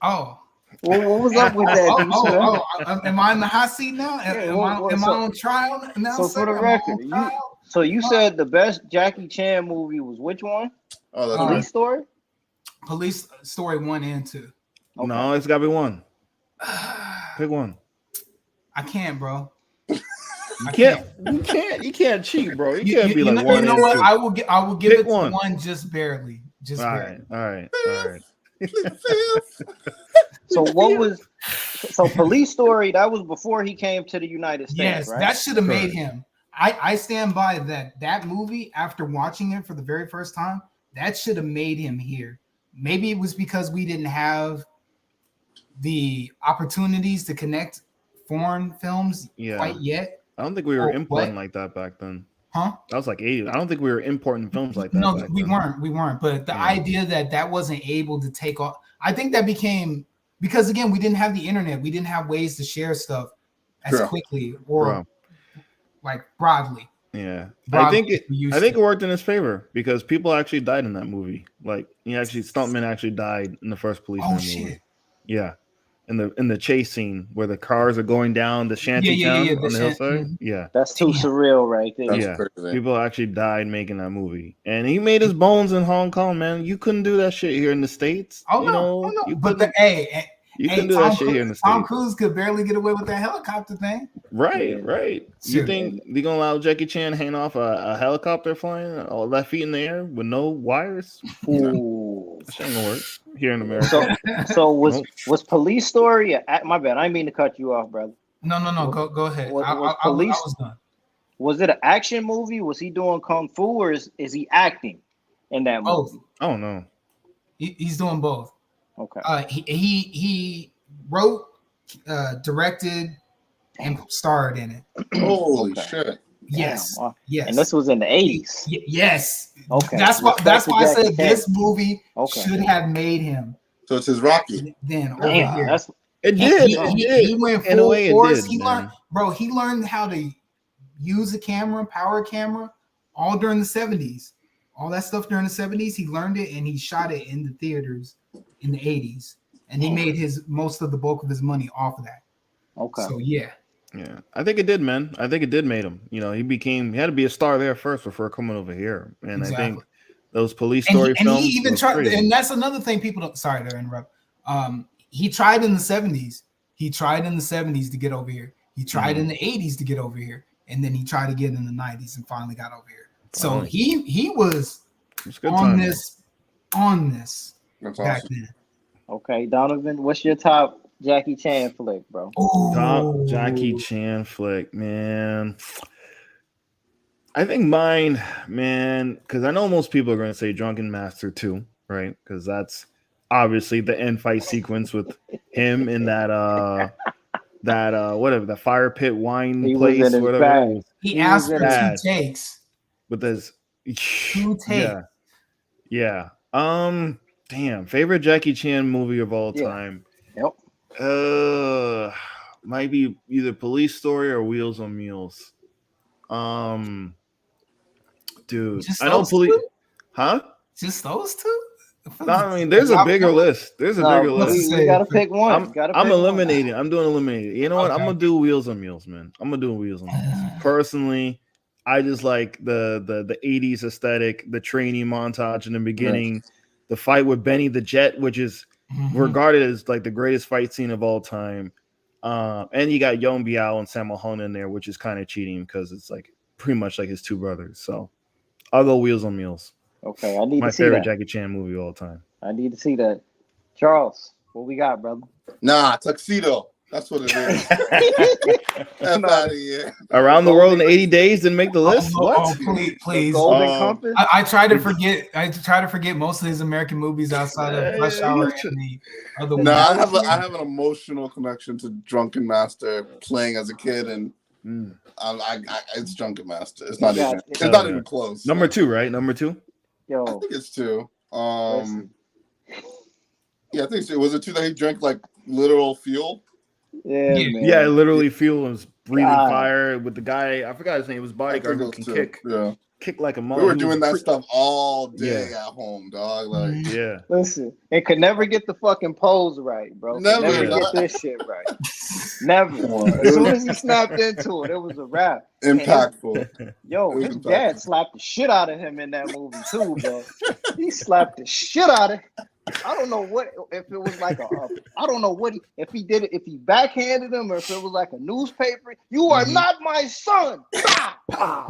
Oh. What was up with that, D Smith? Am I in the hot seat now? Am I on trial now? So for the record, you said the best Jackie Chan movie was which one? Oh, that's Police right. Story? Police Story 1 and 2. Okay. No, it's got to be one. Pick one. I can't, bro. You can't cheat, bro. You can't be like know, one. You know and what? two. I will give Pick it to one. one just barely. Just All barely. right, all right. So what was Police Story? That was before he came to the United States, Yes, right? that should have made Correct. him. I stand by that movie. After watching it for the very first time, that should have made him here. Maybe it was because we didn't have the opportunities to connect foreign films quite yet. I don't think we were Oh, importing what? like that back then. Huh? That was like 80. I don't think we were importing films like that. No, back we then. weren't. But the Yeah. idea that wasn't able to take off, I think that became because again, we didn't have the internet. We didn't have ways to share stuff as Sure. quickly or Bro. like broadly. Yeah, Broadly I think as we used I think to. it worked in his favor because people actually died in that movie. Like stuntman actually died in the first policeman Oh movie. shit! Yeah, in the chase scene where the cars are going down the shanty Yeah, town the on the hillside. mhm. Yeah, That's too Damn. surreal, right there. That's yeah. crazy. People actually died making that movie, and he made his bones in Hong Kong. Man, you couldn't do that shit here in the States. Oh you no, know, oh, no. you But couldn't. You hey, couldn't do that shit here in the Tom States. Cruise could barely get away with that helicopter thing. Right, Yeah. right. You Sure. think they're gonna allow Jackie Chan hang off a helicopter flying all left feet in the air with no wires? Ooh. That shit ain't gonna work here in America. So was Nope. was Police Story? My bad. I didn't mean to cut you off, brother. No. Go ahead. Was I police- was done. Was it an action movie? Was he doing kung fu, or is he acting in that movie? Both. Oh no. He's doing both. Okay. He wrote, directed, and starred in it. Holy Okay. shit. Yes. Damn. Yes. And this was in the 80s. Yes. Okay. That's why Respect to I Jackie said Chan. this movie Okay. should have made him So it's his Rocky. then over Damn, here. that's It He- did. He, It he- did. he went In a full way, it force. did, He man. learned, bro. He learned how to use a camera, power camera, all during the 70s. All that stuff during the 70s, he learned it and he shot it in the theaters in the 80s. And he made most of the bulk of his money off of that. okay. So yeah. Yeah, I think it did, man. I think it did made him. You know, he had to be a star there first before coming over here. And I think Exactly. those police And story he films. even was tried, crazy. and that's another thing people don't. Sorry to interrupt. He tried in the 70s. He tried in the 70s to get over here. He tried in the 80s to get over here, and then he tried again in the 90s and finally got over here. So Finally. he was It's good on time. this That's back awesome. then. Okay, Donovan, what's your top Jackie Chan flick, bro? Top Ooh. Jackie Chan flick, man. I think mine, man, because I know most people are going to say Drunken Master 2, right? Because that's obviously the end fight sequence with him in that whatever, the fire pit wine He was place, in his whatever. bag. It was, He He asked was for in that. 2 takes. with his Two take. Yeah. Damn. Favorite Jackie Chan movie of all Yeah. time. Yep. Might be either Police Story or Wheels on Mules. Um, dude, Just I know those two? Huh? Just those two? No, I mean, there's a bigger list. There's a bigger No, list. we gotta pick one. I'm Gotta I'm pick one. eliminating. I'm doing eliminating. You know what? Okay. I'm gonna do Wheels on Mules, man. I'm gonna do Wheels on Mules. Personally, I just like the 80s aesthetic, the training montage in the beginning, the fight with Benny the Jet, which is regarded as like the greatest fight scene of all time. And you got Yong Biao and Sammo Hung in there, which is kind of cheating because it's like pretty much like his two brothers. So I'll go Wheels on Mules. Okay, I need My to see favorite that. Jackie Chan movie of all time. I need to see that. Charles, what we got, brother? Nah, Tuxedo. That's what it is. F out of here. Around the World in 80 Days didn't make the list? What? Oh, please. Golden Compass? I try to forget. I try to forget most of his American movies outside of Rush Hour and the other No, ones. I have an emotional connection to Drunken Master playing as a kid, and it's Drunken Master. It's not even. It's not even close. Number 2, right? Number 2. Yo, I think it's 2. Yeah, I think so. Was it 2 that he drank like literal fuel? yeah, man. Yeah, literally fuel was breathing fire with the guy. I forgot his name. It was bodyguard who can kick like a mother. We were doing that stuff all day at home, dog. Like, Listen, it could never get the fucking pose right, bro. Never get this shit right. Never. As soon as he snapped into it, it was a wrap. Impactful. His dad slapped the shit out of him in that movie too, bro. He slapped the shit out of him. I don't know if it was like I don't know if he did it, if he backhanded him or if it was like a newspaper. You are not my son. Oh,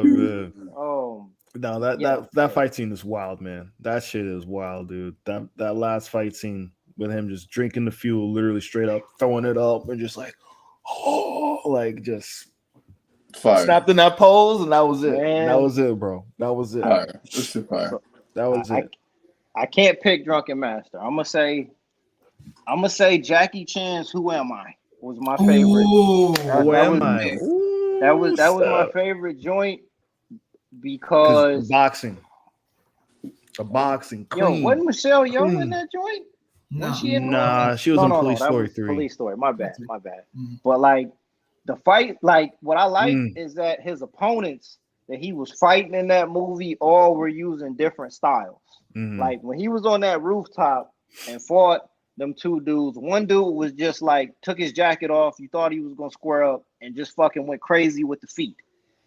man. Oh. No, that fight scene is wild, man. That shit is wild, dude. That last fight scene with him just drinking the fuel, literally straight up throwing it up and just like, just fire. Snapped in that pose, and that was it. Man. That was it, bro. That was it. Fire. This is fire. That was it. I can't pick Drunken Master. I'm gonna say Jackie Chan's Who Am I was my favorite. Who am I? That was my favorite joint because the boxing. Queen. Yo, wasn't Michelle Yeoh in that joint? No. She was in Police Story 3. Police Story. My bad. But like the fight, like what I like is that his opponents that he was fighting in that movie all were using different styles. Like when he was on that rooftop and fought them two dudes, one dude was just like took his jacket off. You thought he was gonna square up and just fucking went crazy with the feet.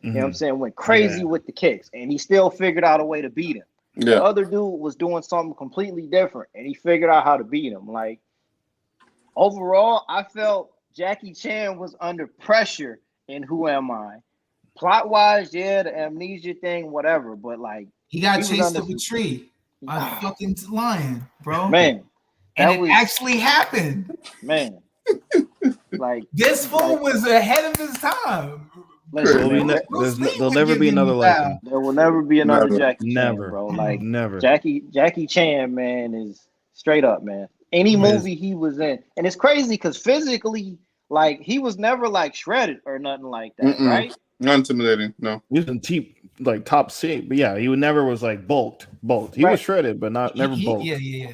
You know what I'm saying? Went crazy with the kicks, and he still figured out a way to beat him. Yeah. The other dude was doing something completely different, and he figured out how to beat him. Like overall, I felt Jackie Chan was under pressure in Who Am I? Plot wise, yeah, the amnesia thing, whatever. But like he got chased up a tree. I'm fucking lying, bro. Man, and it actually happened. Man, like this fool was ahead of his time. There'll never be another like him. There will never be another Jackie Chan, bro. Like never. Jackie Chan, man, is straight up, man. Any movie he was in, and it's crazy because physically, like he was never like shredded or nothing like that, right? Not intimidating, no. He was in top shape, but yeah, he never was like bulked. He was shredded, but never bulked. Yeah.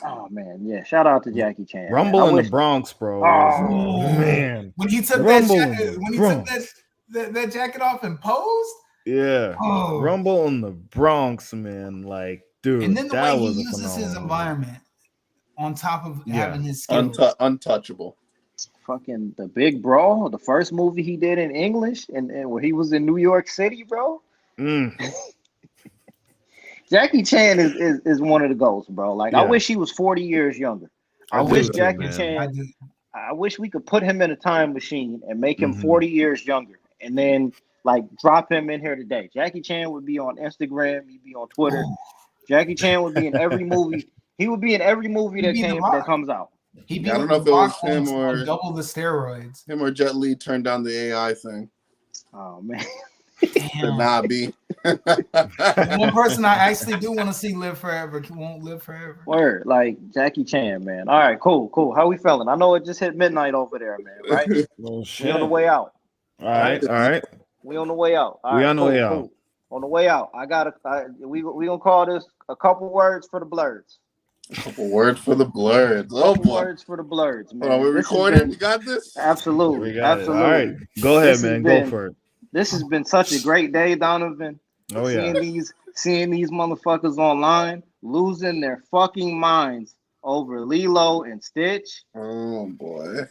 Oh man, yeah. Shout out to Jackie Chan. Rumble in the Bronx, bro. Oh man, when he took that jacket off and posed. Yeah. Rumble in the Bronx, man. Like, dude, and then the that way he was uses his environment on top of having his skills. Untouchable. Fucking The Big Brawl, the first movie he did in English, and where he was in New York City, bro. Jackie Chan is one of the goats, bro. Like I wish he was 40 years younger. I wish Jackie Chan. I wish we could put him in a time machine and make him 40 years younger, and then like drop him in here today. Jackie Chan would be on Instagram. He'd be on Twitter. Jackie Chan would be in every movie. He would be in every movie that comes out. He'd be I don't know if it was him or double the steroids. Him or Jet Li turned down the AI thing. Oh man. Damn. Nah, B. One person I actually do want to see live forever won't live forever. Word, like Jackie Chan, man. All right, cool. How we feeling? I know it just hit midnight over there, man. Right? Oh We shit! on the way out. All right. We on the way out. All We right, on the way out. On the way out, we gonna call this a couple words for the blurs. Couple words for the blurs. Oh Couple boy. words for the blurs, man. Hold on, we This has recording? been- You got this? Absolutely, We got it. All right. absolutely. Go ahead, This has man. been- Go for it. This has been such a great day, Donovan. Oh yeah. Seeing these motherfuckers online losing their fucking minds over Lilo and Stitch. Oh boy.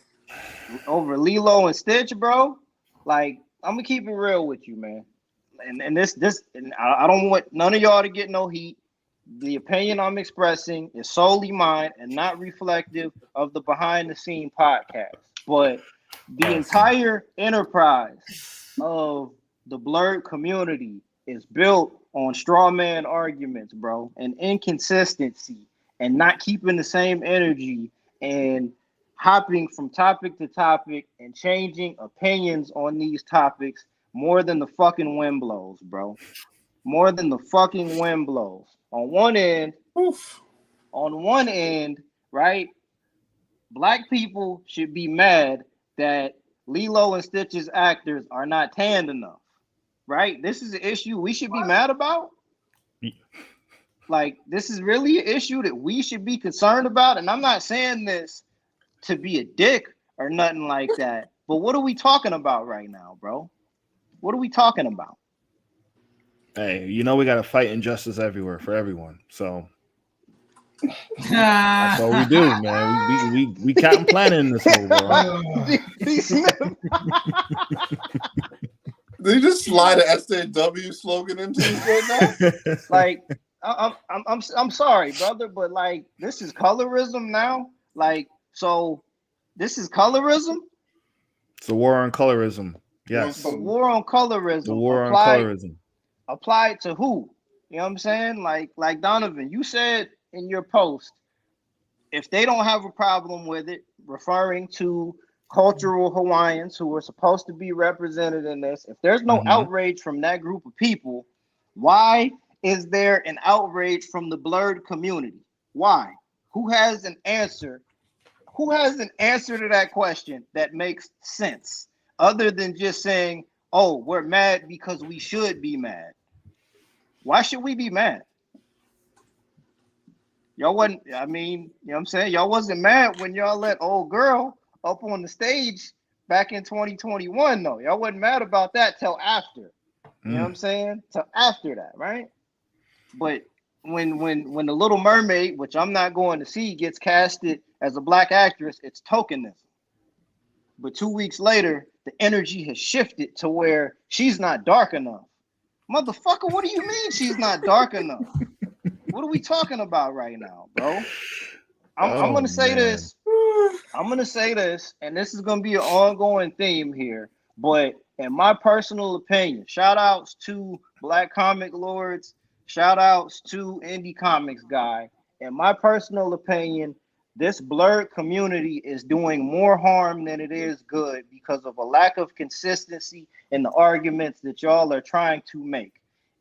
Over Lilo and Stitch, bro. Like, I'm gonna keep it real with you, man. And this and I don't want none of y'all to get no heat. The opinion I'm expressing is solely mine and not reflective of the behind the scene podcast. But the entire enterprise of the blurred community is built on straw man arguments, bro, and inconsistency and not keeping the same energy and hopping from topic to topic and changing opinions on these topics more than the fucking wind blows, bro. More than the fucking wind blows. On one end, right? Black people should be mad that Lilo and Stitch's actors are not tanned enough, right? This is an issue we should be mad about. Like, this is really an issue that we should be concerned about. And I'm not saying this to be a dick or nothing like that. But what are we talking about right now, bro? What are we talking about? Hey, you know we got to fight injustice everywhere for everyone. So That's that's all we do, man. We Captain Planet in this hole, bro. D. Smith. Did you just slide an SJW slogan into this right now? Like, I'm sorry, brother, but like, this is colorism now. Like, so this is colorism. It's the war on colorism. Yes, The war on colorism. the war on colorism. Applied to who? You know what I'm saying? Like Donovan, you said in your post, if they don't have a problem with it, referring to cultural Hawaiians who are supposed to be represented in this, if there's no outrage from that group of people, why is there an outrage from the blurred community? Why? Who has an answer? Who has an answer to that question that makes sense other than just saying, oh, we're mad because we should be mad? Why should we be mad? Y'all wasn't, I mean, you know what I'm saying? Y'all wasn't mad when y'all let old girl up on the stage back in 2021, though. Y'all wasn't mad about that till after. You know what I'm saying? Till after that, right? But when the Little Mermaid, which I'm not going to see, gets casted as a black actress, it's tokenism. But 2 weeks later, the energy has shifted to where she's not dark enough. Motherfucker, what do you mean she's not dark enough? What are we talking about right now, bro? I'm gonna say this. I'm gonna say this, and this is gonna be an ongoing theme here. But in my personal opinion, shout outs to Black Comic Lords, shout outs to Indie Comics Guy. In my personal opinion, this blurred community is doing more harm than it is good because of a lack of consistency in the arguments that y'all are trying to make.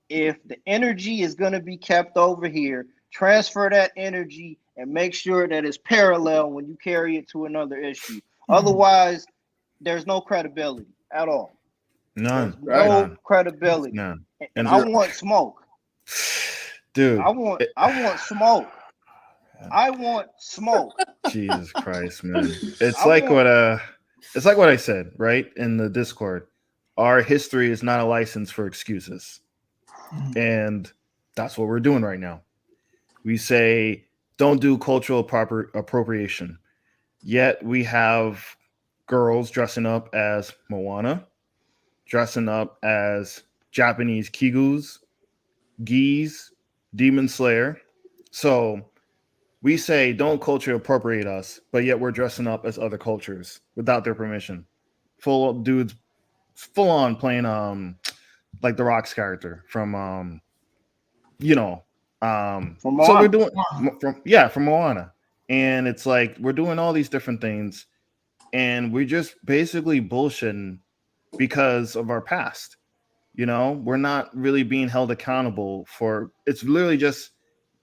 If the energy is going to be kept over here, transfer that energy and make sure that it's parallel when you carry it to another issue. Otherwise, there's no credibility at all. None. There's no None. credibility. None. And I want smoke. Dude. I want smoke. I want smoke. Jesus Christ, man. It's like what I said, right? In the Discord. Our history is not a license for excuses. And that's what we're doing right now. We say don't do cultural appropriation. Yet we have girls dressing up as Moana, dressing up as Japanese Kigus, geese, Demon Slayer. So we say don't culture appropriate us, but yet we're dressing up as other cultures without their permission. Full on playing like the Rock's character from From so Moana. we're doing from Moana. And it's like we're doing all these different things and we're just basically bullshitting because of our past. You know, we're not really being held accountable for. It's literally just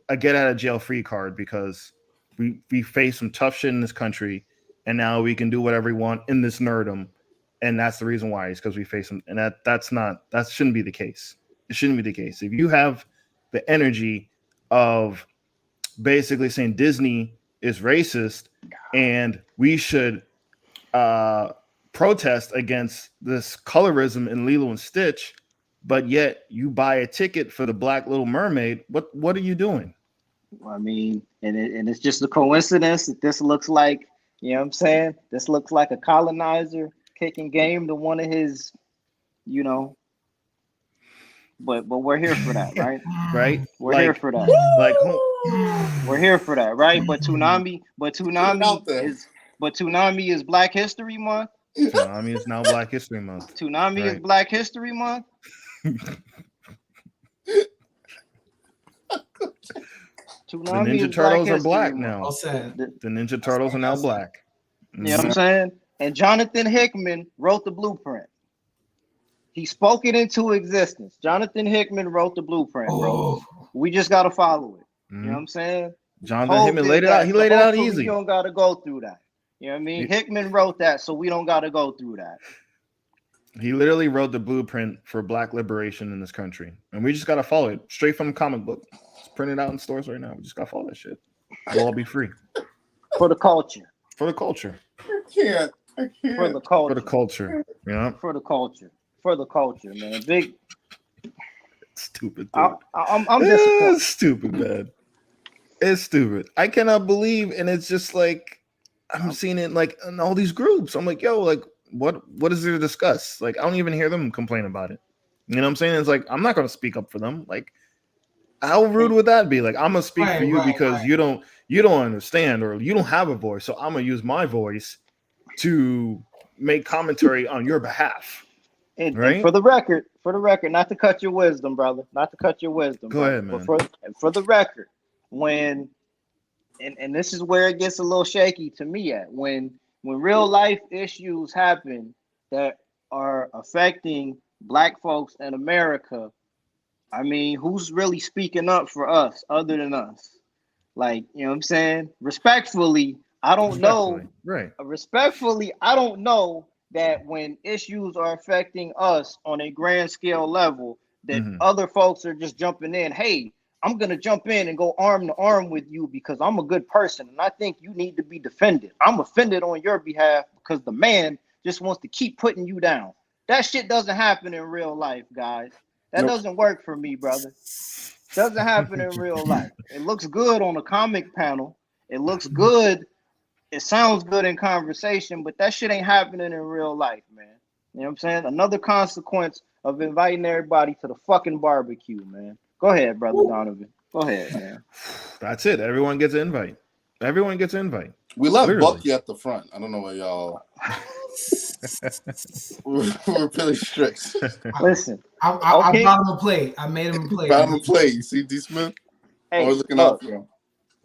a get out of jail free card because we face some tough shit in this country, and now we can do whatever we want in this nerdum, and that's the reason why. Is because we face them, and that shouldn't be the case. It shouldn't be the case. If you have the energy of basically saying Disney is racist and we should protest against this colorism in Lilo and Stitch, but yet you buy a ticket for the Black Little Mermaid, what are you doing? I mean, and it's just a coincidence that this looks like, you know what I'm saying? This looks like a colonizer kicking game to one of his, you know, but we're here for that, right? Right? We're here for that. Like, we're here for that, right? But Toonami is Black History Month. Toonami is now Black History Month. Toonami is Black History Month. The Ninja Turtles are black now. The Ninja Turtles are now black. You know what I'm saying? And Jonathan Hickman wrote the blueprint. He spoke it into existence. Jonathan Hickman wrote the blueprint, bro. We just gotta follow it. You know what I'm saying? Jonathan Hickman laid it out. He laid it out easy. You don't gotta go through that. You know what I mean? Hickman wrote that, so we don't gotta go through that. He literally wrote the blueprint for black liberation in this country, and we just gotta follow it straight from the comic book. It's printed out in stores right now. We just gotta follow that shit. We'll all be free for the culture. For the culture. I can't. For the culture. For the culture. Yeah. For the culture. For the culture, man. Big. Stupid. I'm disappointed. It's stupid, man. It's stupid. I cannot believe, and it's just like I'm seeing it like in all these groups. I'm like, yo, like what is there to discuss? Like I don't even hear them complain about it. You know what I'm saying? It's like I'm not gonna speak up for them. Like how rude would that be? Like I'm gonna speak for you because you don't understand or you don't have a voice. So I'm gonna use my voice to make commentary on your behalf. And for the record, not to cut your wisdom, brother. Not to cut your wisdom. Go ahead, man. But for the record, when and this is where it gets a little shaky to me at when real life issues happen that are affecting black folks in America, I mean, who's really speaking up for us other than us? Like, you know what I'm saying? Respectfully, I don't know. Right. Respectfully, I don't know that when issues are affecting us on a grand scale level, that other folks are just jumping in. Hey, I'm going to jump in and go arm to arm with you because I'm a good person. And I think you need to be defended. I'm offended on your behalf because the man just wants to keep putting you down. That shit doesn't happen in real life, guys. That doesn't work for me, brother. Doesn't happen in real life. It looks good on a comic panel. It looks good. It sounds good in conversation, but that shit ain't happening in real life, man. You know what I'm saying? Another consequence of inviting everybody to the fucking barbecue, man. Go ahead, brother Donovan. Go ahead, man. That's it. Everyone gets an invite. Everyone gets an invite. We left Bucky at the front. I don't know why y'all. we're pretty strict. Listen, I brought him a plate. I made him a plate. Brought him a plate. You see, D. Smith? Hey, always looking out for him.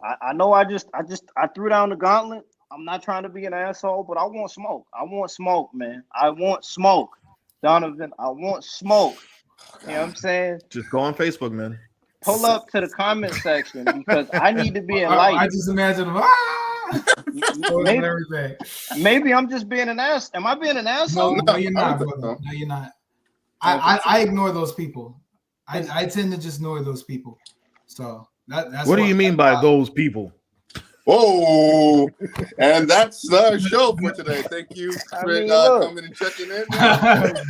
I know. I threw down the gauntlet. I'm not trying to be an asshole, but I want smoke. I want smoke, man. I want smoke, Donovan. I want smoke. You know what I'm saying? Just go on Facebook, man. Pull up to the comment section because I need to be enlightened. I just imagine him. Maybe I'm just being an ass. Am I being an asshole? No, you're not, brother. No, you're not. I ignore those people. I tend to just ignore those people. So that's what do you mean by those people? Oh, and that's our show for today. Thank you for coming and checking in.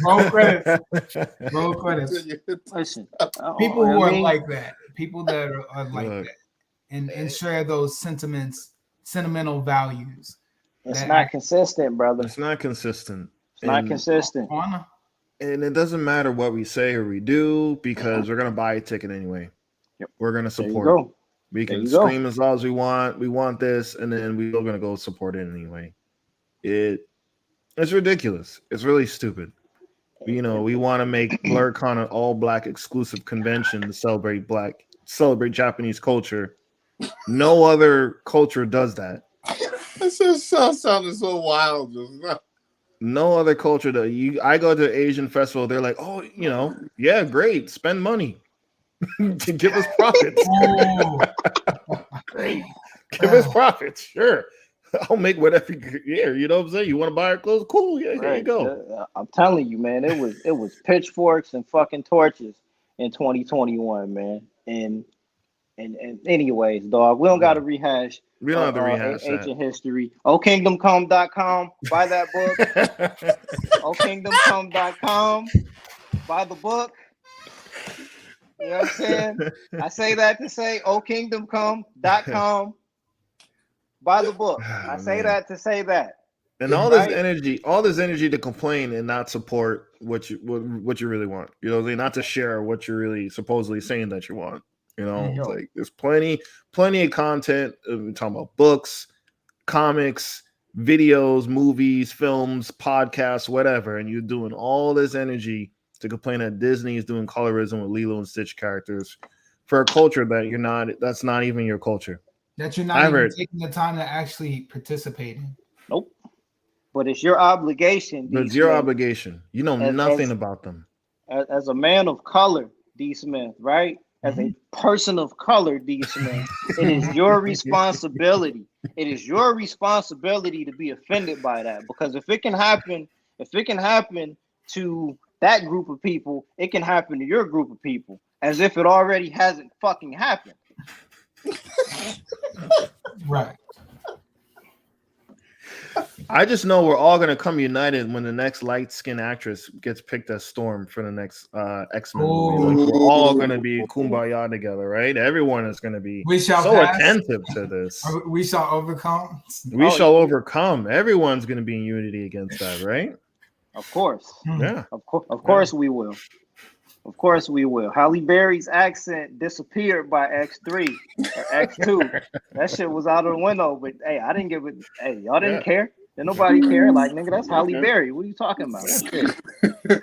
Roll credits. Roll credits. Listen, people who are like that, people that are like that, and share those sentimental values. It's not consistent, brother. It's not consistent. It's not consistent. And it doesn't matter what we say or we do because we're gonna buy a ticket anyway. Yep. We're gonna support. We can scream as loud as we want. We want this, and then we're gonna go support it anyway. It's ridiculous. It's really stupid. You know, we want to make BlurCon an all-black exclusive convention to celebrate Japanese culture. No other culture does that. This sounded so wild just now. No other culture that I go to an Asian festival, they're like, oh, yeah, great, spend money to give us profits. Oh, Great, give us profits, sure. I'll make whatever. Yeah, you know what I'm saying. You want to buy our clothes? Cool. Yeah, here you Right. go. I'm telling you, man, it was pitchforks and fucking torches in 2021, man. And anyways, dog, we don't got to rehash We don't have to rehash that. ancient history. OKingdomCome.com. Buy that book. OKingdomCome.com. Buy the book. You know what I'm saying? I say that to say OKingdomCome.com. Buy the book. I say Man. that to say that. And all Right? this energy to complain and not support what you really want. You know what I'm saying? Not to share what you're really supposedly saying that you want. You know, Yo. like there's plenty of content. We're talking about books, comics, videos, movies, films, podcasts, whatever, and you're doing all this energy to complain that Disney is doing colorism with Lilo and Stitch characters for a culture that's not even your culture. that you're not even taking the time to actually participate in. Nope. But it's your obligation. But it's your obligation. You know nothing about them. As a man of color, D. Smith, right? As a person of color, D. Smith, it is your responsibility. It is your responsibility to be offended by that. Because if it can happen to that group of people, it can happen to your group of people. As if it already hasn't fucking happened. Right. I just know we're all gonna come united when the next light-skinned actress gets picked as Storm for the next X-Men movie. Like, we're all gonna be kumbaya together, right? Everyone is gonna be so attentive to this. We shall overcome. We shall overcome. Everyone's gonna be in unity against that, right? Of course. Yeah. Of course we will. Of course we will. Halle Berry's accent disappeared by X3 or X2. That shit was out of the window. But hey, I didn't give it. Hey, y'all didn't care. Did nobody care? Like, nigga, that's Halle Berry. What are you talking about?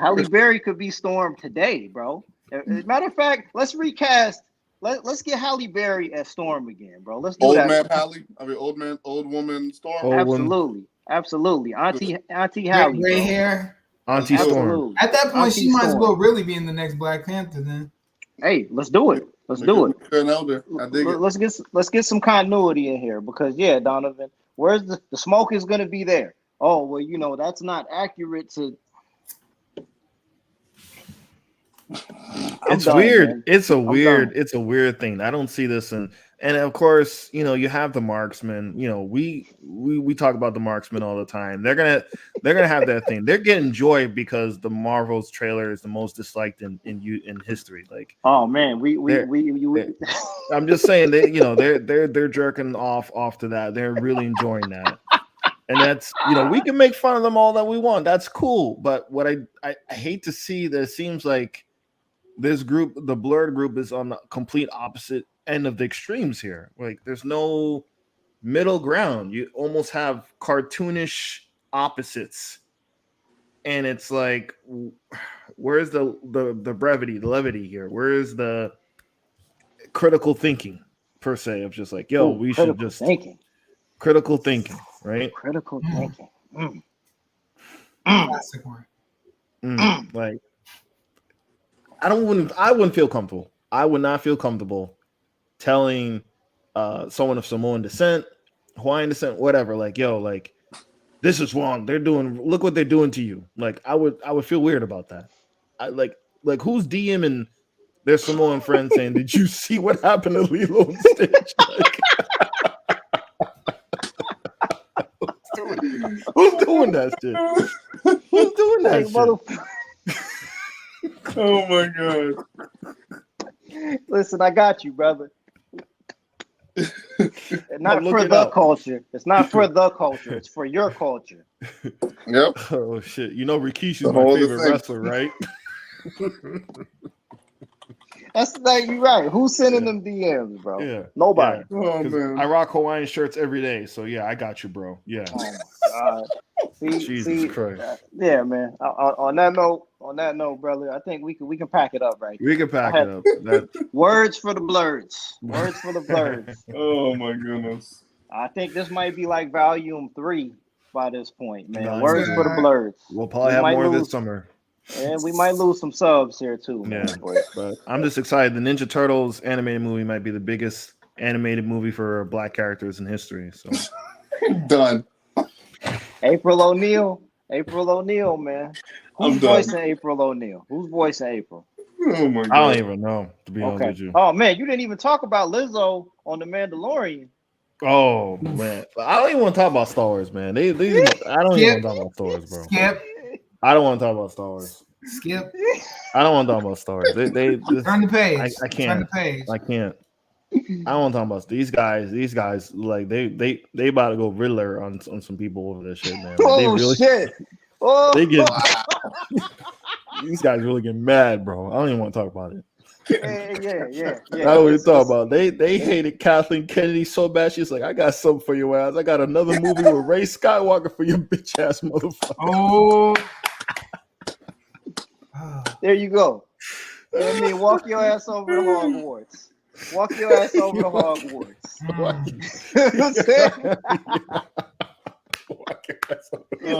Halle Berry could be Storm today, bro. As a matter of fact, let's recast. Let's get Halle Berry as Storm again, bro. Let's do that. Old woman Storm. Absolutely. Auntie Halle. Gray hair. Auntie Storm. At that point, she might as well really be in the next Black Panther then. Hey, let's do it. Let's do it. An elder. I dig it. Let's get some continuity in here because Donovan, where's the smoke is gonna be there? Oh well, that's not accurate to. It's weird. Man. It's a weird thing. I don't see this and of course, you have the marksmen. We talk about the marksmen all the time. They're gonna have that thing. They're getting joy because the Marvel's trailer is the most disliked in history. Like, oh man, we I'm just saying they're jerking off to that. They're really enjoying that. And that's we can make fun of them all that we want. That's cool. But what I hate to see that it seems like this group, the blurred group, is on the complete opposite end of the extremes here. Like, there's no middle ground. You almost have cartoonish opposites, and it's like, where's the brevity, the levity here? Where's the critical thinking per se of just like, we should just critical thinking, right? Critical thinking. Classic one. Like, I wouldn't feel comfortable. I would not feel comfortable telling someone of Samoan descent, Hawaiian descent, whatever, like, this is wrong. Look what they're doing to you. Like, I would feel weird about that. I like who's DMing their Samoan friends saying, did you see what happened to Lilo and Stitch? Who's doing that shit? Who's doing that shit? Oh my god! Listen, I got you, brother. Not for the culture. It's not for the culture. It's for your culture. Yep. Oh shit! Rikishi's my favorite wrestler, right? That's like you right. Who's sending them DMs, bro? Yeah, nobody. Yeah. Oh, man. I rock Hawaiian shirts every day, so yeah, I got you, bro. Yeah. Oh my god. Jesus Christ. Yeah, man. On that note, brother, I think we can pack it up right here. We can pack it up. Words for the blurs. Words for the blurs. Oh my goodness. I think this might be like volume 3 by this point, man. No, Words for the blurs. We'll probably have more this summer. And we might lose some subs here too, man. Yeah, but I'm just excited. The Ninja Turtles animated movie might be the biggest animated movie for black characters in history. So Done. April O'Neil, man. Who's voicing April O'Neil? Who's voicing April? Oh my god. I don't even know, to be honest with you. Oh man, you didn't even talk about Lizzo on The Mandalorian. Oh man, I don't even want to talk about Star Wars, man. I don't even want to talk about Star Wars, bro. Skip. I don't want to talk about Star Wars. Skip. I don't want to talk about Star Wars. They turn the page. I can't. Turn the page. I can't. I don't want to talk about these guys. These guys, like they about to go Riddler on some people over this shit, man. Like, they really, shit! Oh, they get these guys really get mad, bro. I don't even want to talk about it. Yeah. I don't even talk about it. They hated Kathleen Kennedy so bad. She's like, I got something for your ass. I got another movie with Ray Skywalker for your bitch ass motherfucker. Oh. There you go. You know what I mean? Walk your ass over to Hogwarts. Walk your ass over to Hogwarts.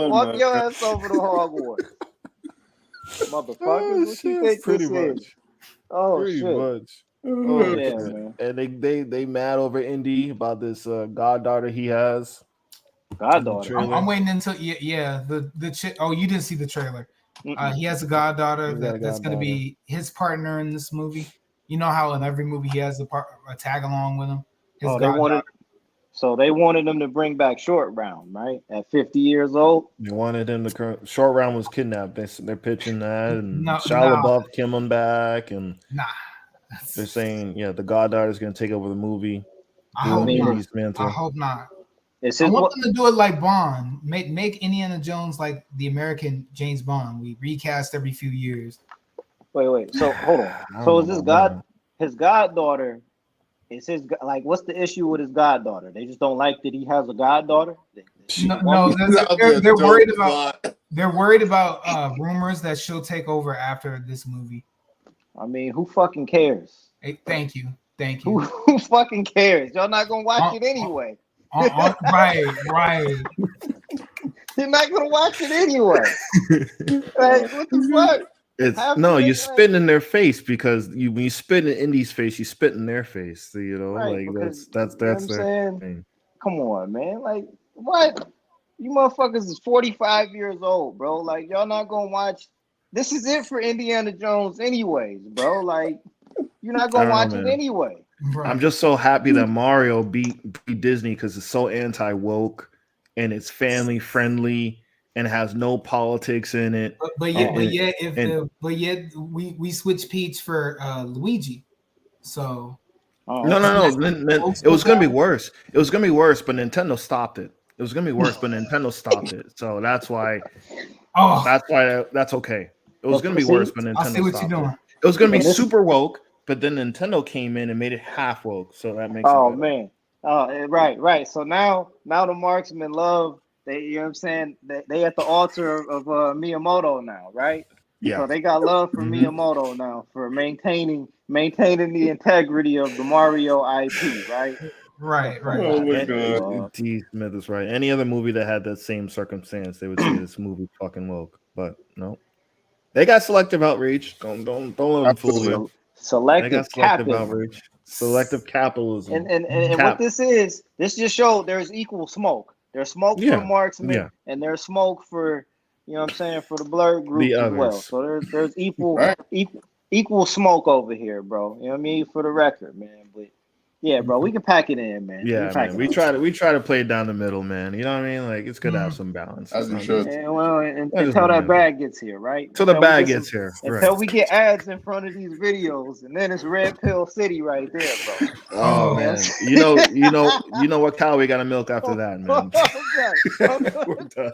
Walk your ass over to Hogwarts. Motherfuckers, what you think pretty this much. is? Oh, pretty shit. much. Oh, yeah, man. And they mad over Indy about this goddaughter he has. Goddaughter. I'm waiting until the chick. Oh, you didn't see the trailer. He has a goddaughter that's going to be his partner in this movie. You know how in every movie he has a tag along with him. They wanted him to bring back Short Round, right? At 50 years old. They wanted him to. Short Round was kidnapped. They're pitching that, and Shia LaBeouf came on back, and they're saying, the goddaughter is going to take over the movie. I hope not. I want them to do it like Bond. Make Indiana Jones like the American James Bond. We recast every few years. Wait. So hold on. So is his goddaughter? Is his what's the issue with his goddaughter? They just don't like that he has a goddaughter. They're worried about rumors that she'll take over after this movie. I mean, who fucking cares? Hey, thank you. Who fucking cares? Y'all not gonna watch it anyway. Right. You're not gonna watch it anyway. Like, what the fuck? You're spitting in their face because when you spit in Indy's face, you spit in their face. So, right, that's their thing. Come on, man. Like, what? You motherfuckers is 45 years old, bro. Like, y'all not gonna watch. This is it for Indiana Jones, anyways, bro. Like, you're not gonna watch it anyway. Right. I'm just so happy that Mario beat Disney because it's so anti-woke and it's family friendly and has no politics in it. But yet we switched Peach for Luigi. So no. It was gonna be worse. It was gonna be worse, but Nintendo stopped it. It was gonna be worse, but Nintendo stopped it. So that's why. That's okay. It was gonna be worse, but Nintendo stopped it. It was gonna be super woke. But then Nintendo came in and made it half woke, so that makes it better. Man, right. So now the marksmen love. They, you know what I'm saying? They at the altar of Miyamoto now, right? Yeah. So they got love for Miyamoto now for maintaining the integrity of the Mario IP, right? Right. Oh my god. T. Smith is right. Any other movie that had that same circumstance, they would say this movie fucking woke. But no, they got selective outreach. Don't let them fool you. Selective capitalism. And what this just showed there's equal smoke. There's smoke for the marksman, and there's smoke for, you know what I'm saying, for the blurred group as well. So there's equal smoke over here, bro. You know what I mean? For the record, man. But yeah, bro, we can pack it in, man. Yeah, man. We try to play it down the middle, man. You know what I mean? Like, it's good to have some balance. As you should. Until that bag gets here, right? Until the bag gets here. Until we get ads in front of these videos, and then it's Red Pill City right there, bro. Oh man. You know what cow we gotta milk after that, man. Okay. We're done.